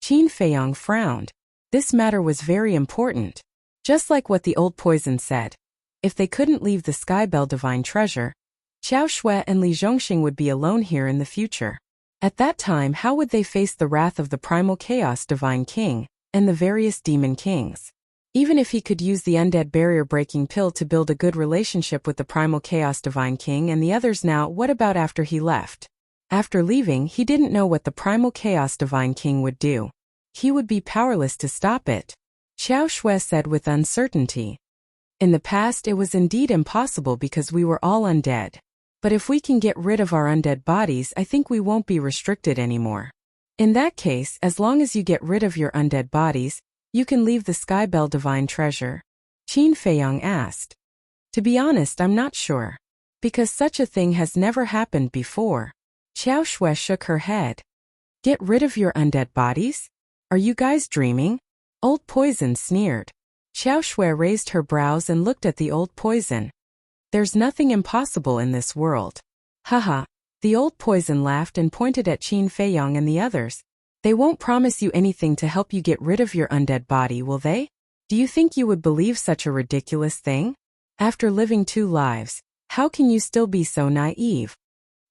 Qin Feiyang frowned. This matter was very important. Just like what the old poison said. If they couldn't leave the Skybell divine treasure, Xiao Shui and Li Zhongxing would be alone here in the future. At that time, how would they face the wrath of the primal chaos divine king and the various demon kings? Even if he could use the undead barrier-breaking pill to build a good relationship with the primal chaos divine king and the others now, what about after he left? After leaving, he didn't know what the primal chaos divine king would do. He would be powerless to stop it. Xiao Shui said with uncertainty. In the past, it was indeed impossible because we were all undead. But if we can get rid of our undead bodies, I think we won't be restricted anymore. In that case, as long as you get rid of your undead bodies, you can leave the Skybell divine treasure? Qin Feiyang asked. To be honest, I'm not sure. Because such a thing has never happened before. Xiao Shui shook her head. Get rid of your undead bodies? Are you guys dreaming? Old Poison sneered. Xiao Shui raised her brows and looked at the old poison. There's nothing impossible in this world. Haha. The old poison laughed and pointed at Qin Feiyang and the others. They won't promise you anything to help you get rid of your undead body, will they? Do you think you would believe such a ridiculous thing? After living 2 lives, how can you still be so naive?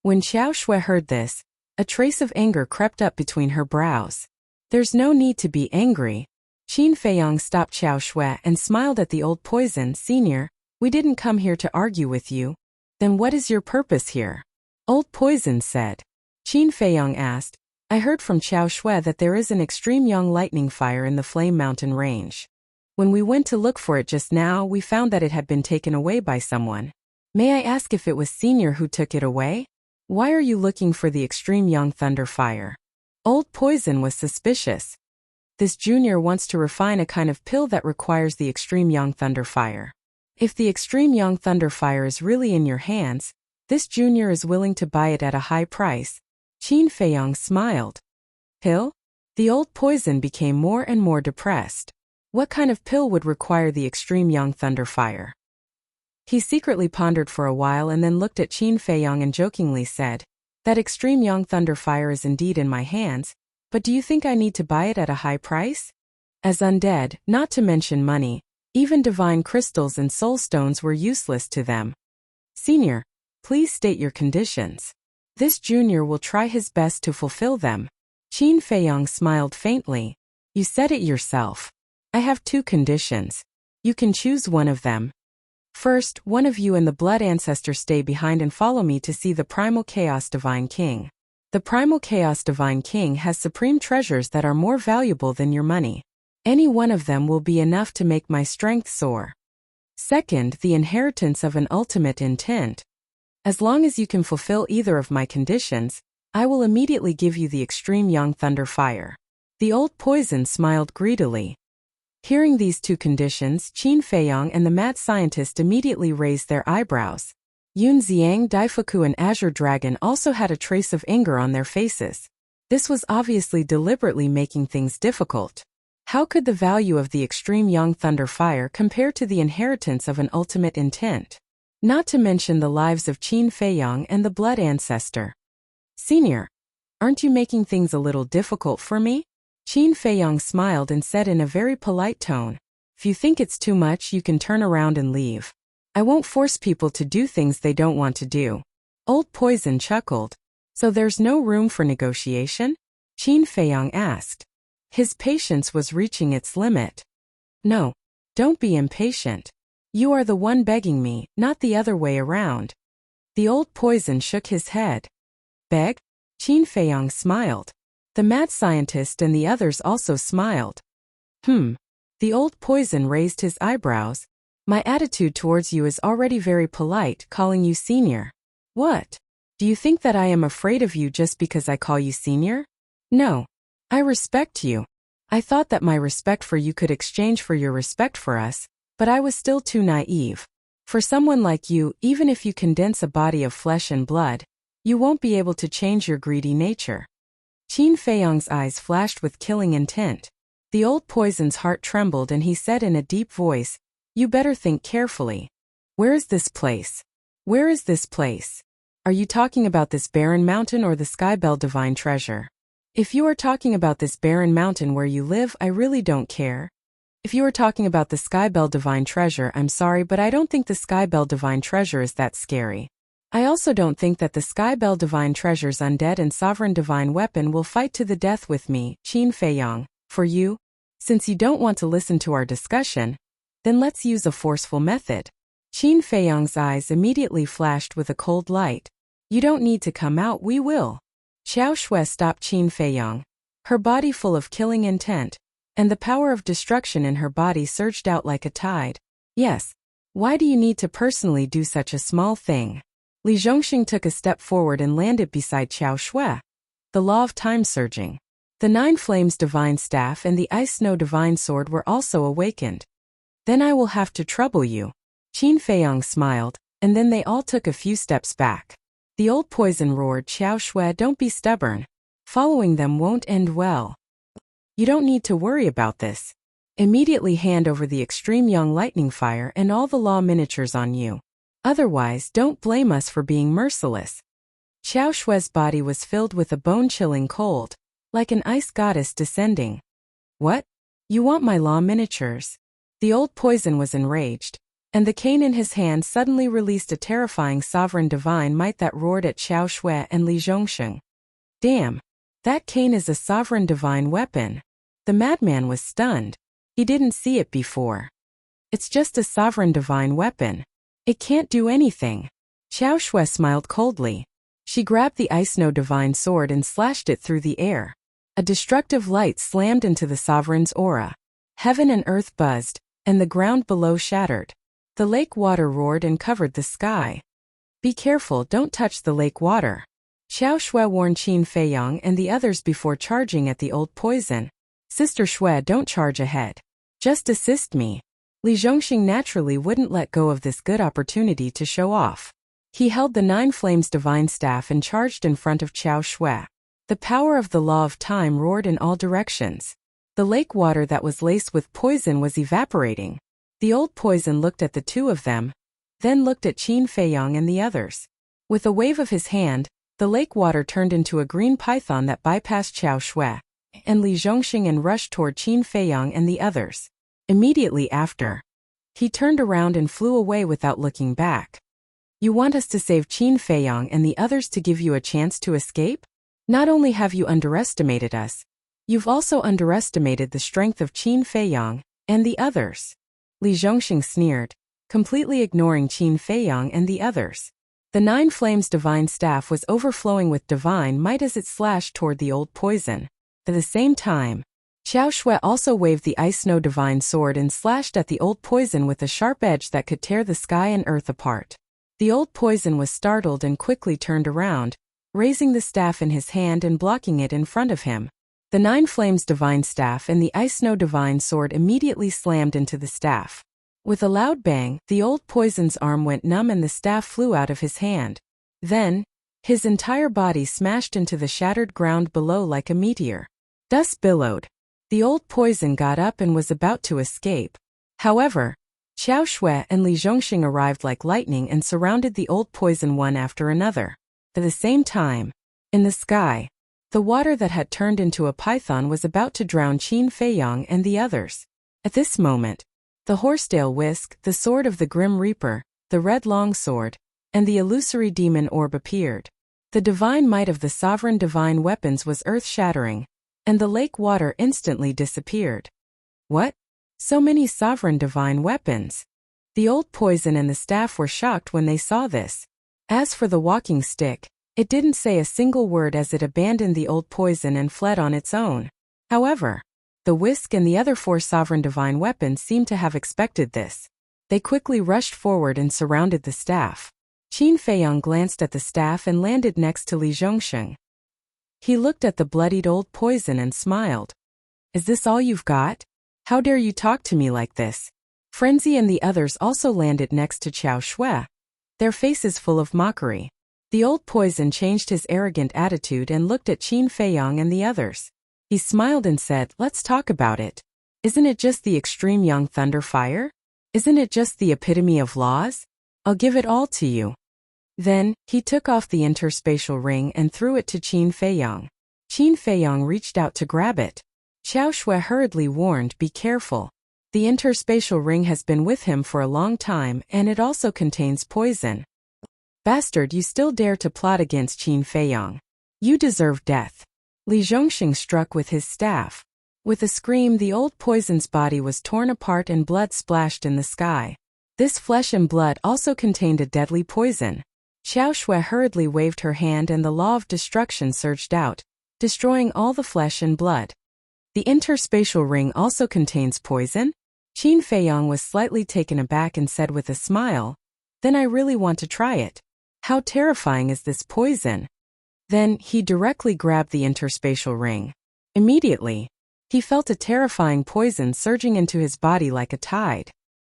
When Xiao Shui heard this, a trace of anger crept up between her brows. There's no need to be angry. Qin Feiyang stopped Xiao Shui and smiled at the old poison. Senior, we didn't come here to argue with you. Then what is your purpose here? Old Poison said. Qin Feiyang asked, I heard from Xiao Shui that there is an extreme young lightning fire in the Flame Mountain range. When we went to look for it just now, we found that it had been taken away by someone. May I ask if it was Senior who took it away? Why are you looking for the extreme young thunder fire? Old Poison was suspicious. This junior wants to refine a kind of pill that requires the extreme young thunder fire. If the extreme young thunder fire is really in your hands, this junior is willing to buy it at a high price. Qin Feiyang smiled. Pill? The old poison became more and more depressed. What kind of pill would require the extreme young thunder fire? He secretly pondered for a while and then looked at Qin Feiyang and jokingly said, That extreme young thunder fire is indeed in my hands, but do you think I need to buy it at a high price? As undead, not to mention money, even divine crystals and soul stones were useless to them. Senior, please state your conditions. This junior will try his best to fulfill them. Qin Feiyang smiled faintly. You said it yourself. I have 2 conditions. You can choose one of them. First, one of you and the blood ancestor stay behind and follow me to see the primal chaos divine king. The primal chaos divine king has supreme treasures that are more valuable than your money. Any one of them will be enough to make my strength soar. Second, the inheritance of an ultimate intent. As long as you can fulfill either of my conditions, I will immediately give you the extreme young thunder fire. The old poison smiled greedily. Hearing these 2 conditions, Qin Feiyang and the mad scientist immediately raised their eyebrows. Yun Xiang, Daifuku and Azure Dragon also had a trace of anger on their faces. This was obviously deliberately making things difficult. How could the value of the extreme young thunder fire compare to the inheritance of an ultimate intent? Not to mention the lives of Qin Feiyang and the blood ancestor. Senior, aren't you making things a little difficult for me? Qin Feiyang smiled and said in a very polite tone, If you think it's too much, you can turn around and leave. I won't force people to do things they don't want to do. Old Poison chuckled. So there's no room for negotiation? Qin Feiyang asked. His patience was reaching its limit. No. Don't be impatient. You are the one begging me, not the other way around. The Old Poison shook his head. Beg? Qin Feiyang smiled. The mad scientist and the others also smiled. The Old Poison raised his eyebrows. My attitude towards you is already very polite, calling you senior. What? Do you think that I am afraid of you just because I call you senior? No. I respect you. I thought that my respect for you could exchange for your respect for us, but I was still too naive. For someone like you, even if you condense a body of flesh and blood, you won't be able to change your greedy nature. Qin Feiyang's eyes flashed with killing intent. The Old Poison's heart trembled and he said in a deep voice, You better think carefully. Where is this place? Where is this place? Are you talking about this barren mountain or the Skybell divine treasure? If you are talking about this barren mountain where you live, I really don't care. If you are talking about the Skybell divine treasure, I'm sorry, but I don't think the Skybell divine treasure is that scary. I also don't think that the Skybell divine treasure's undead and sovereign divine weapon will fight to the death with me, Qin Feiyang. For you? Since you don't want to listen to our discussion, then let's use a forceful method. Qin Feiyang's eyes immediately flashed with a cold light. You don't need to come out, we will. Xiao Shui stopped Qin Feiyang, her body full of killing intent, and the power of destruction in her body surged out like a tide. Yes. Why do you need to personally do such a small thing? Li Zhongxing took a step forward and landed beside Xiao Shui. The law of time surging. The Nine Flames divine staff and the Ice Snow divine sword were also awakened. Then I will have to trouble you. Qin Feiyang smiled, and then they all took a few steps back. The Old Poison roared, Xiao Shui, don't be stubborn. Following them won't end well. You don't need to worry about this. Immediately hand over the extreme young lightning fire and all the law miniatures on you. Otherwise, don't blame us for being merciless. Xiao Shui's body was filled with a bone-chilling cold, like an ice goddess descending. What? You want my law miniatures? The Old Poison was enraged, and the cane in his hand suddenly released a terrifying sovereign divine might that roared at Xiao Shui and Li Zhongxing. Damn! That cane is a sovereign divine weapon. The madman was stunned. He didn't see it before. It's just a sovereign divine weapon. It can't do anything. Xiao Shui smiled coldly. She grabbed the Ice Snow divine sword and slashed it through the air. A destructive light slammed into the sovereign's aura. Heaven and earth buzzed, and the ground below shattered. The lake water roared and covered the sky. Be careful, don't touch the lake water. Xiao Shui warned Qin Feiyang and the others before charging at the Old Poison. Sister Shui, don't charge ahead. Just assist me. Li Zhongxing naturally wouldn't let go of this good opportunity to show off. He held the Nine Flames divine staff and charged in front of Xiao Shui. The power of the law of time roared in all directions. The lake water that was laced with poison was evaporating. The Old Poison looked at the two of them, then looked at Qin Feiyang and the others. With a wave of his hand, the lake water turned into a green python that bypassed Xiao Shui and Li Zhongxing and rushed toward Qin Feiyang and the others. Immediately after, he turned around and flew away without looking back. You want us to save Qin Feiyang and the others to give you a chance to escape? Not only have you underestimated us, you've also underestimated the strength of Qin Feiyang and the others. Li Zhongxing sneered, completely ignoring Qin Feiyang and the others. The Nine Flames divine staff was overflowing with divine might as it slashed toward the Old Poison. At the same time, Xiao Shui also waved the Ice Snow divine sword and slashed at the Old Poison with a sharp edge that could tear the sky and earth apart. The Old Poison was startled and quickly turned around, raising the staff in his hand and blocking it in front of him. The Nine Flames divine staff and the Ice Snow divine sword immediately slammed into the staff. With a loud bang, the Old Poison's arm went numb and the staff flew out of his hand. Then, his entire body smashed into the shattered ground below like a meteor. Dust billowed. The Old Poison got up and was about to escape. However, Xiao Shui and Li Zhongxing arrived like lightning and surrounded the Old Poison one after another. At the same time, in the sky, the water that had turned into a python was about to drown Qin Feiyang and the others. At this moment, The Horsetail Whisk, the sword of the Grim Reaper, the red longsword, and the illusory demon orb appeared. The divine might of the sovereign divine weapons was earth-shattering, and the lake water instantly disappeared. What? So many sovereign divine weapons? The old poison and the staff were shocked when they saw this. As for the walking stick, it didn't say a single word as it abandoned the old poison and fled on its own. However, the whisk and the other 4 sovereign divine weapons seemed to have expected this. They quickly rushed forward and surrounded the staff. Qin Feiyang glanced at the staff and landed next to Li Zhongsheng. He looked at the bloodied old poison and smiled. Is this all you've got? How dare you talk to me like this? Frenzy and the others also landed next to Qiao Shui, their faces full of mockery. The old poison changed his arrogant attitude and looked at Qin Feiyang and the others. He smiled and said, "Let's talk about it. Isn't it just the extreme young thunder fire? Isn't it just the epitome of laws? I'll give it all to you." Then, he took off the interspatial ring and threw it to Qin Feiyang. Qin Feiyang reached out to grab it. Qiao Shui hurriedly warned, "Be careful. The interspatial ring has been with him for a long time and it also contains poison. Bastard, you still dare to plot against Qin Feiyang. You deserve death." Li Zhongxing struck with his staff. With a scream, the old poison's body was torn apart and blood splashed in the sky. This flesh and blood also contained a deadly poison. Qiao Shui hurriedly waved her hand and the law of destruction surged out, destroying all the flesh and blood. The interspatial ring also contains poison? Qin Feiyang was slightly taken aback and said with a smile, "Then I really want to try it. How terrifying is this poison?" Then, he directly grabbed the interspatial ring. Immediately, he felt a terrifying poison surging into his body like a tide.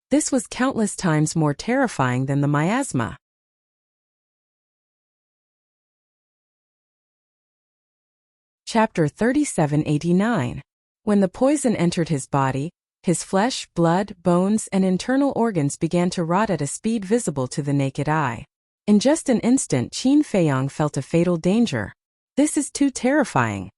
This was countless times more terrifying than the miasma. Chapter 3789. When the poison entered his body, his flesh, blood, bones, and internal organs began to rot at a speed visible to the naked eye. In just an instant, Qin Feiyang felt a fatal danger. This is too terrifying.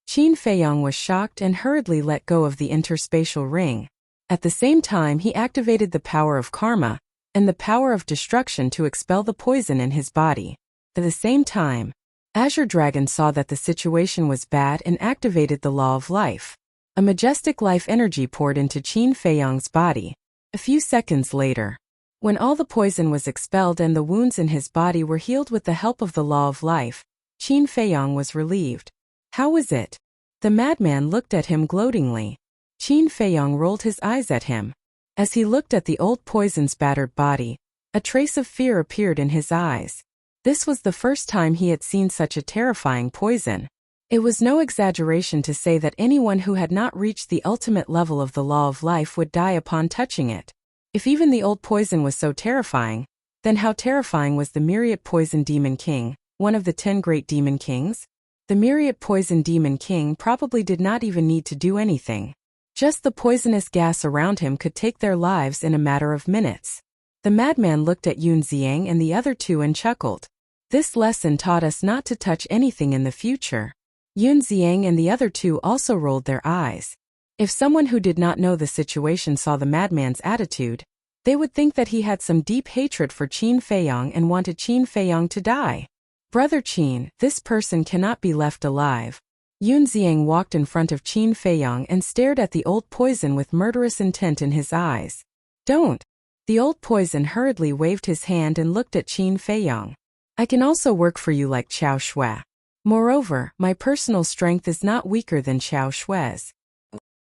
Qin Feiyang was shocked and hurriedly let go of the interspatial ring. At the same time, he activated the power of karma and the power of destruction to expel the poison in his body. At the same time, Azure Dragon saw that the situation was bad and activated the law of life. A majestic life energy poured into Qin Feiyang's body. A few seconds later, when all the poison was expelled and the wounds in his body were healed with the help of the law of life, Qin Feiyang was relieved. How was it? The madman looked at him gloatingly. Qin Feiyang rolled his eyes at him. As he looked at the old poison's battered body, a trace of fear appeared in his eyes. This was the first time he had seen such a terrifying poison. It was no exaggeration to say that anyone who had not reached the ultimate level of the law of life would die upon touching it. If even the old poison was so terrifying, then how terrifying was the Myriad Poison Demon King, one of the 10 great demon kings? The Myriad Poison Demon King probably did not even need to do anything. Just the poisonous gas around him could take their lives in a matter of minutes. The madman looked at Yun Xiang and the other 2 and chuckled. This lesson taught us not to touch anything in the future. Yun Xiang and the other 2 also rolled their eyes. If someone who did not know the situation saw the madman's attitude, they would think that he had some deep hatred for Qin Feiyang and wanted Qin Feiyang to die. "Brother Qin, this person cannot be left alive." Yun Xiang walked in front of Qin Feiyang and stared at the old poison with murderous intent in his eyes. "Don't." The old poison hurriedly waved his hand and looked at Qin Feiyang. "I can also work for you like Qiao Shui. Moreover, my personal strength is not weaker than Qiao Shui's.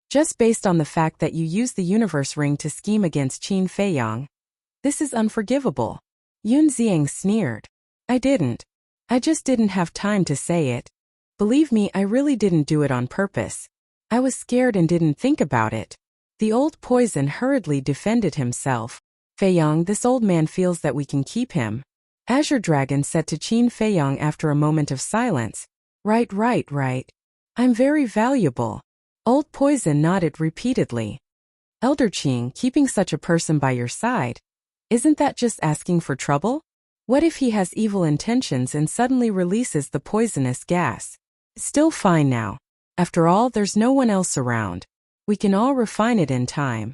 Just based on the fact that you used the universe ring to scheme against Qin Feiyang. This is unforgivable." Yun Xiang sneered. "I didn't. I just didn't have time to say it. Believe me, I really didn't do it on purpose. I was scared and didn't think about it." The old poison hurriedly defended himself. "Feiyang, this old man feels that we can keep him." Azure Dragon said to Qin Feiyang after a moment of silence. Right. I'm very valuable." Old Poison nodded repeatedly. "Elder Qing, keeping such a person by your side, isn't that just asking for trouble? What if he has evil intentions and suddenly releases the poisonous gas? Still fine now. After all, there's no one else around. We can all refine it in time."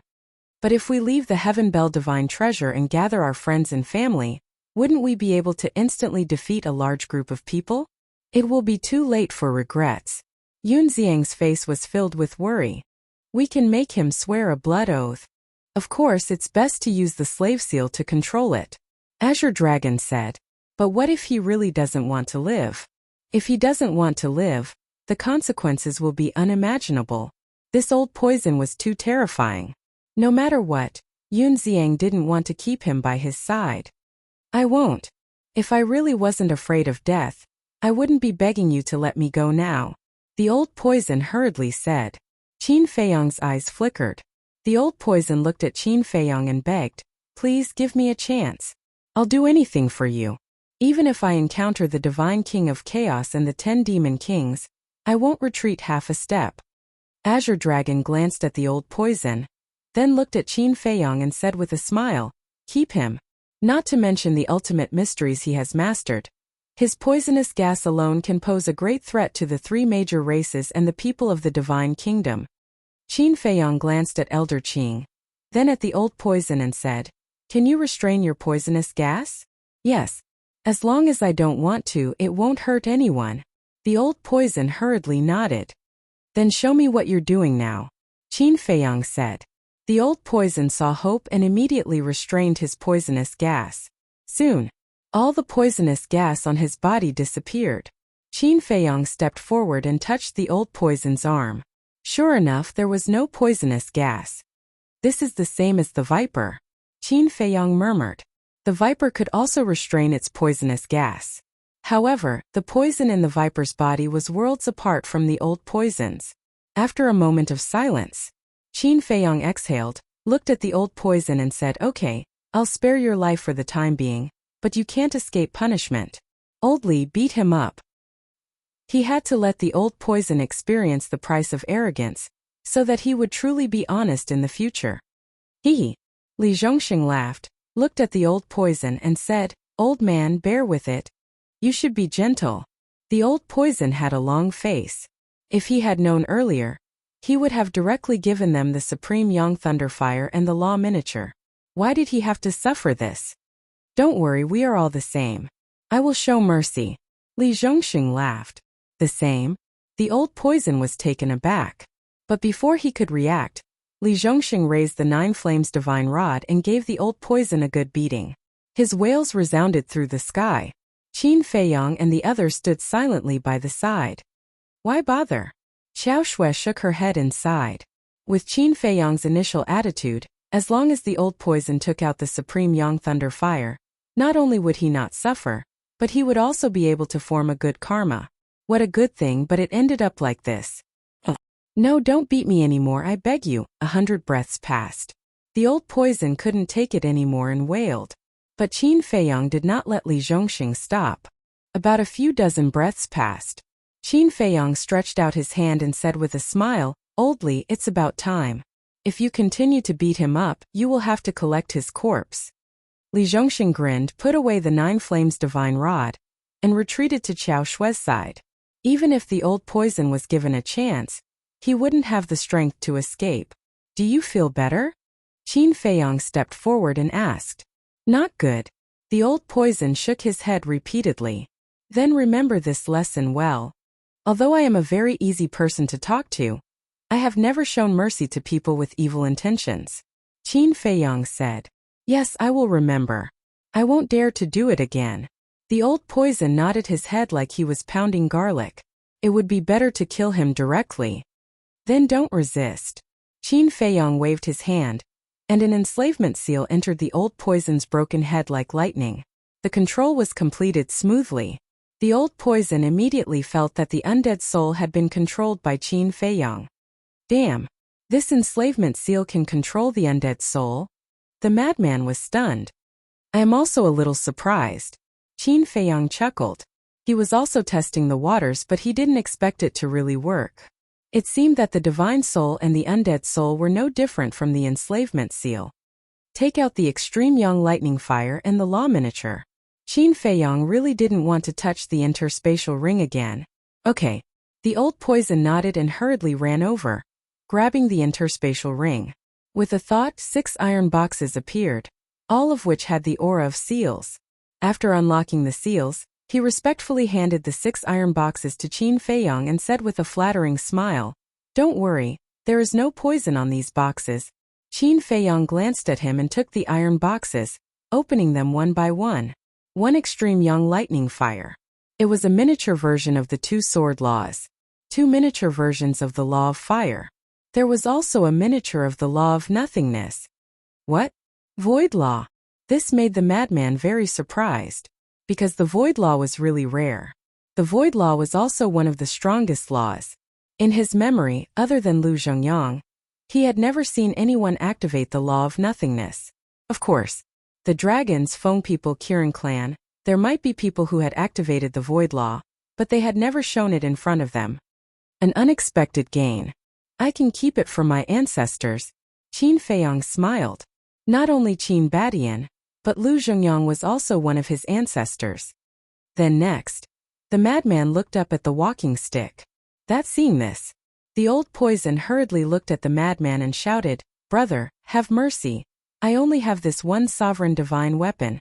But if we leave the Heaven Bell divine treasure and gather our friends and family, wouldn't we be able to instantly defeat a large group of people? It will be too late for regrets. Yun Xiang's face was filled with worry. We can make him swear a blood oath. Of course, it's best to use the slave seal to control it. Azure Dragon said. But what if he really doesn't want to live? If he doesn't want to live, the consequences will be unimaginable. This old poison was too terrifying. No matter what, Yun Xiang didn't want to keep him by his side. I won't. If I really wasn't afraid of death, I wouldn't be begging you to let me go now. The old poison hurriedly said. Qin Feiyong's eyes flickered. The old poison looked at Qin Feiyong and begged, please give me a chance. I'll do anything for you. Even if I encounter the Divine King of Chaos and the 10 Demon Kings, I won't retreat half a step. Azure Dragon glanced at the old poison, then looked at Qin Feiyong and said with a smile, keep him. Not to mention the ultimate mysteries he has mastered. His poisonous gas alone can pose a great threat to the 3 major races and the people of the Divine Kingdom. Qin Feiyong glanced at Elder Qing, then at the old poison and said, can you restrain your poisonous gas? Yes. As long as I don't want to, it won't hurt anyone. The old poison hurriedly nodded. Then show me what you're doing now. Qin Feiyong said. The old poison saw hope and immediately restrained his poisonous gas. Soon, all the poisonous gas on his body disappeared. Qin Feiyong stepped forward and touched the old poison's arm. Sure enough, there was no poisonous gas. This is the same as the viper. Qin Feiyong murmured. The viper could also restrain its poisonous gas. However, the poison in the viper's body was worlds apart from the old poison's. After a moment of silence, Qin Feiyong exhaled, looked at the old poison and said, okay, I'll spare your life for the time being, but you can't escape punishment. Old Li beat him up. He had to let the old poison experience the price of arrogance, so that he would truly be honest in the future. Li Zhongxing laughed, looked at the old poison and said, old man, bear with it. You should be gentle. The old poison had a long face. If he had known earlier, he would have directly given them the Supreme Yang Thunderfire and the Law Miniature. Why did he have to suffer this? Don't worry, we are all the same. I will show mercy. Li Zhongxing laughed. The same? The old poison was taken aback. But before he could react, Li Zhongxing raised the 9 Flames Divine Rod and gave the old poison a good beating. His wails resounded through the sky. Qin Feiyong and the others stood silently by the side. Why bother? Xiao Shui shook her head and sighed. With Qin Feiyong's initial attitude, as long as the old poison took out the Supreme Yang Thunder Fire, not only would he not suffer, but he would also be able to form a good karma. What a good thing, but it ended up like this. No, don't beat me anymore, I beg you. 100 breaths passed. The old poison couldn't take it anymore and wailed. But Qin Feiyong did not let Li Zhongxing stop. About a few dozen breaths passed. Qin Feiyong stretched out his hand and said with a smile, Old Li, it's about time. If you continue to beat him up, you will have to collect his corpse. Li Zhongxing grinned, put away the 9 Flames Divine Rod, and retreated to Xiao Shui's side. Even if the old poison was given a chance, he wouldn't have the strength to escape. Do you feel better? Qin Feiyong stepped forward and asked. Not good. The old poison shook his head repeatedly. Then remember this lesson well. Although I am a very easy person to talk to, I have never shown mercy to people with evil intentions. Qin Feiyong said. Yes, I will remember. I won't dare to do it again. The old poison nodded his head like he was pounding garlic. It would be better to kill him directly. Then don't resist. Qin Feiyong waved his hand, and an enslavement seal entered the old poison's broken head like lightning. The control was completed smoothly. The old poison immediately felt that the undead soul had been controlled by Qin Feiyong. Damn! This enslavement seal can control the undead soul? The madman was stunned. I am also a little surprised. Qin Feiyong chuckled. He was also testing the waters, but he didn't expect it to really work. It seemed that the divine soul and the undead soul were no different from the enslavement seal. Take out the extreme young lightning fire and the law miniature. Qin Feiyong really didn't want to touch the interspatial ring again. Okay. The old poison nodded and hurriedly ran over, grabbing the interspatial ring. With a thought, 6 iron boxes appeared, all of which had the aura of seals. After unlocking the seals, he respectfully handed the 6 iron boxes to Qin Feiyang and said with a flattering smile, "Don't worry, there is no poison on these boxes." Qin Feiyang glanced at him and took the iron boxes, opening them one by one. One extreme young lightning fire. It was a miniature version of the 2 sword laws. 2 miniature versions of the law of fire. There was also a miniature of the law of nothingness. What? Void law. This made the madman very surprised, because the void law was really rare. The void law was also one of the strongest laws. In his memory, other than Lu Zhongyang, he had never seen anyone activate the law of nothingness. Of course, the Dragon's Feng people Kirin clan, there might be people who had activated the void law, but they had never shown it in front of them. An unexpected gain. I can keep it from my ancestors. Qin Feiyang smiled. Not only Qin Badian, but Lu Zhongyang was also one of his ancestors. Then next, the madman looked up at the walking stick. That seeing this, the old poison hurriedly looked at the madman and shouted, "Brother, have mercy. I only have this one sovereign divine weapon."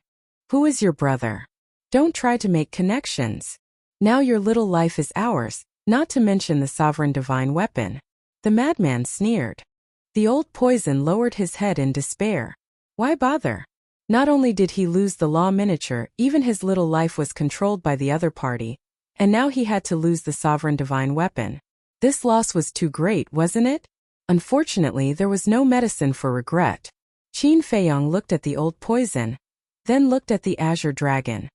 "Who is your brother? Don't try to make connections. Now your little life is ours, not to mention the sovereign divine weapon." The madman sneered. The old poison lowered his head in despair. Why bother? Not only did he lose the law miniature, even his little life was controlled by the other party, and now he had to lose the sovereign divine weapon. This loss was too great, wasn't it? Unfortunately, there was no medicine for regret. Qin Feiyang looked at the old poison, then looked at the azure dragon.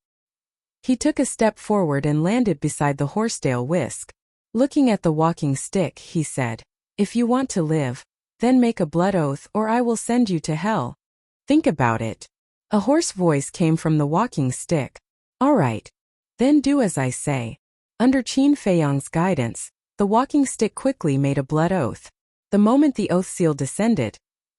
He took a step forward and landed beside the horsetail whisk. Looking at the walking stick, he said, "If you want to live, then make a blood oath or I will send you to hell. Think about it." A hoarse voice came from the walking stick. "All right. Then do as I say." Under Qin Feiyang's guidance, the walking stick quickly made a blood oath. The moment the oath seal descended,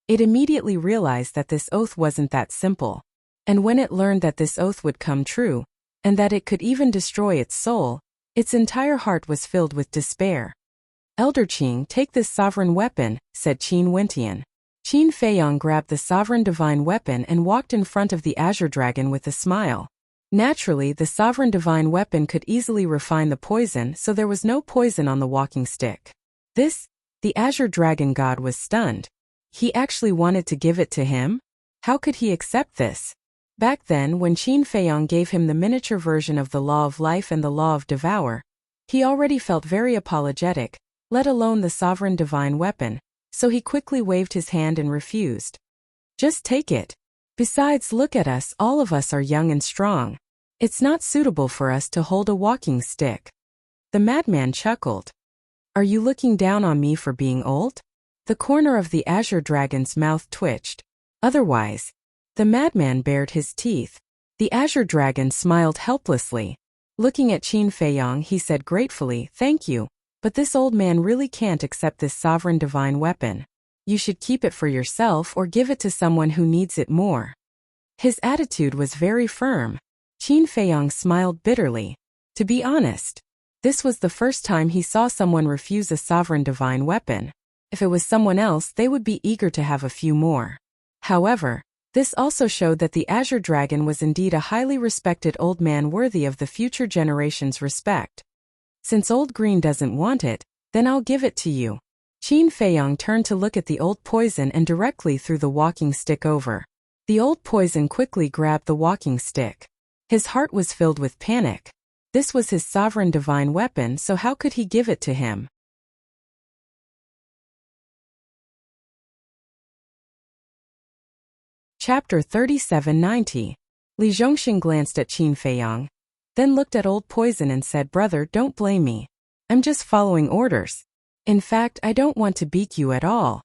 it immediately realized that this oath wasn't that simple. And when it learned that this oath would come true, and that it could even destroy its soul, its entire heart was filled with despair. "Elder Qing, take this sovereign weapon," said Qin Wentian. Qin Feiyang grabbed the sovereign divine weapon and walked in front of the azure dragon with a smile. Naturally, the sovereign divine weapon could easily refine the poison, so there was no poison on the walking stick. The azure dragon god was stunned. He actually wanted to give it to him? How could he accept this? Back then, when Qin Feiyang gave him the miniature version of the law of life and the law of devour, he already felt very apologetic, let alone the sovereign divine weapon, so he quickly waved his hand and refused. "Just take it. Besides, look at us, all of us are young and strong. It's not suitable for us to hold a walking stick." The madman chuckled. "Are you looking down on me for being old?" The corner of the azure dragon's mouth twitched. Otherwise, the madman bared his teeth. The azure dragon smiled helplessly. Looking at Qin Feiyang, he said gratefully, "Thank you, but this old man really can't accept this sovereign divine weapon. You should keep it for yourself or give it to someone who needs it more." His attitude was very firm. Qin Feiyang smiled bitterly. To be honest, this was the first time he saw someone refuse a sovereign divine weapon. If it was someone else, they would be eager to have a few more. However, this also showed that the azure dragon was indeed a highly respected old man worthy of the future generation's respect. "Since old green doesn't want it, then I'll give it to you." Qin Feiyang turned to look at the old poison and directly threw the walking stick over. The old poison quickly grabbed the walking stick. His heart was filled with panic. This was his sovereign divine weapon, so how could he give it to him? Chapter 3790. Li Zhongxing glanced at Qin Feiyang, then looked at old poison and said, "Brother, don't blame me. I'm just following orders. In fact, I don't want to beat you at all."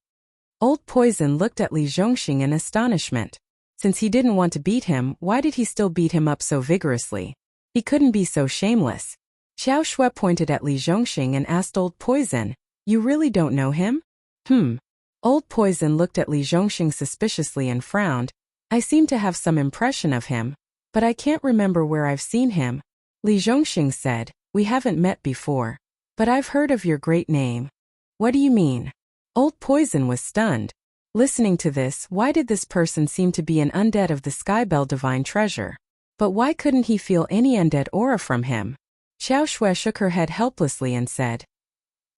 Old poison looked at Li Zhongxing in astonishment. Since he didn't want to beat him, why did he still beat him up so vigorously? He couldn't be so shameless. Xiao Shui pointed at Li Zhongxing and asked old poison, "You really don't know him?" Old poison looked at Li Zhongxing suspiciously and frowned. "I seem to have some impression of him, but I can't remember where I've seen him." Li Zhongxing said, "We haven't met before, but I've heard of your great name." "What do you mean?" Old poison was stunned. Listening to this, why did this person seem to be an undead of the Skybell divine treasure? But why couldn't he feel any undead aura from him? Xiao Shui shook her head helplessly and said,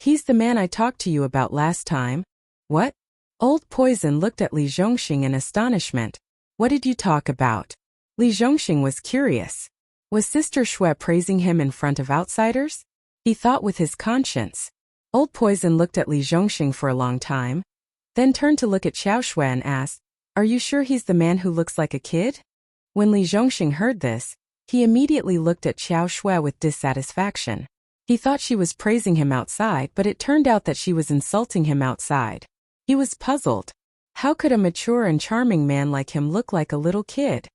"He's the man I talked to you about last time." "What?" Old Poison looked at Li Zhongxing in astonishment. "What did you talk about?" Li Zhongxing was curious. Was Sister Shui praising him in front of outsiders? He thought with his conscience. Old Poison looked at Li Zhongxing for a long time, then turned to look at Xiao Shui and asked, "Are you sure he's the man who looks like a kid?" When Li Zhongxing heard this, he immediately looked at Xiao Shui with dissatisfaction. He thought she was praising him outside, but it turned out that she was insulting him outside. He was puzzled. How could a mature and charming man like him look like a little kid?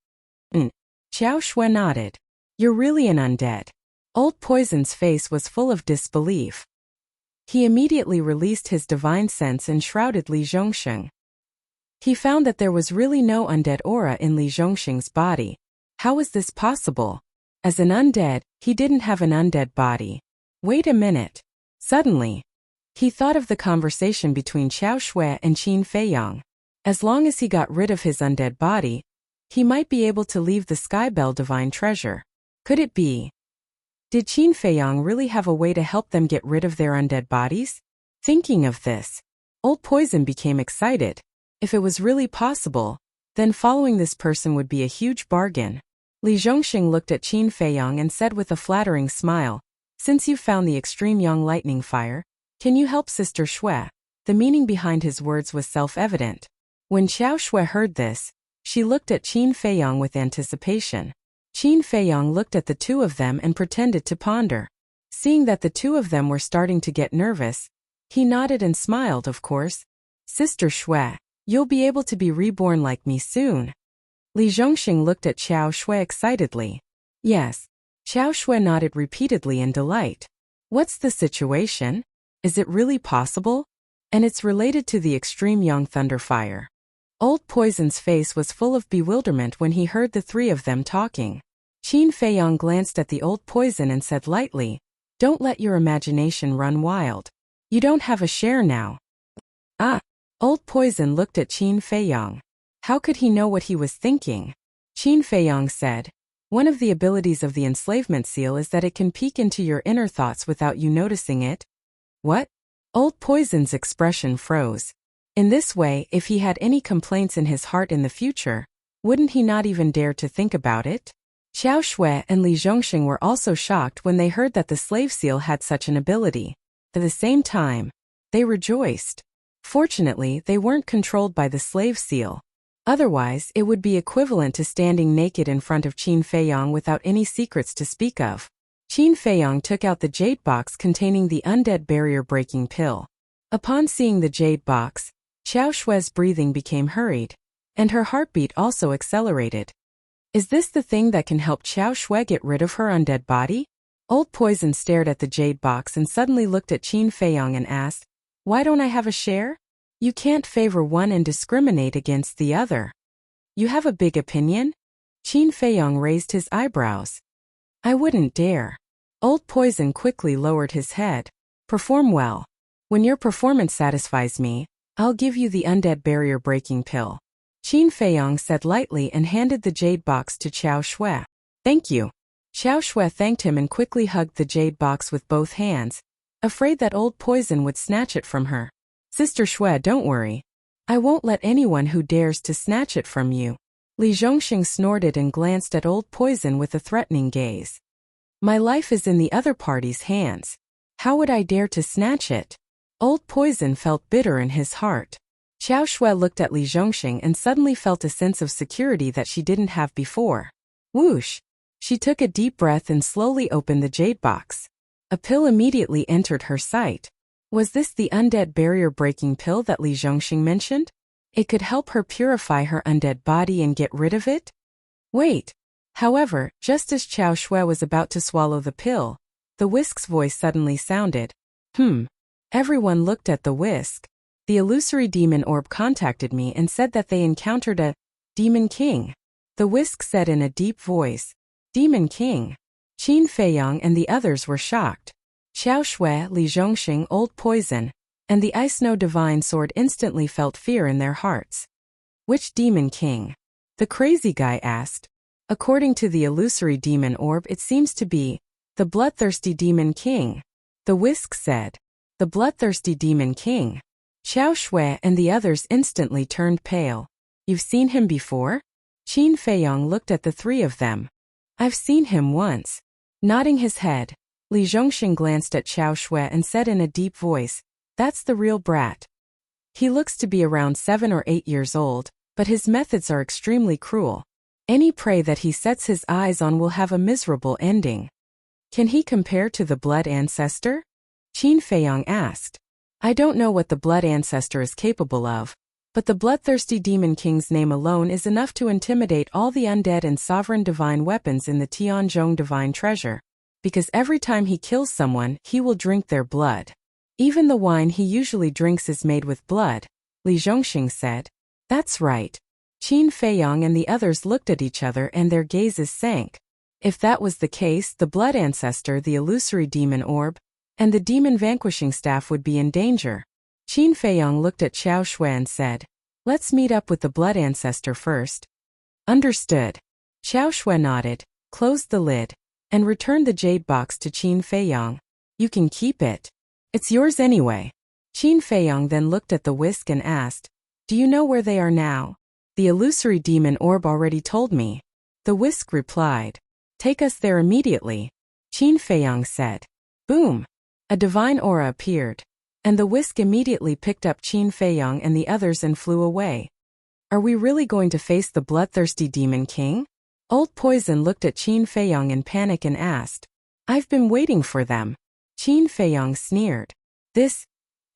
Xiao Shui nodded. "You're really an undead." Old Poison's face was full of disbelief. He immediately released his divine sense and shrouded Li Zhongxing. He found that there was really no undead aura in Li Zhongxing's body. How was this possible? As an undead, he didn't have an undead body. Wait a minute. Suddenly, he thought of the conversation between Xiao Shui and Qin Feiyang. As long as he got rid of his undead body, he might be able to leave the Skybell divine treasure. Could it be? Did Qin Feiyang really have a way to help them get rid of their undead bodies? Thinking of this, Old Poison became excited. If it was really possible, then following this person would be a huge bargain. Li Zhongxing looked at Qin Feiyang and said with a flattering smile, "Since you've found the extreme young lightning fire, can you help Sister Shui?" The meaning behind his words was self-evident. When Xiao Shui heard this, she looked at Qin Feiyang with anticipation. Qin Feiyang looked at the two of them and pretended to ponder. Seeing that the two of them were starting to get nervous, he nodded and smiled, "Of course. Sister Shui, you'll be able to be reborn like me soon." Li Zhongxing looked at Xiao Shui excitedly. "Yes." Xiao Shui nodded repeatedly in delight. "What's the situation? Is it really possible? And it's related to the extreme young thunder fire." Old Poison's face was full of bewilderment when he heard the three of them talking. Qin Feiyang glanced at the Old Poison and said lightly, "Don't let your imagination run wild. You don't have a share now." "Ah." Old Poison looked at Qin Feiyang. How could he know what he was thinking? Qin Feiyang said, "One of the abilities of the enslavement seal is that it can peek into your inner thoughts without you noticing it." "What?" Old Poison's expression froze. In this way, if he had any complaints in his heart in the future, wouldn't he not even dare to think about it? Xiao Shui and Li Zhongxing were also shocked when they heard that the slave seal had such an ability. At the same time, they rejoiced. Fortunately, they weren't controlled by the slave seal. Otherwise, it would be equivalent to standing naked in front of Qin Feiyang without any secrets to speak of. Qin Feiyang took out the jade box containing the undead barrier-breaking pill. Upon seeing the jade box, Xiao Shui's breathing became hurried, and her heartbeat also accelerated. Is this the thing that can help Xiao Shui get rid of her undead body? Old Poison stared at the jade box and suddenly looked at Qin Feiyang and asked, "Why don't I have a share? You can't favor one and discriminate against the other. You have a big opinion?" Qin Feiyang raised his eyebrows. "I wouldn't dare." Old Poison quickly lowered his head. "Perform well. When your performance satisfies me, I'll give you the undead barrier-breaking pill." Qin Feiyang said lightly and handed the jade box to Xiao Shui. "Thank you." Xiao Shui thanked him and quickly hugged the jade box with both hands, afraid that Old Poison would snatch it from her. "Sister Shui, don't worry. I won't let anyone who dares to snatch it from you." Li Zhongxing snorted and glanced at Old Poison with a threatening gaze. "My life is in the other party's hands. How would I dare to snatch it?" Old Poison felt bitter in his heart. Xiao Shui looked at Li Zhongxing and suddenly felt a sense of security that she didn't have before. Whoosh! She took a deep breath and slowly opened the jade box. A pill immediately entered her sight. Was this the undead barrier-breaking pill that Li Zhongxing mentioned? It could help her purify her undead body and get rid of it? Wait! However, just as Xiao Shui was about to swallow the pill, the whisk's voice suddenly sounded. Everyone looked at the whisk. The illusory demon orb contacted me and said that they encountered a demon king. The whisk said in a deep voice. Demon king. Qin Feiyang and the others were shocked. Xiao Shui, Li Zhongxing, Old Poison, and the Ice Snow Divine Sword instantly felt fear in their hearts. Which demon king? The crazy guy asked. According to the illusory demon orb, it seems to be the bloodthirsty demon king. The whisk said. The bloodthirsty demon king. Xiao Shui and the others instantly turned pale. You've seen him before? Qin Feiyong looked at the three of them. I've seen him once. Nodding his head, Li Zhongxing glanced at Xiao Shui and said in a deep voice, that's the real brat. He looks to be around 7 or 8 years old, but his methods are extremely cruel. Any prey that he sets his eyes on will have a miserable ending. Can he compare to the Blood Ancestor? Qin Feiyong asked. I don't know what the Blood Ancestor is capable of, but the bloodthirsty demon king's name alone is enough to intimidate all the undead and sovereign divine weapons in the Tianzhong divine treasure, because every time he kills someone, he will drink their blood. Even the wine he usually drinks is made with blood, Li Zhongxing said. That's right. Qin Feiyong and the others looked at each other and their gazes sank. If that was the case, the Blood Ancestor, the illusory demon orb, and the demon vanquishing staff would be in danger. Qin Feiyong looked at Xiao Shui and said, let's meet up with the Blood Ancestor first. Understood. Xiao Shui nodded, closed the lid, and returned the jade box to Qin Feiyong. You can keep it. It's yours anyway. Qin Feiyong then looked at the whisk and asked, do you know where they are now? The illusory demon orb already told me. The whisk replied. Take us there immediately. Qin Feiyong said. Boom! A divine aura appeared, and the whisk immediately picked up Qin Feiyong and the others and flew away. Are we really going to face the bloodthirsty demon king? Old Poison looked at Qin Feiyong in panic and asked. I've been waiting for them. Qin Feiyong sneered. This?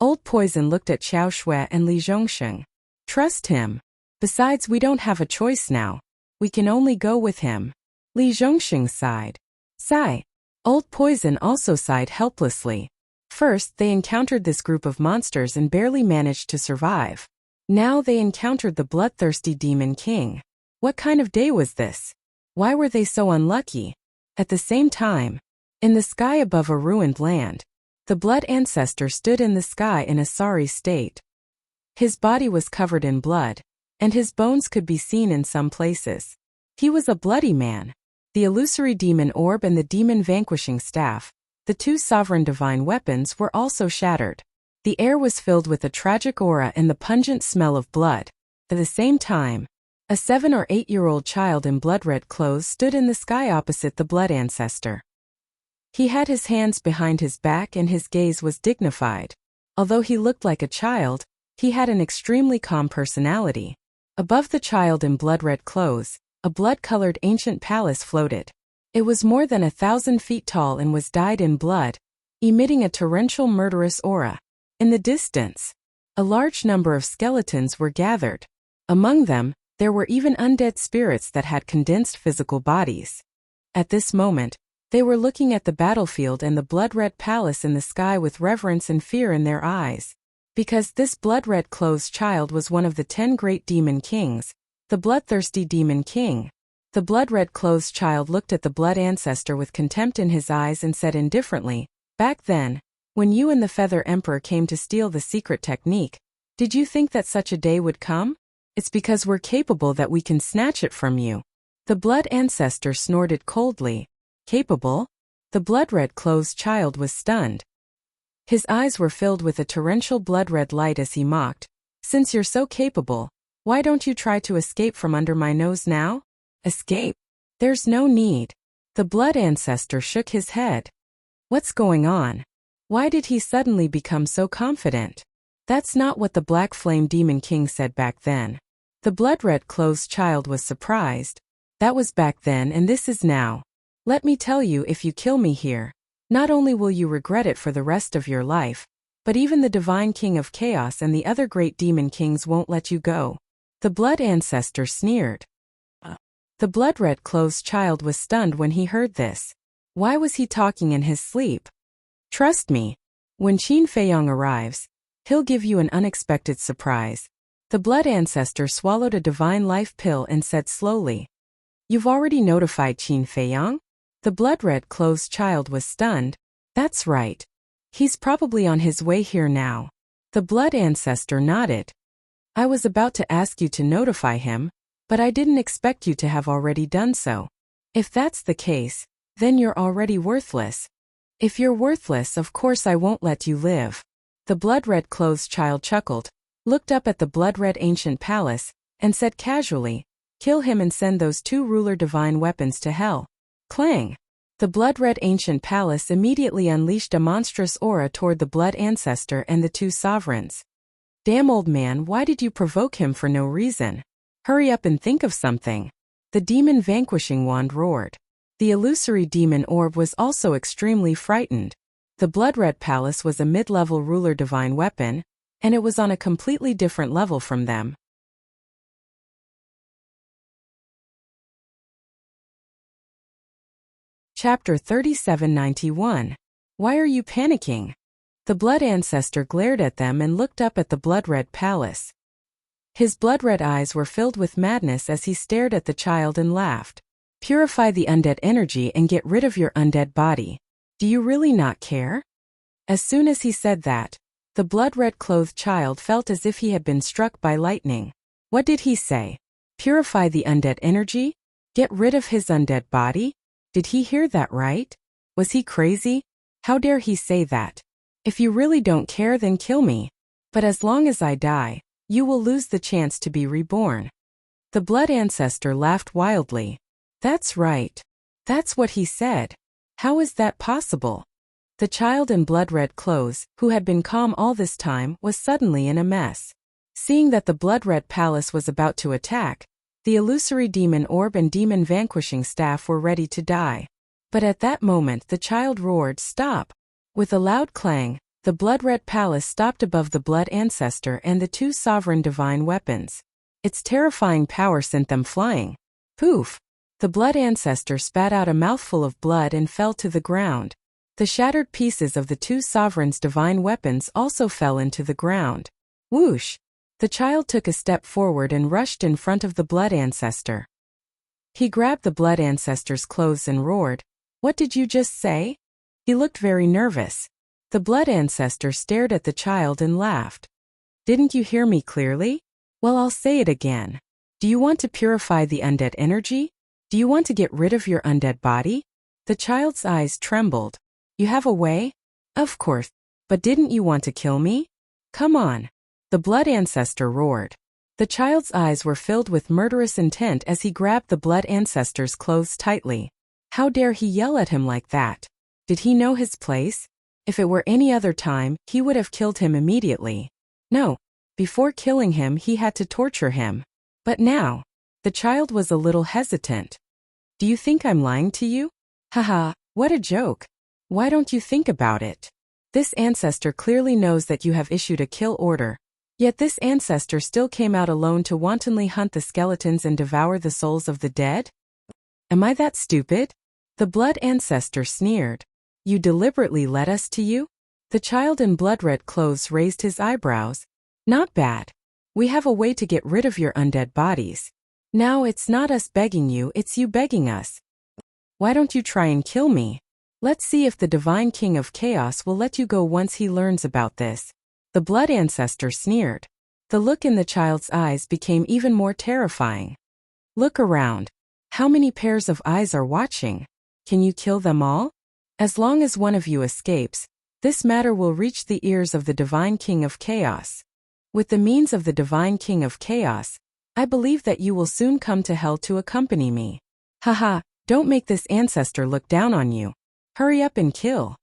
Old Poison looked at Xiao Shui and Li Zhongxing. Trust him. Besides, we don't have a choice now. We can only go with him. Li Zhongxing sighed. Sigh. Old Poison also sighed helplessly. First, they encountered this group of monsters and barely managed to survive. Now they encountered the bloodthirsty demon king. What kind of day was this? Why were they so unlucky? At the same time, in the sky above a ruined land, the Blood Ancestor stood in the sky in a sorry state. His body was covered in blood, and his bones could be seen in some places. He was a bloody man. The illusory demon orb and the demon vanquishing staff, the two sovereign divine weapons, were also shattered. The air was filled with a tragic aura and the pungent smell of blood. At the same time, a 7 or 8-year-old child in blood-red clothes stood in the sky opposite the Blood Ancestor. He had his hands behind his back and his gaze was dignified. Although he looked like a child, he had an extremely calm personality. Above the child in blood-red clothes, a blood-colored ancient palace floated. It was more than 1,000 feet tall and was dyed in blood, emitting a torrential murderous aura. In the distance, a large number of skeletons were gathered. Among them, there were even undead spirits that had condensed physical bodies. At this moment, they were looking at the battlefield and the blood-red palace in the sky with reverence and fear in their eyes. Because this blood-red clothes child was one of the 10 great demon kings, the bloodthirsty demon king. The blood-red clothes child looked at the Blood Ancestor with contempt in his eyes and said indifferently, back then, when you and the Feather Emperor came to steal the secret technique, did you think that such a day would come? It's because we're capable that we can snatch it from you. The Blood Ancestor snorted coldly. Capable? The blood-red clothes child was stunned. His eyes were filled with a torrential blood-red light as he mocked. Since you're so capable, why don't you try to escape from under my nose now? Escape? There's no need. The Blood Ancestor shook his head. What's going on? Why did he suddenly become so confident? That's not what the Black Flame Demon King said back then. The blood-red clothes child was surprised. That was back then and this is now. Let me tell you, if you kill me here, not only will you regret it for the rest of your life, but even the Divine King of Chaos and the other great demon kings won't let you go. The Blood Ancestor sneered. The blood-red clothes child was stunned when he heard this. Why was he talking in his sleep? Trust me. When Qin Feiyong arrives, he'll give you an unexpected surprise. The Blood Ancestor swallowed a divine life pill and said slowly. You've already notified Qin Feiyong? The blood-red clothes child was stunned. That's right. He's probably on his way here now. The blood ancestor nodded. I was about to ask you to notify him, but I didn't expect you to have already done so. If that's the case, then you're already worthless. If you're worthless, of course I won't let you live. The blood-red clothes child chuckled, looked up at the blood-red ancient palace, and said casually, kill him and send those two ruler divine weapons to hell. Clang! The blood-red ancient palace immediately unleashed a monstrous aura toward the blood ancestor and the two sovereigns. Damn old man, why did you provoke him for no reason? Hurry up and think of something. The demon vanquishing wand roared. The illusory demon orb was also extremely frightened. The blood-red palace was a mid-level ruler divine weapon, and it was on a completely different level from them. Chapter 3791. Why are you panicking? The blood ancestor glared at them and looked up at the blood-red palace. His blood-red eyes were filled with madness as he stared at the child and laughed. Purify the undead energy and get rid of your undead body. Do you really not care? As soon as he said that, the blood-red clothed child felt as if he had been struck by lightning. What did he say? Purify the undead energy? Get rid of his undead body? Did he hear that right? Was he crazy? How dare he say that? If you really don't care, then kill me. But as long as I die, you will lose the chance to be reborn. The blood ancestor laughed wildly. That's right. That's what he said. How is that possible? The child in blood-red clothes, who had been calm all this time, was suddenly in a mess. Seeing that the blood-red palace was about to attack, the illusory demon orb and demon vanquishing staff were ready to die. But at that moment the child roared, "Stop!" With a loud clang, the blood-red palace stopped above the blood ancestor and the two sovereign divine weapons. Its terrifying power sent them flying. Poof! The blood ancestor spat out a mouthful of blood and fell to the ground. The shattered pieces of the two sovereigns' divine weapons also fell into the ground. Whoosh! The child took a step forward and rushed in front of the blood ancestor. He grabbed the blood ancestor's clothes and roared, "What did you just say?" He looked very nervous. The blood ancestor stared at the child and laughed. "Didn't you hear me clearly? Well, I'll say it again. Do you want to purify the undead energy? Do you want to get rid of your undead body?" The child's eyes trembled. "You have a way?" "Of course. But didn't you want to kill me? Come on." The blood ancestor roared. The child's eyes were filled with murderous intent as he grabbed the blood ancestor's clothes tightly. How dare he yell at him like that? Did he know his place? If it were any other time, he would have killed him immediately. No, before killing him he had to torture him. But now, the child was a little hesitant. "Do you think I'm lying to you? Haha, what a joke. Why don't you think about it? This ancestor clearly knows that you have issued a kill order. Yet this ancestor still came out alone to wantonly hunt the skeletons and devour the souls of the dead? Am I that stupid?" The blood ancestor sneered. "You deliberately led us to you?" The child in blood-red clothes raised his eyebrows. "Not bad. We have a way to get rid of your undead bodies. Now it's not us begging you, it's you begging us. Why don't you try and kill me? Let's see if the Divine King of Chaos will let you go once he learns about this." The blood ancestor sneered. The look in the child's eyes became even more terrifying. "Look around. How many pairs of eyes are watching? Can you kill them all? As long as one of you escapes, this matter will reach the ears of the Divine King of Chaos. With the means of the Divine King of Chaos, I believe that you will soon come to hell to accompany me. Haha, don't make this ancestor look down on you. Hurry up and kill."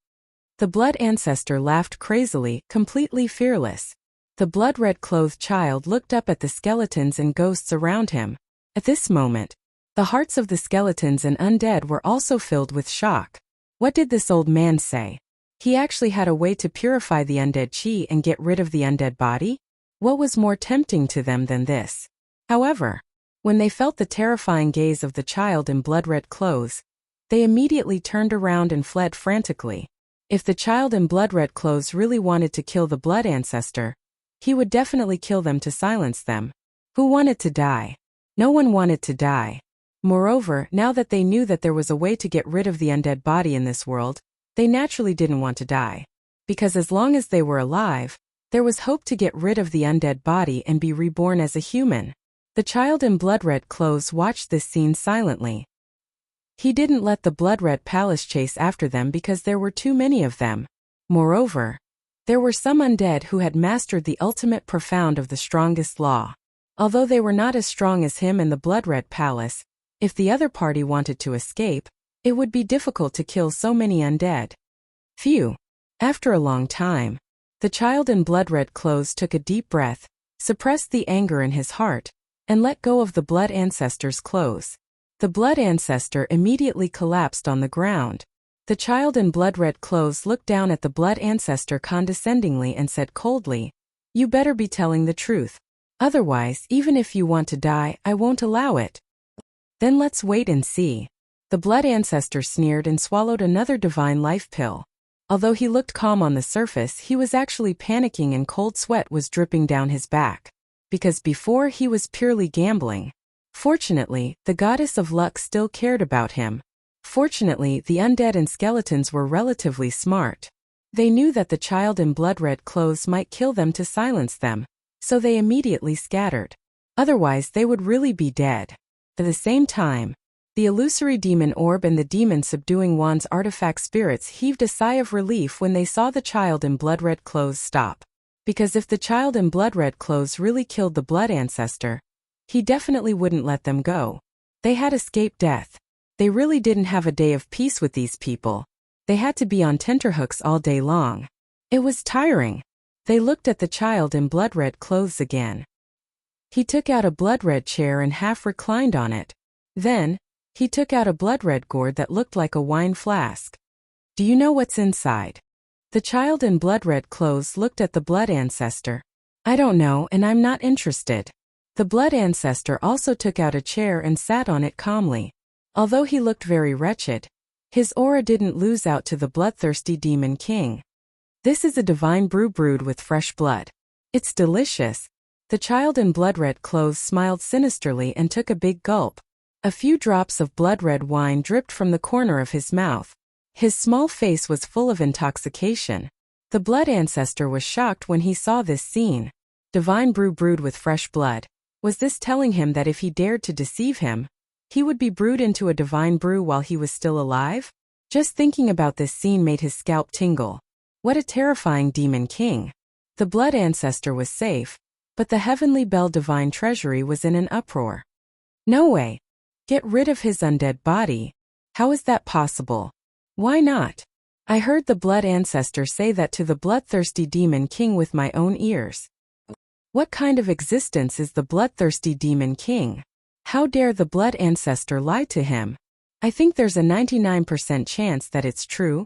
The blood ancestor laughed crazily, completely fearless. The blood-red clothed child looked up at the skeletons and ghosts around him. At this moment, the hearts of the skeletons and undead were also filled with shock. What did this old man say? He actually had a way to purify the undead chi and get rid of the undead body? What was more tempting to them than this? However, when they felt the terrifying gaze of the child in blood-red clothes, they immediately turned around and fled frantically. If the child in blood-red clothes really wanted to kill the blood ancestor, he would definitely kill them to silence them. Who wanted to die? No one wanted to die. Moreover, now that they knew that there was a way to get rid of the undead body in this world, they naturally didn't want to die. Because as long as they were alive, There was hope to get rid of the undead body and be reborn as a human. The child in blood-red clothes watched this scene silently. He didn't let the blood-red palace chase after them because there were too many of them. Moreover, there were some undead who had mastered the ultimate profound of the strongest law. Although they were not as strong as him in the blood-red palace, if the other party wanted to escape, it would be difficult to kill so many undead. Phew. After a long time, the child in blood-red clothes took a deep breath, suppressed the anger in his heart, and let go of the blood ancestor's clothes. The blood ancestor immediately collapsed on the ground. The child in blood-red clothes looked down at the blood ancestor condescendingly and said coldly, "You better be telling the truth. Otherwise, even if you want to die, I won't allow it." "Then let's wait and see." The blood ancestor sneered and swallowed another divine life pill. Although he looked calm on the surface, he was actually panicking and cold sweat was dripping down his back. Because before he was purely gambling. Fortunately, the goddess of luck still cared about him. Fortunately, the undead and skeletons were relatively smart. They knew that the child in blood-red clothes might kill them to silence them, so they immediately scattered. Otherwise, they would really be dead. At the same time, the illusory demon orb and the demon subduing wand's artifact spirits heaved a sigh of relief when they saw the child in blood-red clothes stop. Because if the child in blood-red clothes really killed the blood ancestor, he definitely wouldn't let them go. They had escaped death. They really didn't have a day of peace with these people. They had to be on tenterhooks all day long. It was tiring. They looked at the child in blood-red clothes again. He took out a blood-red chair and half reclined on it. Then, he took out a blood-red gourd that looked like a wine flask. "Do you know what's inside?" The child in blood-red clothes looked at the blood ancestor. "I don't know, and I'm not interested." The blood ancestor also took out a chair and sat on it calmly. Although he looked very wretched, his aura didn't lose out to the bloodthirsty demon king. "This is a divine brew brewed with fresh blood. It's delicious." The child in blood-red clothes smiled sinisterly and took a big gulp. A few drops of blood-red wine dripped from the corner of his mouth. His small face was full of intoxication. The blood ancestor was shocked when he saw this scene. Divine brew brewed with fresh blood. Was this telling him that if he dared to deceive him, he would be brewed into a divine brew while he was still alive? Just thinking about this scene made his scalp tingle. What a terrifying demon king. The blood ancestor was safe, but the heavenly bell divine treasury was in an uproar. No way. Get rid of his undead body? How is that possible? Why not? I heard the blood ancestor say that to the bloodthirsty demon king with my own ears. What kind of existence is the bloodthirsty demon king? How dare the blood ancestor lie to him? I think there's a 99% chance that it's true.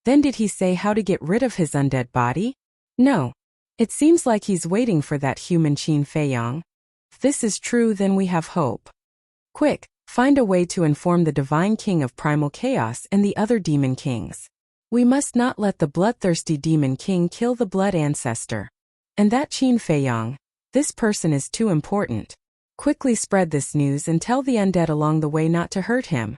Then did he say how to get rid of his undead body? No. It seems like he's waiting for that human Qin Feiyang. If this is true, then we have hope. Quick, find a way to inform the divine king of primal chaos and the other demon kings. We must not let the bloodthirsty demon king kill the blood ancestor. And that Qin Feiyang, this person is too important. Quickly spread this news and tell the undead along the way not to hurt him.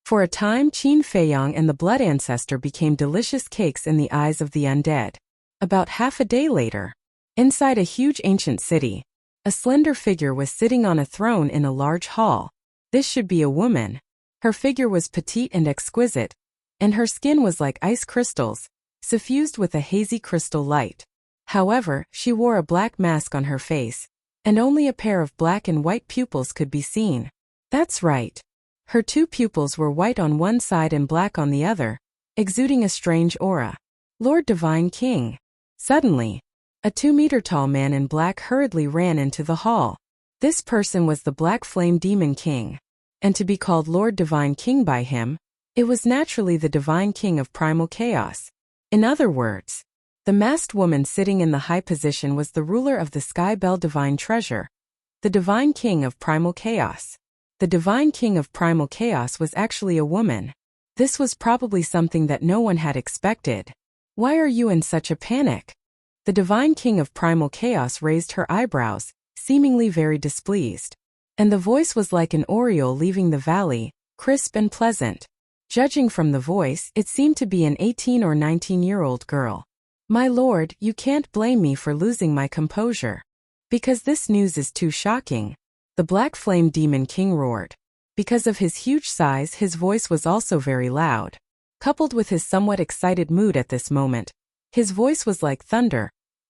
For a time, Qin Feiyang and the blood ancestor became delicious cakes in the eyes of the undead. About half a day later, inside a huge ancient city, a slender figure was sitting on a throne in a large hall. This should be a woman. Her figure was petite and exquisite, and her skin was like ice crystals, suffused with a hazy crystal light. However, she wore a black mask on her face, and only a pair of black and white pupils could be seen. That's right. Her two pupils were white on one side and black on the other, exuding a strange aura. Lord Divine King. Suddenly, a 2-meter-tall man in black hurriedly ran into the hall. This person was the Black Flame Demon King. And to be called Lord Divine King by him, it was naturally the Divine King of Primal Chaos. In other words, the masked woman sitting in the high position was the ruler of the Sky Bell Divine Treasure, the Divine King of Primal Chaos. The Divine King of Primal Chaos was actually a woman. This was probably something that no one had expected. Why are you in such a panic? The Divine King of Primal Chaos raised her eyebrows, seemingly very displeased. And the voice was like an oriole leaving the valley, crisp and pleasant. Judging from the voice, it seemed to be an 18 or 19-year-old girl. My lord, you can't blame me for losing my composure. Because this news is too shocking. The Black Flame Demon King roared. Because of his huge size, his voice was also very loud. Coupled with his somewhat excited mood at this moment, his voice was like thunder,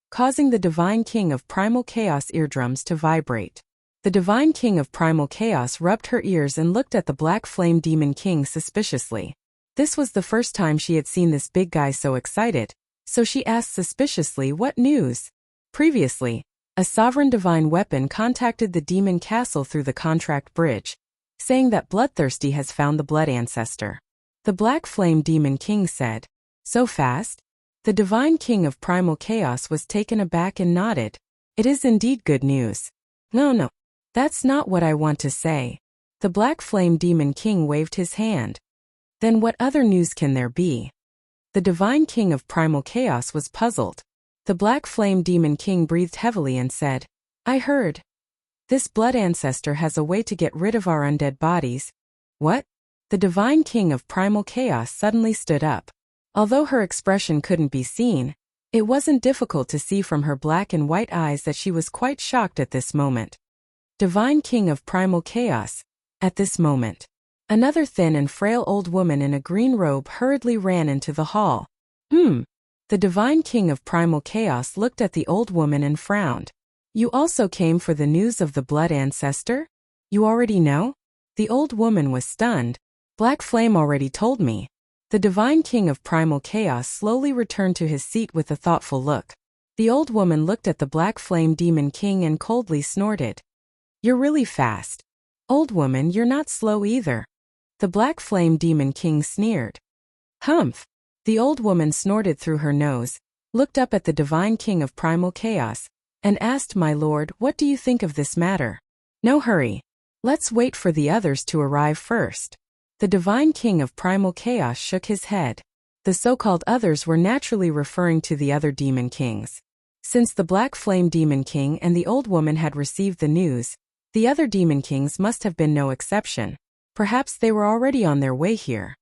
causing the Divine King of Primal Chaos eardrums to vibrate. The Divine King of Primal Chaos rubbed her ears and looked at the Black Flame Demon King suspiciously. This was the first time she had seen this big guy so excited, so she asked suspiciously, "What news?" Previously, a sovereign divine weapon contacted the demon castle through the contract bridge, saying that Bloodthirsty has found the blood ancestor. The Black Flame Demon King said, "So fast?" The Divine King of Primal Chaos was taken aback and nodded. "It is indeed good news." No, that's not what I want to say." The Black Flame Demon King waved his hand. "Then what other news can there be?" The Divine King of Primal Chaos was puzzled. The Black Flame Demon King breathed heavily and said, "I heard. This blood ancestor has a way to get rid of our undead bodies." "What?" The Divine King of Primal Chaos suddenly stood up. Although her expression couldn't be seen, it wasn't difficult to see from her black and white eyes that she was quite shocked at this moment. Divine King of Primal Chaos. At this moment, another thin and frail old woman in a green robe hurriedly ran into the hall. The Divine King of Primal Chaos looked at the old woman and frowned. "You also came for the news of the blood ancestor? You already know?" The old woman was stunned. "Black Flame already told me." The Divine King of Primal Chaos slowly returned to his seat with a thoughtful look. The old woman looked at the Black Flame Demon King and coldly snorted. "You're really fast. Old woman, you're not slow either." The Black Flame Demon King sneered. "Humph." The old woman snorted through her nose, looked up at the Divine King of Primal Chaos, and asked, "My lord, what do you think of this matter?" "No hurry. Let's wait for the others to arrive first." The Divine King of Primal Chaos shook his head. The so-called others were naturally referring to the other demon kings. Since the Black Flame Demon King and the old woman had received the news, the other demon kings must have been no exception. Perhaps they were already on their way here.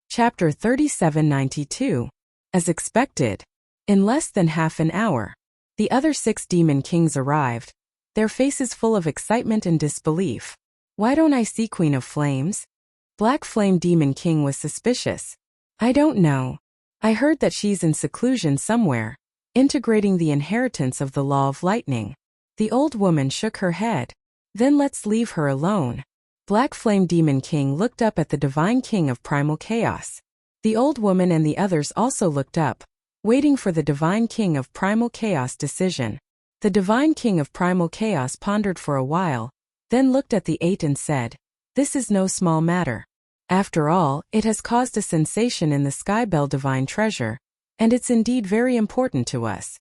Chapter 3792. As expected. In less than half an hour, the other 6 demon kings arrived, their faces full of excitement and disbelief. "Why don't I see Queen of Flames?" Black Flame Demon King was suspicious. "I don't know. I heard that she's in seclusion somewhere, integrating the inheritance of the Law of Lightning." The old woman shook her head. "Then let's leave her alone." Black Flame Demon King looked up at the Divine King of Primal Chaos. The old woman and the others also looked up, waiting for the Divine King of Primal Chaos' decision. The Divine King of Primal Chaos pondered for a while, then looked at the 8 and said, "This is no small matter. After all, it has caused a sensation in the Skybell Divine Treasure, and it's indeed very important to us."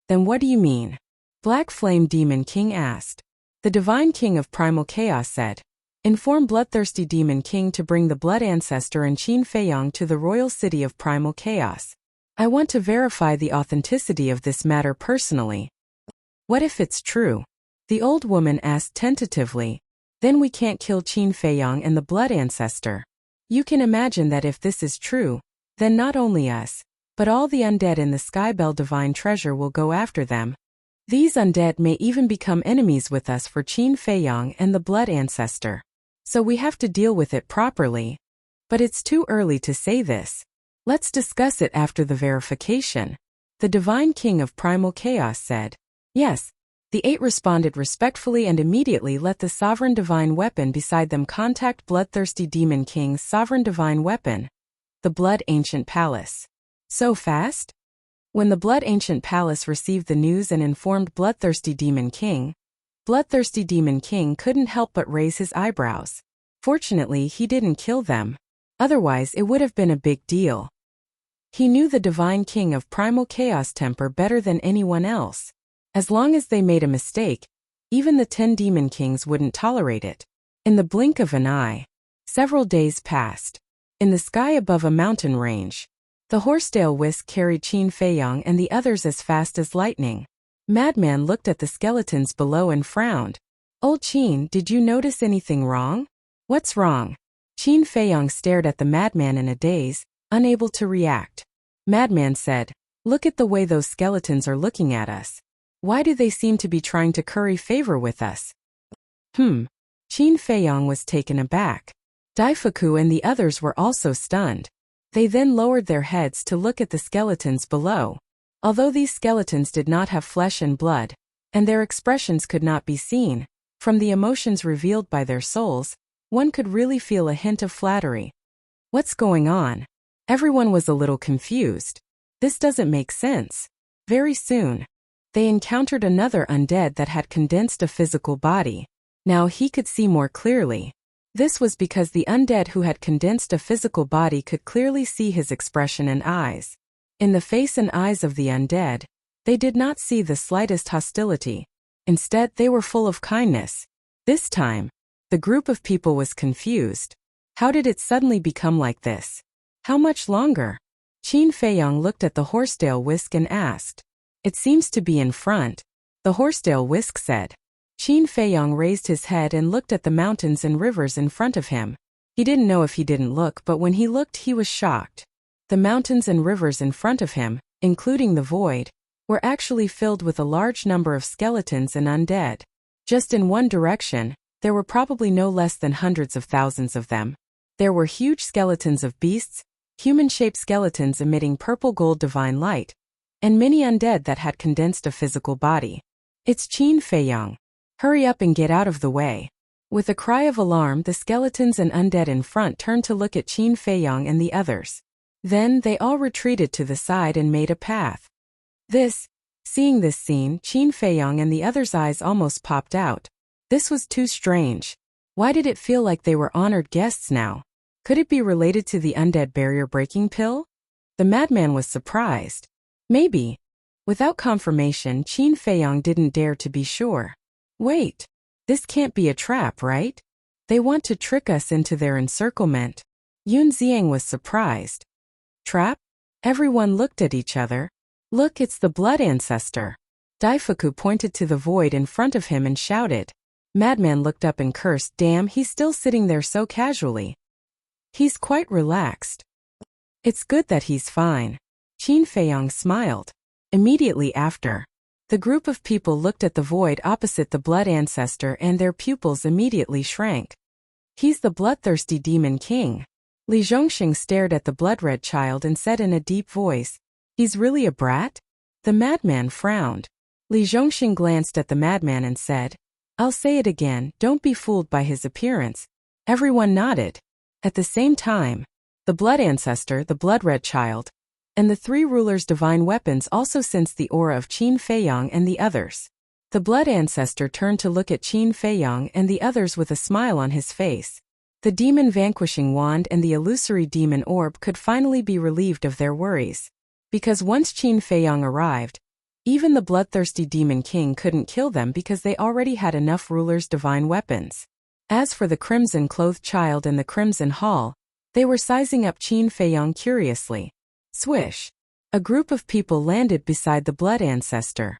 "Then what do you mean?" Black Flame Demon King asked. The Divine King of Primal Chaos said, "Inform Bloodthirsty Demon King to bring the Blood Ancestor and Qin Feiyang to the royal city of Primal Chaos. I want to verify the authenticity of this matter personally." "What if it's true?" the old woman asked tentatively. "Then we can't kill Qin Feiyang and the Blood Ancestor." You can imagine that if this is true, then not only us, but all the undead in the Skybell Divine Treasure will go after them. These undead may even become enemies with us for Qin Feiyang and the Blood Ancestor. So we have to deal with it properly. But it's too early to say this. Let's discuss it after the verification. The Divine King of Primal Chaos said. Yes. The 8 responded respectfully and immediately let the Sovereign Divine Weapon beside them contact Bloodthirsty Demon King's Sovereign Divine Weapon, the Blood Ancient Palace. So fast? When the Blood Ancient Palace received the news and informed Bloodthirsty Demon King couldn't help but raise his eyebrows. Fortunately, he didn't kill them. Otherwise, it would have been a big deal. He knew the Divine King of Primal Chaos temper better than anyone else. As long as they made a mistake, even the 10 Demon Kings wouldn't tolerate it. In the blink of an eye, several days passed. In the sky above a mountain range, the Horsetail Whisk carried Qin Feiyang and the others as fast as lightning. Madman looked at the skeletons below and frowned. Old Qin, did you notice anything wrong? What's wrong? Qin Feiyang stared at the madman in a daze, unable to react. Madman said, "Look at the way those skeletons are looking at us. Why do they seem to be trying to curry favor with us?" Qin Feiyang was taken aback. Daifuku and the others were also stunned. They then lowered their heads to look at the skeletons below. Although these skeletons did not have flesh and blood, and their expressions could not be seen, from the emotions revealed by their souls, one could really feel a hint of flattery. What's going on? Everyone was a little confused. This doesn't make sense. Very soon, they encountered another undead that had condensed a physical body. Now he could see more clearly. This was because the undead who had condensed a physical body could clearly see his expression and eyes. In the face and eyes of the undead, they did not see the slightest hostility. Instead, they were full of kindness. This time, the group of people was confused. How did it suddenly become like this? How much longer? Qin Feiyang looked at the horsetail whisk and asked. "It seems to be in front," the horsetail whisk said. Qin Feiyang raised his head and looked at the mountains and rivers in front of him. He didn't know if he didn't look, but when he looked he was shocked. The mountains and rivers in front of him, including the void, were actually filled with a large number of skeletons and undead. Just in one direction, there were probably no less than hundreds of thousands of them. There were huge skeletons of beasts, human-shaped skeletons emitting purple-gold divine light, and many undead that had condensed a physical body. "It's Qin Feiyang. Hurry up and get out of the way." With a cry of alarm, the skeletons and undead in front turned to look at Qin Feiyang and the others. Then they all retreated to the side and made a path. Seeing this scene, Qin Feiyang and the others' eyes almost popped out. This was too strange. Why did it feel like they were honored guests now? Could it be related to the undead barrier-breaking pill? The madman was surprised. Maybe. Without confirmation, Qin Feiyang didn't dare to be sure. Wait. This can't be a trap, right? They want to trick us into their encirclement. Yun Xiang was surprised. Trap? Everyone looked at each other. Look, it's the blood ancestor. Daifuku pointed to the void in front of him and shouted. Madman looked up and cursed, "Damn, he's still sitting there so casually. He's quite relaxed." "It's good that he's fine." Qin Feiyang smiled. Immediately after, the group of people looked at the void opposite the blood ancestor and their pupils immediately shrank. "He's the bloodthirsty demon king." Li Zhongxing stared at the blood-red child and said in a deep voice, "He's really a brat?" The madman frowned. Li Zhongxing glanced at the madman and said, "I'll say it again, don't be fooled by his appearance." Everyone nodded. At the same time, the blood ancestor, the blood-red child, and the three rulers' divine weapons also sensed the aura of Qin Feiyang and the others. The blood ancestor turned to look at Qin Feiyang and the others with a smile on his face. The demon vanquishing wand and the illusory demon orb could finally be relieved of their worries. Because once Qin Feiyang arrived, even the bloodthirsty demon king couldn't kill them because they already had enough rulers' divine weapons. As for the crimson-clothed child and the crimson hall, they were sizing up Qin Feiyang curiously. Swish! A group of people landed beside the blood ancestor.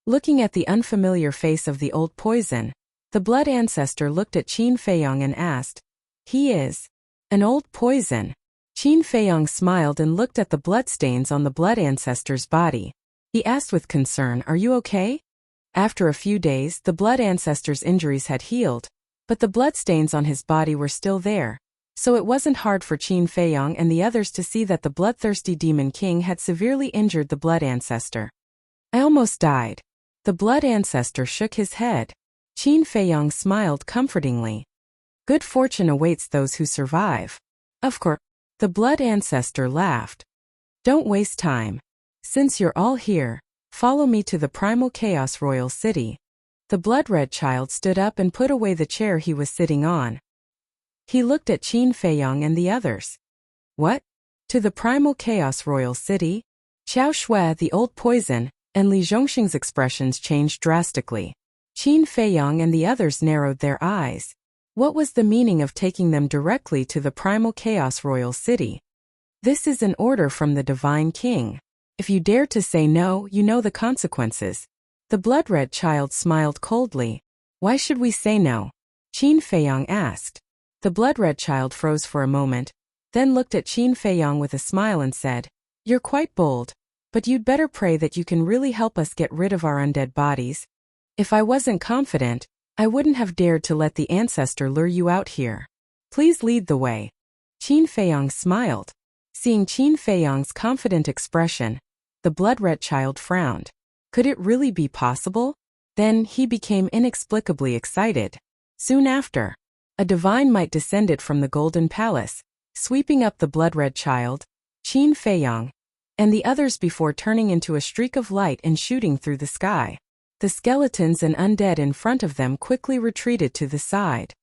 Looking at the unfamiliar face of the old poison, the blood ancestor looked at Qin Feiyang and asked, "He is an old poison?" Qin Feiyang smiled and looked at the bloodstains on the blood ancestor's body. He asked with concern, "Are you okay?" After a few days, the blood ancestor's injuries had healed, but the bloodstains on his body were still there. So it wasn't hard for Qin Feiyang and the others to see that the bloodthirsty demon king had severely injured the blood ancestor. "I almost died." The blood ancestor shook his head. Qin Feiyang smiled comfortingly. "Good fortune awaits those who survive." "Of course." The blood ancestor laughed. "Don't waste time. Since you're all here, follow me to the primal chaos royal city." The blood-red child stood up and put away the chair he was sitting on. He looked at Qin Feiyang and the others. "What? To the primal chaos royal city?" Qiao Shui, the old poison, and Li Zhongxing's expressions changed drastically. Qin Feiyang and the others narrowed their eyes. What was the meaning of taking them directly to the primal chaos royal city? "This is an order from the divine king. If you dare to say no, you know the consequences." The blood-red child smiled coldly. "Why should we say no?" Qin Feiyang asked. The blood-red child froze for a moment, then looked at Qin Feiyang with a smile and said, "You're quite bold, but you'd better pray that you can really help us get rid of our undead bodies. If I wasn't confident, I wouldn't have dared to let the ancestor lure you out here. Please lead the way." Qin Feiyang smiled. Seeing Qin Feiyang's confident expression, the blood-red child frowned. Could it really be possible? Then he became inexplicably excited. Soon after, a divine might descended from the Golden Palace, sweeping up the blood-red child, Qin Feiyang, and the others before turning into a streak of light and shooting through the sky. The skeletons and undead in front of them quickly retreated to the side.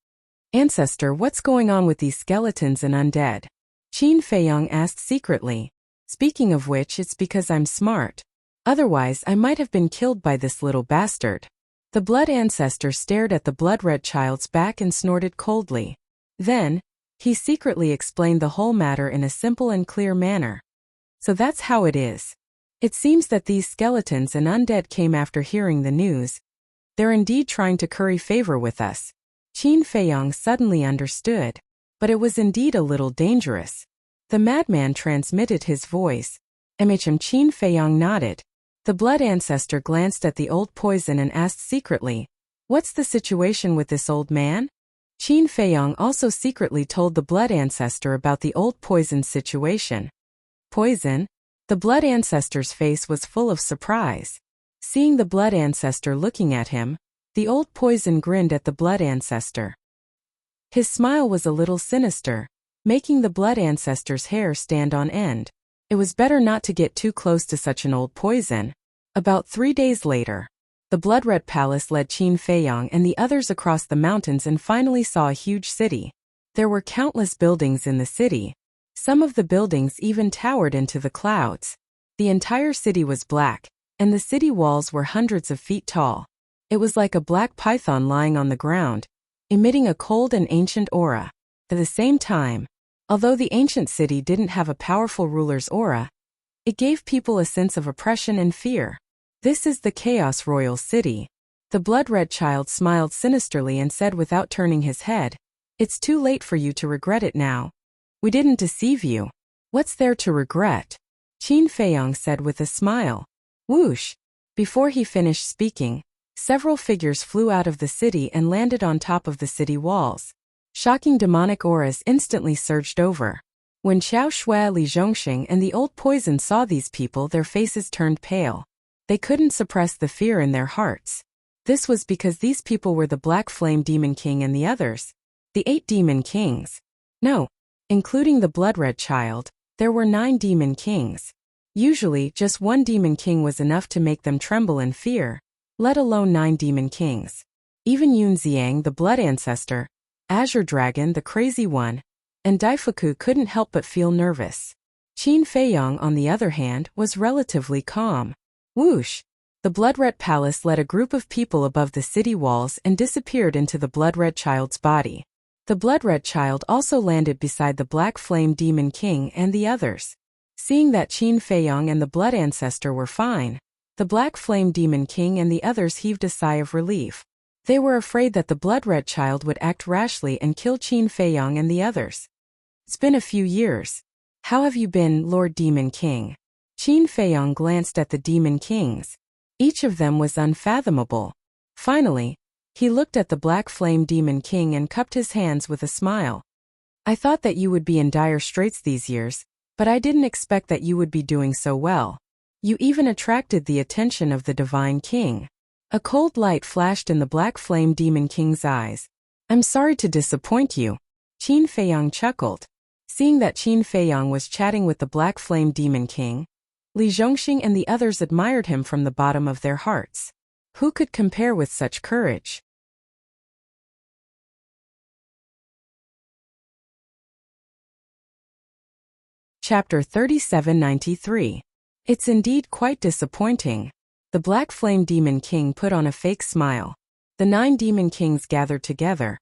"Ancestor, what's going on with these skeletons and undead?" Qin Feiyang asked secretly. "Speaking of which, it's because I'm smart. Otherwise, I might have been killed by this little bastard." The blood ancestor stared at the blood-red child's back and snorted coldly. Then, he secretly explained the whole matter in a simple and clear manner. "So that's how it is. It seems that these skeletons and undead came after hearing the news. They're indeed trying to curry favor with us." Qin Feiyang suddenly understood. But it was indeed a little dangerous. The madman transmitted his voice. Qin Feiyang nodded. The blood ancestor glanced at the old poison and asked secretly, "What's the situation with this old man?" Qin Feiyang also secretly told the blood ancestor about the old poison's situation. "Poison?" The blood ancestor's face was full of surprise. Seeing the blood ancestor looking at him, the old poison grinned at the blood ancestor. His smile was a little sinister, making the blood ancestor's hair stand on end. It was better not to get too close to such an old poison. About 3 days later, the blood-red palace led Qin Feiyang and the others across the mountains and finally saw a huge city. There were countless buildings in the city. Some of the buildings even towered into the clouds. The entire city was black, and the city walls were hundreds of feet tall. It was like a black python lying on the ground, emitting a cold and ancient aura. At the same time, although the ancient city didn't have a powerful ruler's aura, it gave people a sense of oppression and fear. "This is the Chaos Royal City." The blood-red child smiled sinisterly and said without turning his head, "It's too late for you to regret it now. We didn't deceive you. What's there to regret?" Qin Feiyang said with a smile. Whoosh! Before he finished speaking, several figures flew out of the city and landed on top of the city walls. Shocking demonic auras instantly surged over. When Xiao Shui, Li Zhongxing, and the old poison saw these people, their faces turned pale. They couldn't suppress the fear in their hearts. This was because these people were the Black Flame Demon King and the others, the 8 Demon Kings. No, including the blood-red child, there were 9 Demon Kings. Usually, just 1 Demon King was enough to make them tremble in fear, let alone 9 Demon Kings. Even Yun Xiang, the blood ancestor, Azure Dragon, the crazy one, and Daifuku couldn't help but feel nervous. Qin Feiyang, on the other hand, was relatively calm. Whoosh! The blood-red palace led a group of people above the city walls and disappeared into the blood-red child's body. The blood-red child also landed beside the Black Flame Demon King and the others. Seeing that Qin Feiyang and the blood ancestor were fine, the Black Flame Demon King and the others heaved a sigh of relief. They were afraid that the blood-red child would act rashly and kill Qin Feiyang and the others. "It's been a few years. How have you been, Lord Demon King?" Qin Feiyang glanced at the Demon Kings. Each of them was unfathomable. Finally, he looked at the Black Flame Demon King and cupped his hands with a smile. "I thought that you would be in dire straits these years, but I didn't expect that you would be doing so well. You even attracted the attention of the Divine King." A cold light flashed in the Black Flame Demon King's eyes. "I'm sorry to disappoint you." Qin Feiyang chuckled. Seeing that Qin Feiyang was chatting with the Black Flame Demon King, Li Zhongxing and the others admired him from the bottom of their hearts. Who could compare with such courage? Chapter 3793. It's indeed quite disappointing. The Black Flame Demon King put on a fake smile. The 9 Demon Kings gathered together,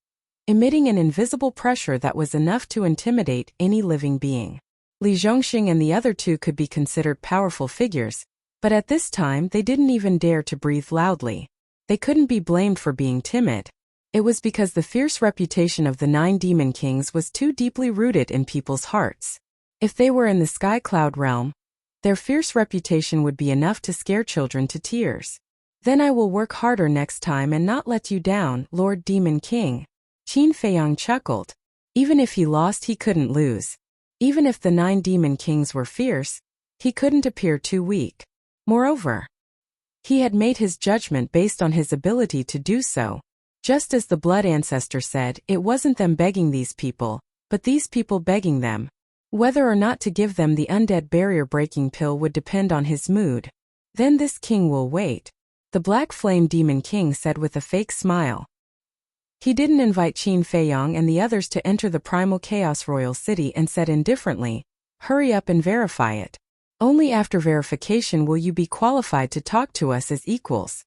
emitting an invisible pressure that was enough to intimidate any living being. Li Zhongxing and the other 2 could be considered powerful figures, but at this time they didn't even dare to breathe loudly. They couldn't be blamed for being timid. It was because the fierce reputation of the 9 demon kings was too deeply rooted in people's hearts. If they were in the sky cloud realm, their fierce reputation would be enough to scare children to tears. Then I will work harder next time and not let you down, Lord Demon King. Qin Feiyang chuckled. Even if he lost, he couldn't lose. Even if the 9 demon kings were fierce, he couldn't appear too weak. Moreover, he had made his judgment based on his ability to do so. Just as the blood ancestor said, it wasn't them begging these people, but these people begging them. Whether or not to give them the undead barrier-breaking pill would depend on his mood. Then this king will wait, the Black Flame Demon King said with a fake smile. He didn't invite Qin Feiyang and the others to enter the Primal Chaos Royal City and said indifferently, "Hurry up and verify it. Only after verification will you be qualified to talk to us as equals."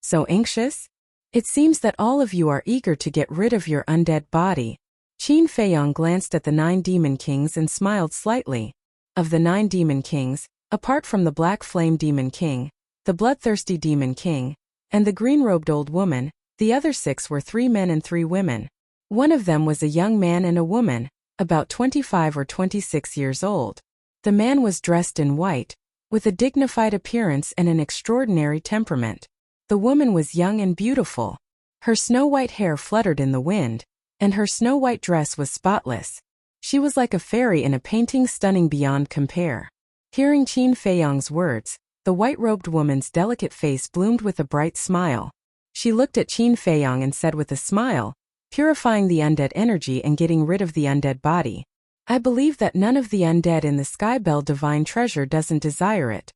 So anxious? It seems that all of you are eager to get rid of your undead body. Qin Feiyang glanced at the 9 demon kings and smiled slightly. Of the 9 demon kings, apart from the Black Flame Demon King, the Bloodthirsty Demon King, and the green-robed old woman, the other 6 were 3 men and 3 women. One of them was a young man and a woman, about 25 or 26 years old. The man was dressed in white, with a dignified appearance and an extraordinary temperament. The woman was young and beautiful. Her snow-white hair fluttered in the wind, and her snow-white dress was spotless. She was like a fairy in a painting, stunning beyond compare. Hearing Qin Feiyang's words, the white-robed woman's delicate face bloomed with a bright smile. She looked at Qin Feiyang and said with a smile, "Purifying the undead energy and getting rid of the undead body. I believe that none of the undead in the Skybell Divine Treasure doesn't desire it.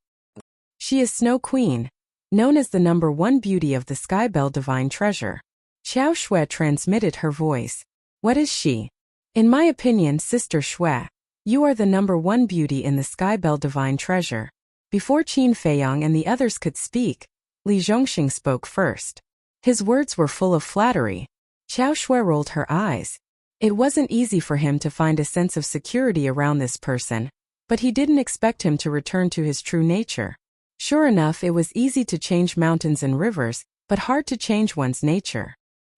She is Snow Queen, known as the #1 beauty of the Skybell Divine Treasure." Xiao Shui transmitted her voice. "What is she?" "In my opinion, Sister Shui, you are the #1 beauty in the Skybell Divine Treasure." Before Qin Feiyang and the others could speak, Li Zhongxing spoke first. His words were full of flattery. Xiao Shui rolled her eyes. It wasn't easy for him to find a sense of security around this person, but he didn't expect him to return to his true nature. Sure enough, it was easy to change mountains and rivers, but hard to change one's nature.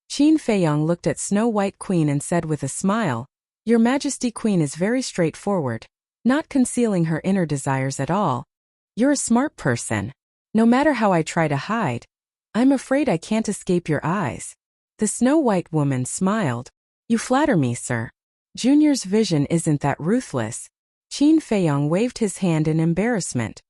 Qin Feiyang looked at Snow White Queen and said with a smile, "Your Majesty Queen is very straightforward, not concealing her inner desires at all. You're a smart person. No matter how I try to hide, I'm afraid I can't escape your eyes." The Snow White woman smiled. "You flatter me, sir. Junior's vision isn't that ruthless." Qin Feiyang waved his hand in embarrassment.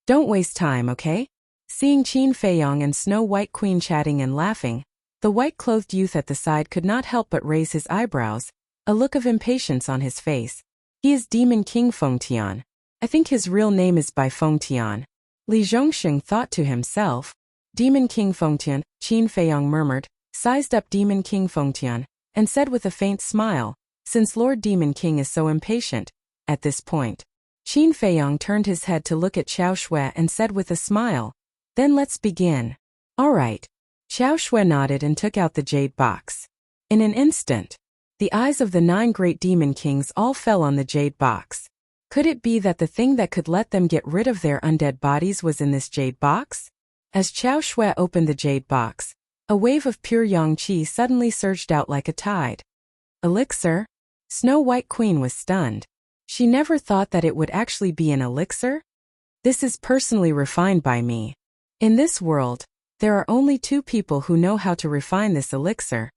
"Don't waste time, okay?" Seeing Qin Feiyang and Snow White Queen chatting and laughing, the white-clothed youth at the side could not help but raise his eyebrows, a look of impatience on his face. "He is Demon King Fengtian. I think his real name is Bai Fengtian." Li Zhongxing thought to himself. "Demon King Fengtian," Qin Feiyang murmured, sized up Demon King Fengtian, and said with a faint smile, "Since Lord Demon King is so impatient." At this point, Qin Feiyang turned his head to look at Xiao Shui and said with a smile, "Then let's begin." "All right." Xiao Shui nodded and took out the jade box. In an instant, the eyes of the 9 great demon kings all fell on the jade box. Could it be that the thing that could let them get rid of their undead bodies was in this jade box? As Xiao Shui opened the jade box, a wave of pure yang qi suddenly surged out like a tide. "Elixir?" Snow White Queen was stunned. She never thought that it would actually be an elixir. "This is personally refined by me. In this world, there are only 2 people who know how to refine this elixir.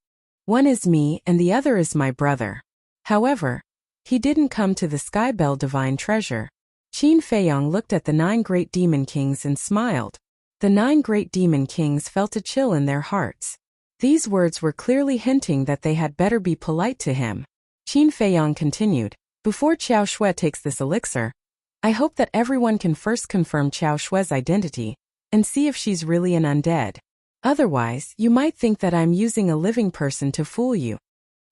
One is me and the other is my brother. However, he didn't come to the Skybell Divine Treasure." Qin Feiyang looked at the 9 great demon kings and smiled. The 9 great demon kings felt a chill in their hearts. These words were clearly hinting that they had better be polite to him. Qin Feiyang continued, "Before Xiao Shui takes this elixir, I hope that everyone can first confirm Xiao Shui's identity and see if she's really an undead. Otherwise, you might think that I'm using a living person to fool you."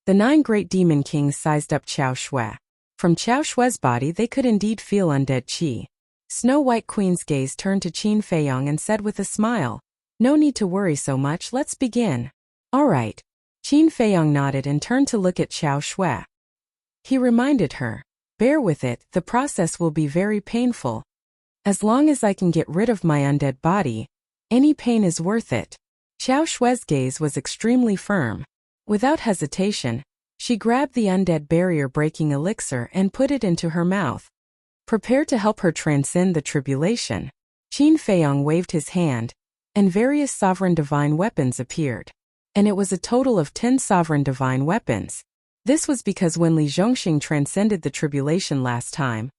The 9 great demon kings sized up Xiao Shui. From Xiao Shui's body they could indeed feel undead qi. Snow White Queen's gaze turned to Qin Feiyang and said with a smile, "No need to worry so much, let's begin." "All right." Qin Feiyang nodded and turned to look at Xiao Shui. He reminded her, "Bear with it, the process will be very painful. As long as I can get rid of my undead body, any pain is worth it." Xiao Shue's gaze was extremely firm. Without hesitation, she grabbed the undead barrier-breaking elixir and put it into her mouth. Prepared to help her transcend the tribulation, Qin Feiyong waved his hand, and various sovereign divine weapons appeared. And it was a total of 10 sovereign divine weapons. This was because when Li Zhongxing transcended the tribulation last time,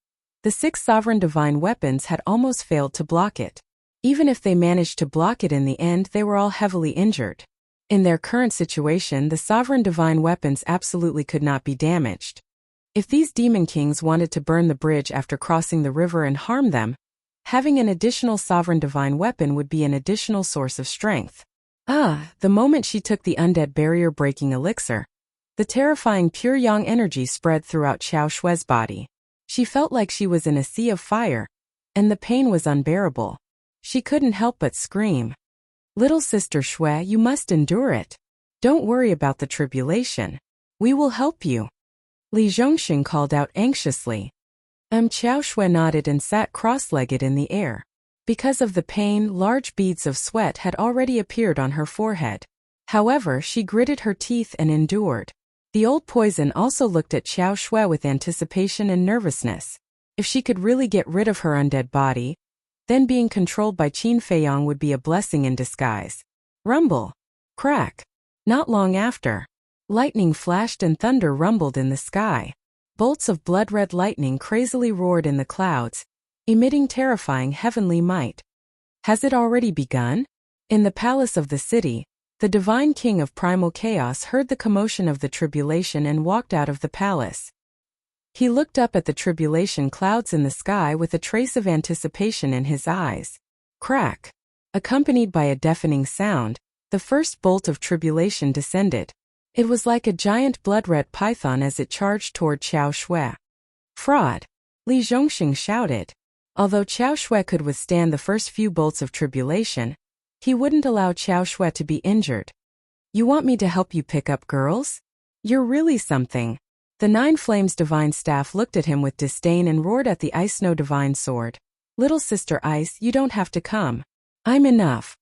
the 6 sovereign divine weapons had almost failed to block it. Even if they managed to block it in the end, they were all heavily injured. In their current situation, the sovereign divine weapons absolutely could not be damaged. If these demon kings wanted to burn the bridge after crossing the river and harm them, having an additional sovereign divine weapon would be an additional source of strength. The moment she took the undead barrier-breaking elixir, the terrifying pure yang energy spread throughout Xiao Shue's body. She felt like she was in a sea of fire, and the pain was unbearable. She couldn't help but scream. "Little sister Shui, you must endure it. Don't worry about the tribulation. We will help you," Li Zhongxing called out anxiously. Xiao Shui nodded and sat cross-legged in the air. Because of the pain, large beads of sweat had already appeared on her forehead. However, she gritted her teeth and endured. The old poison also looked at Xiao Shui with anticipation and nervousness. If she could really get rid of her undead body, then being controlled by Qin Feiyong would be a blessing in disguise. Rumble. Crack. Not long after, lightning flashed and thunder rumbled in the sky. Bolts of blood-red lightning crazily roared in the clouds, emitting terrifying heavenly might. Has it already begun? In the palace of the city, the divine king of primal chaos heard the commotion of the tribulation and walked out of the palace. He looked up at the tribulation clouds in the sky with a trace of anticipation in his eyes. Crack. Accompanied by a deafening sound, the first bolt of tribulation descended. It was like a giant blood-red python as it charged toward Xiao Shui. Fraud. Li Zhongxing shouted. Although Xiao Shui could withstand the first few bolts of tribulation, he wouldn't allow Xiao Shui to be injured. "You want me to help you pick up girls? You're really something." The 9 Flames divine staff looked at him with disdain and roared at the Ice Snow divine sword. "Little sister Ice, you don't have to come. I'm enough."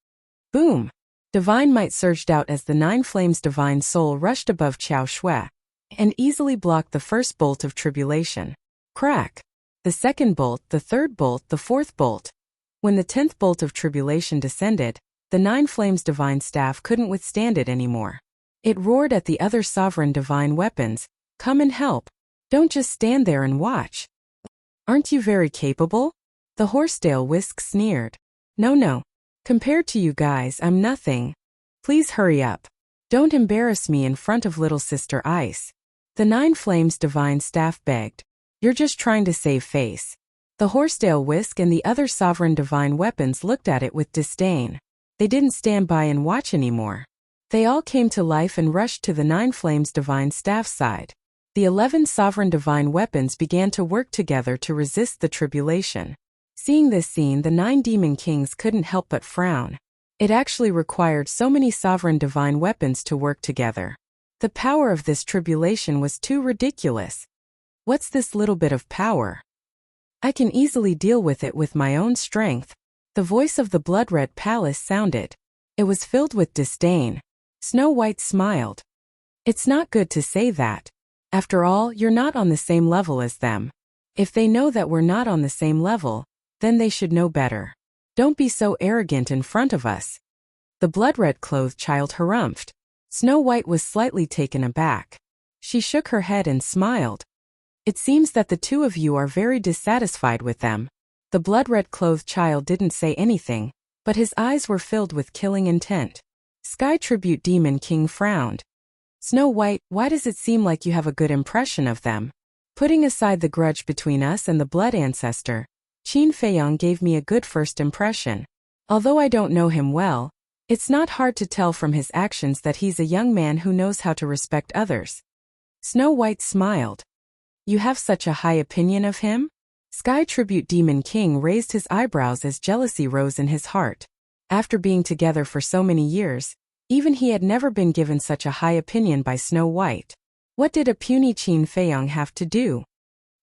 Boom! Divine might surged out as the 9 Flames divine soul rushed above Xiao Shui, and easily blocked the first bolt of tribulation. Crack! The second bolt, the third bolt, the fourth bolt. When the 10th bolt of tribulation descended, the 9 Flames divine staff couldn't withstand it anymore. It roared at the other sovereign divine weapons, "Come and help. Don't just stand there and watch. Aren't you very capable?" The Horsetail Whisk sneered. No. Compared to you guys, I'm nothing. Please hurry up. Don't embarrass me in front of little sister Ice. The 9 Flames divine staff begged. "You're just trying to save face." The Horsetail Whisk and the other sovereign divine weapons looked at it with disdain. They didn't stand by and watch anymore. They all came to life and rushed to the 9 Flames divine staff's side. The 11 sovereign divine weapons began to work together to resist the tribulation. Seeing this scene, the 9 demon kings couldn't help but frown. It actually required so many sovereign divine weapons to work together. The power of this tribulation was too ridiculous. What's this little bit of power? I can easily deal with it with my own strength. The voice of the blood-red palace sounded. It was filled with disdain. Snow White smiled. "It's not good to say that. After all, you're not on the same level as them. If they know that we're not on the same level, then they should know better. Don't be so arrogant in front of us." The blood-red-clothed child harumphed. Snow White was slightly taken aback. She shook her head and smiled. "It seems that the 2 of you are very dissatisfied with them." The blood-red-clothed child didn't say anything, but his eyes were filled with killing intent. Sky Tribute Demon King frowned. "Snow White, why does it seem like you have a good impression of them? Putting aside the grudge between us and the Blood Ancestor, Qin Feiyong gave me a good first impression. Although I don't know him well, it's not hard to tell from his actions that he's a young man who knows how to respect others." Snow White smiled. "You have such a high opinion of him?" Sky Tribute Demon King raised his eyebrows as jealousy rose in his heart. After being together for so many years, even he had never been given such a high opinion by Snow White. What did a puny Qin Feiyong have to do?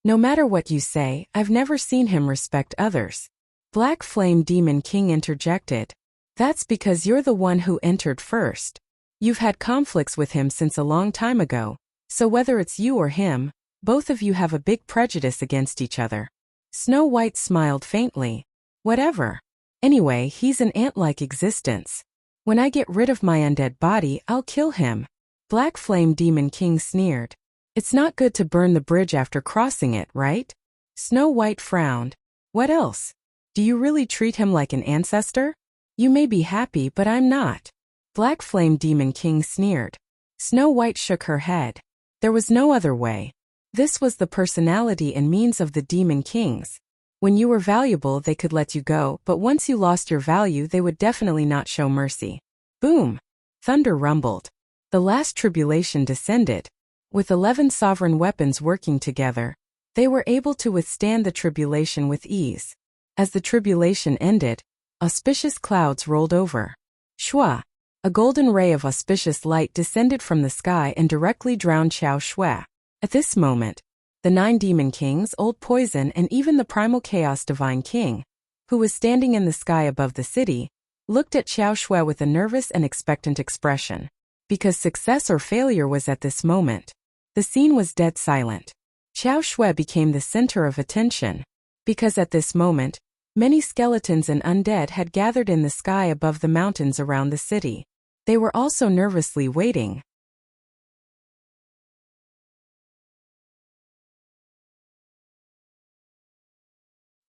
"No matter what you say, I've never seen him respect others." Black Flame Demon King interjected. That's because you're the one who entered first. You've had conflicts with him since a long time ago, so whether it's you or him, both of you have a big prejudice against each other. Snow White smiled faintly. Whatever. Anyway, he's an ant-like existence. When I get rid of my undead body, I'll kill him. Black Flame Demon King sneered. It's not good to burn the bridge after crossing it, right? Snow White frowned. What else? Do you really treat him like an ancestor? You may be happy, but I'm not. Black Flame Demon King sneered. Snow White shook her head. There was no other way. This was the personality and means of the Demon Kings. When you were valuable, they could let you go, but once you lost your value, they would definitely not show mercy. Boom! Thunder rumbled. The last tribulation descended. With 11 sovereign weapons working together, they were able to withstand the tribulation with ease. As the tribulation ended, auspicious clouds rolled over. Shua! A golden ray of auspicious light descended from the sky and directly drowned Xiao Shui. At this moment, the 9 Demon Kings, Old Poison, and even the Primal Chaos Divine King, who was standing in the sky above the city, looked at Xiao Shui with a nervous and expectant expression. Because success or failure was at this moment, the scene was dead silent. Xiao Shui became the center of attention. Because at this moment, many skeletons and undead had gathered in the sky above the mountains around the city. They were also nervously waiting.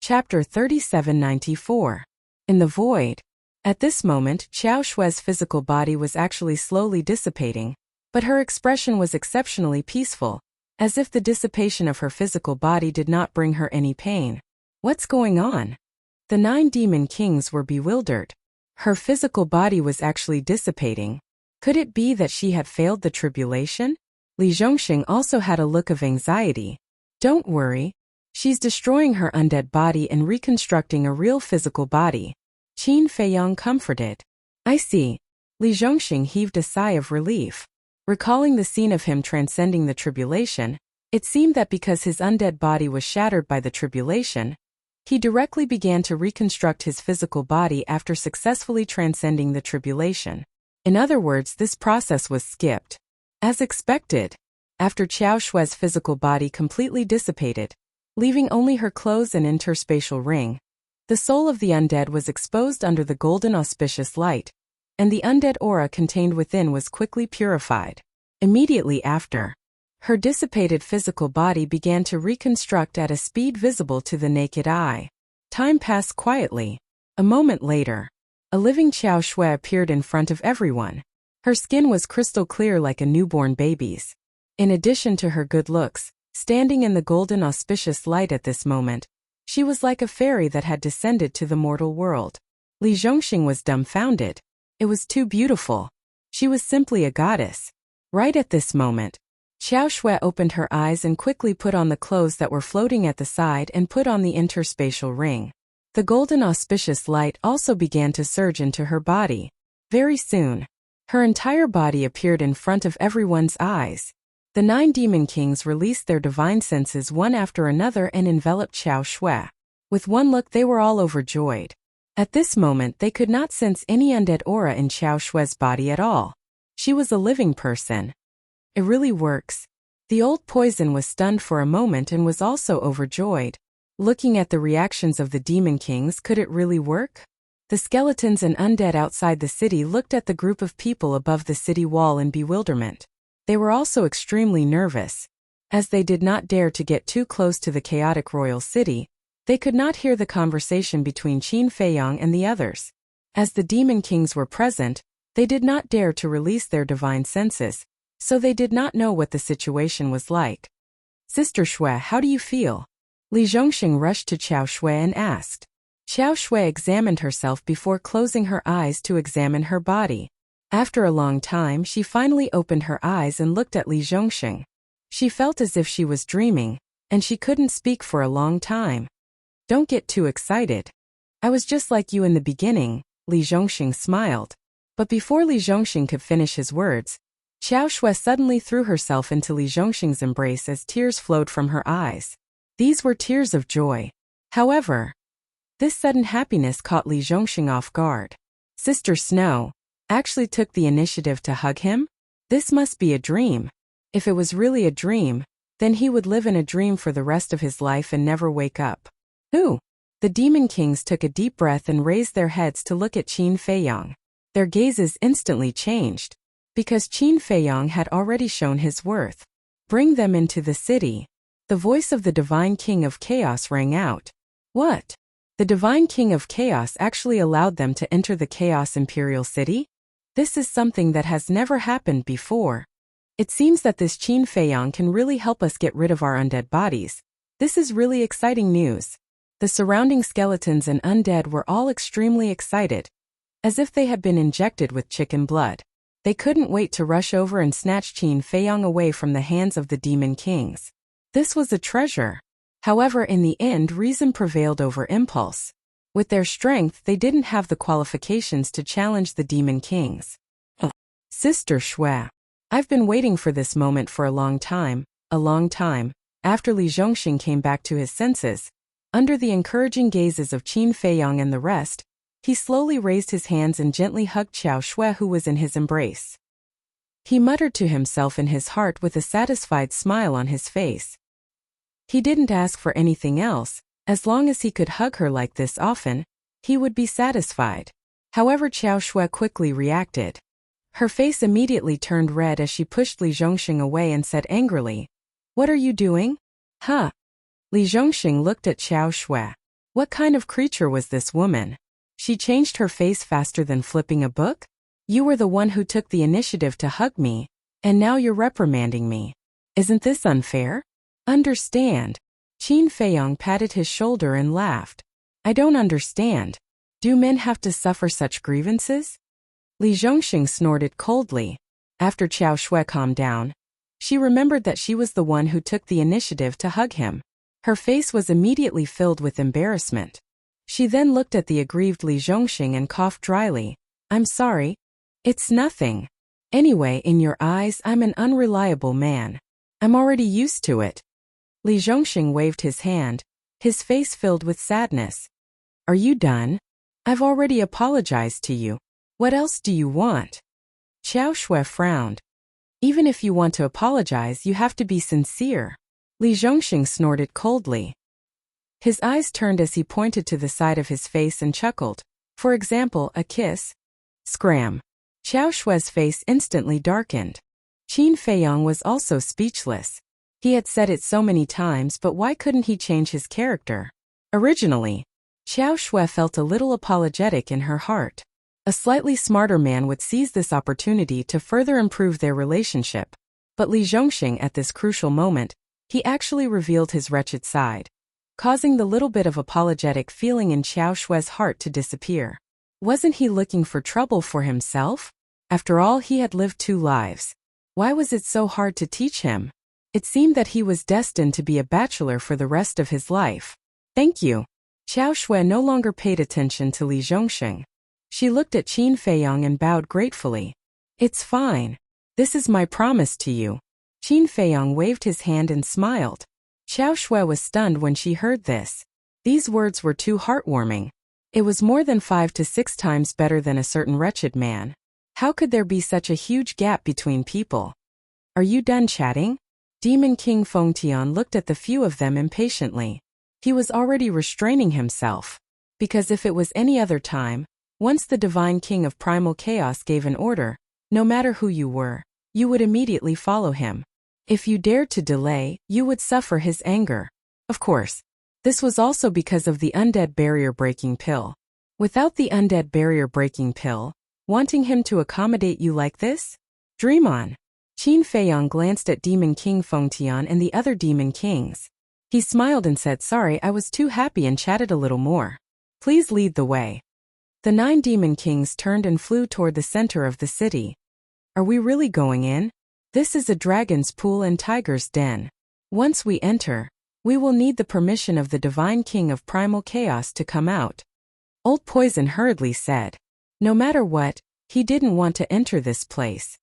Chapter 3794. In the Void. At this moment, Xiao Shui's physical body was actually slowly dissipating, but her expression was exceptionally peaceful, as if the dissipation of her physical body did not bring her any pain. What's going on? The 9 Demon Kings were bewildered. Her physical body was actually dissipating. Could it be that she had failed the tribulation? Li Zhongxing also had a look of anxiety. Don't worry. She's destroying her undead body and reconstructing a real physical body. Qin Feiyang comforted. I see. Li Zhongxing heaved a sigh of relief. Recalling the scene of him transcending the tribulation, it seemed that because his undead body was shattered by the tribulation, he directly began to reconstruct his physical body after successfully transcending the tribulation. In other words, this process was skipped. As expected, after Xiao Shui's physical body completely dissipated, leaving only her clothes and interspatial ring, the soul of the undead was exposed under the golden auspicious light, and the undead aura contained within was quickly purified. Immediately after, her dissipated physical body began to reconstruct at a speed visible to the naked eye. Time passed quietly. A moment later, a living Xiao Shui appeared in front of everyone. Her skin was crystal clear like a newborn baby's. In addition to her good looks, standing in the golden auspicious light at this moment, she was like a fairy that had descended to the mortal world. Li Zhongxing was dumbfounded. It was too beautiful. She was simply a goddess. Right at this moment, Xiao Shui opened her eyes and quickly put on the clothes that were floating at the side and put on the interspatial ring. The golden auspicious light also began to surge into her body. Very soon, her entire body appeared in front of everyone's eyes. The 9 Demon Kings released their divine senses one after another and enveloped Xiao Shui. With one look, they were all overjoyed. At this moment, they could not sense any undead aura in Xiao Shui's body at all. She was a living person. It really works. The Old Poison was stunned for a moment and was also overjoyed. Looking at the reactions of the Demon Kings, could it really work? The skeletons and undead outside the city looked at the group of people above the city wall in bewilderment. They were also extremely nervous. As they did not dare to get too close to the chaotic royal city, they could not hear the conversation between Qin Feiyang and the others. As the Demon Kings were present, they did not dare to release their divine senses, so they did not know what the situation was like. Sister Shui, how do you feel? Li Zhongxing rushed to Xiao Shui and asked. Xiao Shui examined herself before closing her eyes to examine her body. After a long time, she finally opened her eyes and looked at Li Zhongxing. She felt as if she was dreaming, and she couldn't speak for a long time. Don't get too excited. I was just like you in the beginning, Li Zhongxing smiled. But before Li Zhongxing could finish his words, Xiao Shui suddenly threw herself into Li Zhongxing's embrace as tears flowed from her eyes. These were tears of joy. However, this sudden happiness caught Li Zhongxing off guard. Sister Snow actually took the initiative to hug him? This must be a dream. If it was really a dream, then he would live in a dream for the rest of his life and never wake up. Who? The Demon Kings took a deep breath and raised their heads to look at Qin Feiyang. Their gazes instantly changed, because Qin Feiyang had already shown his worth. Bring them into the city. The voice of the Divine King of Chaos rang out. What? The Divine King of Chaos actually allowed them to enter the Chaos Imperial City? This is something that has never happened before. It seems that this Qin Feiyang can really help us get rid of our undead bodies. This is really exciting news. The surrounding skeletons and undead were all extremely excited, as if they had been injected with chicken blood. They couldn't wait to rush over and snatch Qin Feiyang away from the hands of the Demon Kings. This was a treasure. However, in the end, reason prevailed over impulse. With their strength, they didn't have the qualifications to challenge the Demon Kings. Sister Shui, I've been waiting for this moment for a long time. After Li Zhongxing came back to his senses, under the encouraging gazes of Qin Feiyang and the rest, he slowly raised his hands and gently hugged Xiao Shui, who was in his embrace. He muttered to himself in his heart with a satisfied smile on his face. He didn't ask for anything else. As long as he could hug her like this often, he would be satisfied. However, Xiao Shui quickly reacted. Her face immediately turned red as she pushed Li Zhongxing away and said angrily, "What are you doing?" Huh? Li Zhongxing looked at Xiao Shui. What kind of creature was this woman? She changed her face faster than flipping a book? You were the one who took the initiative to hug me, and now you're reprimanding me. Isn't this unfair? Understand. Qin Feiyang patted his shoulder and laughed. I don't understand. Do men have to suffer such grievances? Li Zhongxing snorted coldly. After Xiao Shui calmed down, she remembered that she was the one who took the initiative to hug him. Her face was immediately filled with embarrassment. She then looked at the aggrieved Li Zhongxing and coughed dryly. I'm sorry. It's nothing. Anyway, in your eyes, I'm an unreliable man. I'm already used to it. Li Zhongxing waved his hand, his face filled with sadness. Are you done? I've already apologized to you. What else do you want? Xiao Shui frowned. Even if you want to apologize, you have to be sincere. Li Zhongxing snorted coldly. His eyes turned as he pointed to the side of his face and chuckled. For example, a kiss. Scram. Xiao Shui's face instantly darkened. Qin Feiyang was also speechless. He had said it so many times, but why couldn't he change his character? Originally, Xiao Shui felt a little apologetic in her heart. A slightly smarter man would seize this opportunity to further improve their relationship. But Li Zhongxing, at this crucial moment, he actually revealed his wretched side, causing the little bit of apologetic feeling in Xiao Shui's heart to disappear. Wasn't he looking for trouble for himself? After all, he had lived 2 lives. Why was it so hard to teach him? It seemed that he was destined to be a bachelor for the rest of his life. Thank you. Xiao Shui no longer paid attention to Li Zhongxing. She looked at Qin Feiyang and bowed gratefully. It's fine. This is my promise to you. Qin Feiyang waved his hand and smiled. Xiao Shui was stunned when she heard this. These words were too heartwarming. It was more than 5 to 6 times better than a certain wretched man. How could there be such a huge gap between people? Are you done chatting? Demon King Fengtian looked at the few of them impatiently. He was already restraining himself. Because if it was any other time, once the Divine King of Primal Chaos gave an order, no matter who you were, you would immediately follow him. If you dared to delay, you would suffer his anger. Of course, this was also because of the undead barrier-breaking pill. Without the undead barrier-breaking pill, wanting him to accommodate you like this? Dream on. Qin Feiyang glanced at Demon King Fengtian and the other Demon Kings. He smiled and said, sorry, I was too happy and chatted a little more. Please lead the way. The 9 Demon Kings turned and flew toward the center of the city. Are we really going in? This is a dragon's pool and tiger's den. Once we enter, we will need the permission of the Divine King of Primal Chaos to come out. Old Poison hurriedly said. No matter what, he didn't want to enter this place.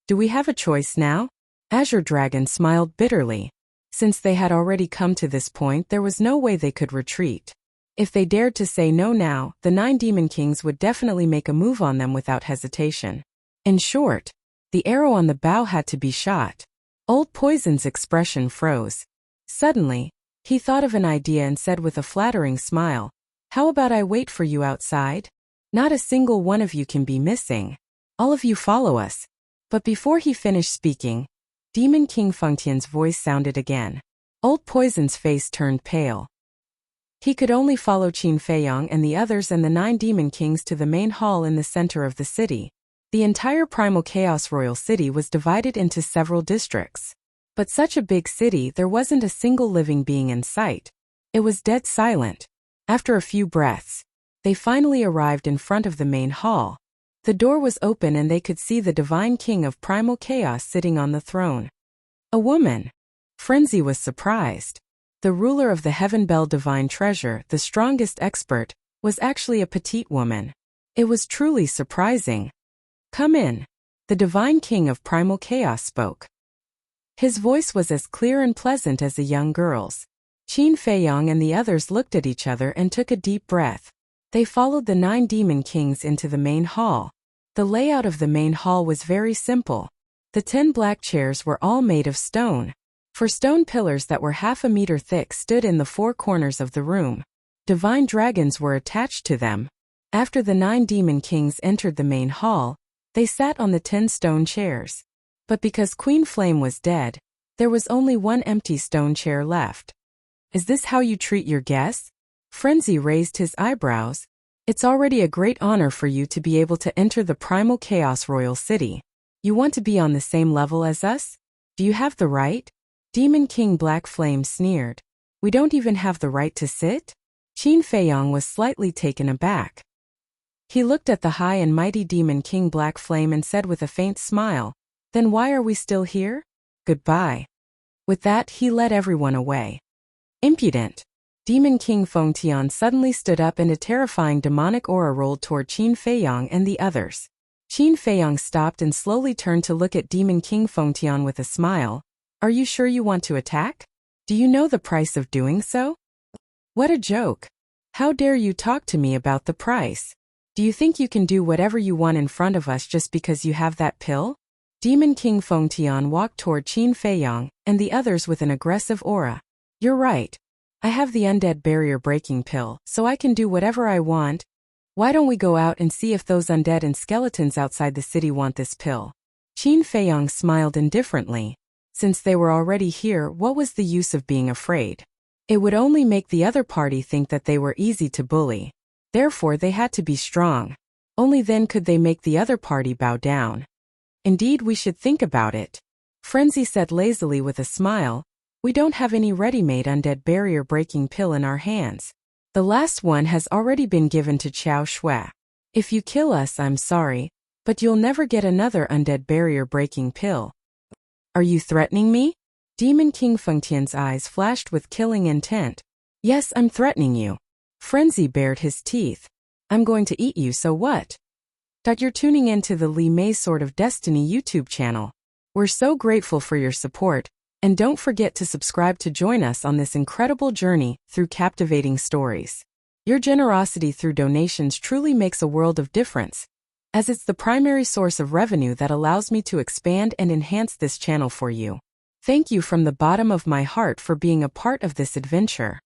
Do we have a choice now? Azure Dragon smiled bitterly. Since they had already come to this point, there was no way they could retreat. If they dared to say no now, the 9 demon kings would definitely make a move on them without hesitation. In short, the arrow on the bow had to be shot. Old Poison's expression froze. Suddenly, he thought of an idea and said with a flattering smile, "How about I wait for you outside? Not a single one of you can be missing. All of you follow us." But before he finished speaking, Demon King Fengtian's voice sounded again. Old Poison's face turned pale. He could only follow Qin Feiyang and the others and the 9 demon kings to the main hall in the center of the city. The entire Primal Chaos Royal City was divided into several districts. But such a big city, there wasn't a single living being in sight. It was dead silent. After a few breaths, they finally arrived in front of the main hall. The door was open and they could see the Divine King of Primal Chaos sitting on the throne. A woman. Frenzy was surprised. The ruler of the Heaven Bell Divine Treasure, the strongest expert, was actually a petite woman. It was truly surprising. "Come in." The Divine King of Primal Chaos spoke. His voice was as clear and pleasant as a young girl's. Qin Feiyang and the others looked at each other and took a deep breath. They followed the 9 demon kings into the main hall. The layout of the main hall was very simple. The 10 black chairs were all made of stone. For stone pillars that were half a meter thick stood in the 4 corners of the room. Divine dragons were attached to them. After the 9 demon kings entered the main hall, they sat on the 10 stone chairs. But because Queen Flame was dead, there was only one empty stone chair left. "Is this how you treat your guests?" Frenzy raised his eyebrows. "It's already a great honor for you to be able to enter the Primal Chaos Royal City. You want to be on the same level as us? Do you have the right?" Demon King Black Flame sneered. "We don't even have the right to sit?" Qin Feiyang was slightly taken aback. He looked at the high and mighty Demon King Black Flame and said with a faint smile, "Then why are we still here? Goodbye." With that, he led everyone away. Impudent. Demon King Fengtian suddenly stood up and a terrifying demonic aura rolled toward Qin Feiyang and the others. Qin Feiyang stopped and slowly turned to look at Demon King Fengtian with a smile. "Are you sure you want to attack? Do you know the price of doing so?" "What a joke. How dare you talk to me about the price? Do you think you can do whatever you want in front of us just because you have that pill?" Demon King Fengtian walked toward Qin Feiyang and the others with an aggressive aura. "You're right. I have the undead barrier breaking pill, so I can do whatever I want. Why don't we go out and see if those undead and skeletons outside the city want this pill?" Qin Feiyang smiled indifferently. Since they were already here, what was the use of being afraid? It would only make the other party think that they were easy to bully. Therefore, they had to be strong. Only then could they make the other party bow down. "Indeed, we should think about it," Frenzy said lazily with a smile. "We don't have any ready-made undead barrier-breaking pill in our hands. The last one has already been given to Qiao Shui. If you kill us, I'm sorry, but you'll never get another undead barrier-breaking pill." "Are you threatening me?" Demon King Fengtian's eyes flashed with killing intent. "Yes, I'm threatening you." Frenzy bared his teeth. "I'm going to eat you, so what?" You're tuning into the Li Mei Sword of Destiny YouTube channel. We're so grateful for your support, and don't forget to subscribe to join us on this incredible journey through captivating stories. Your generosity through donations truly makes a world of difference, as it's the primary source of revenue that allows me to expand and enhance this channel for you. Thank you from the bottom of my heart for being a part of this adventure.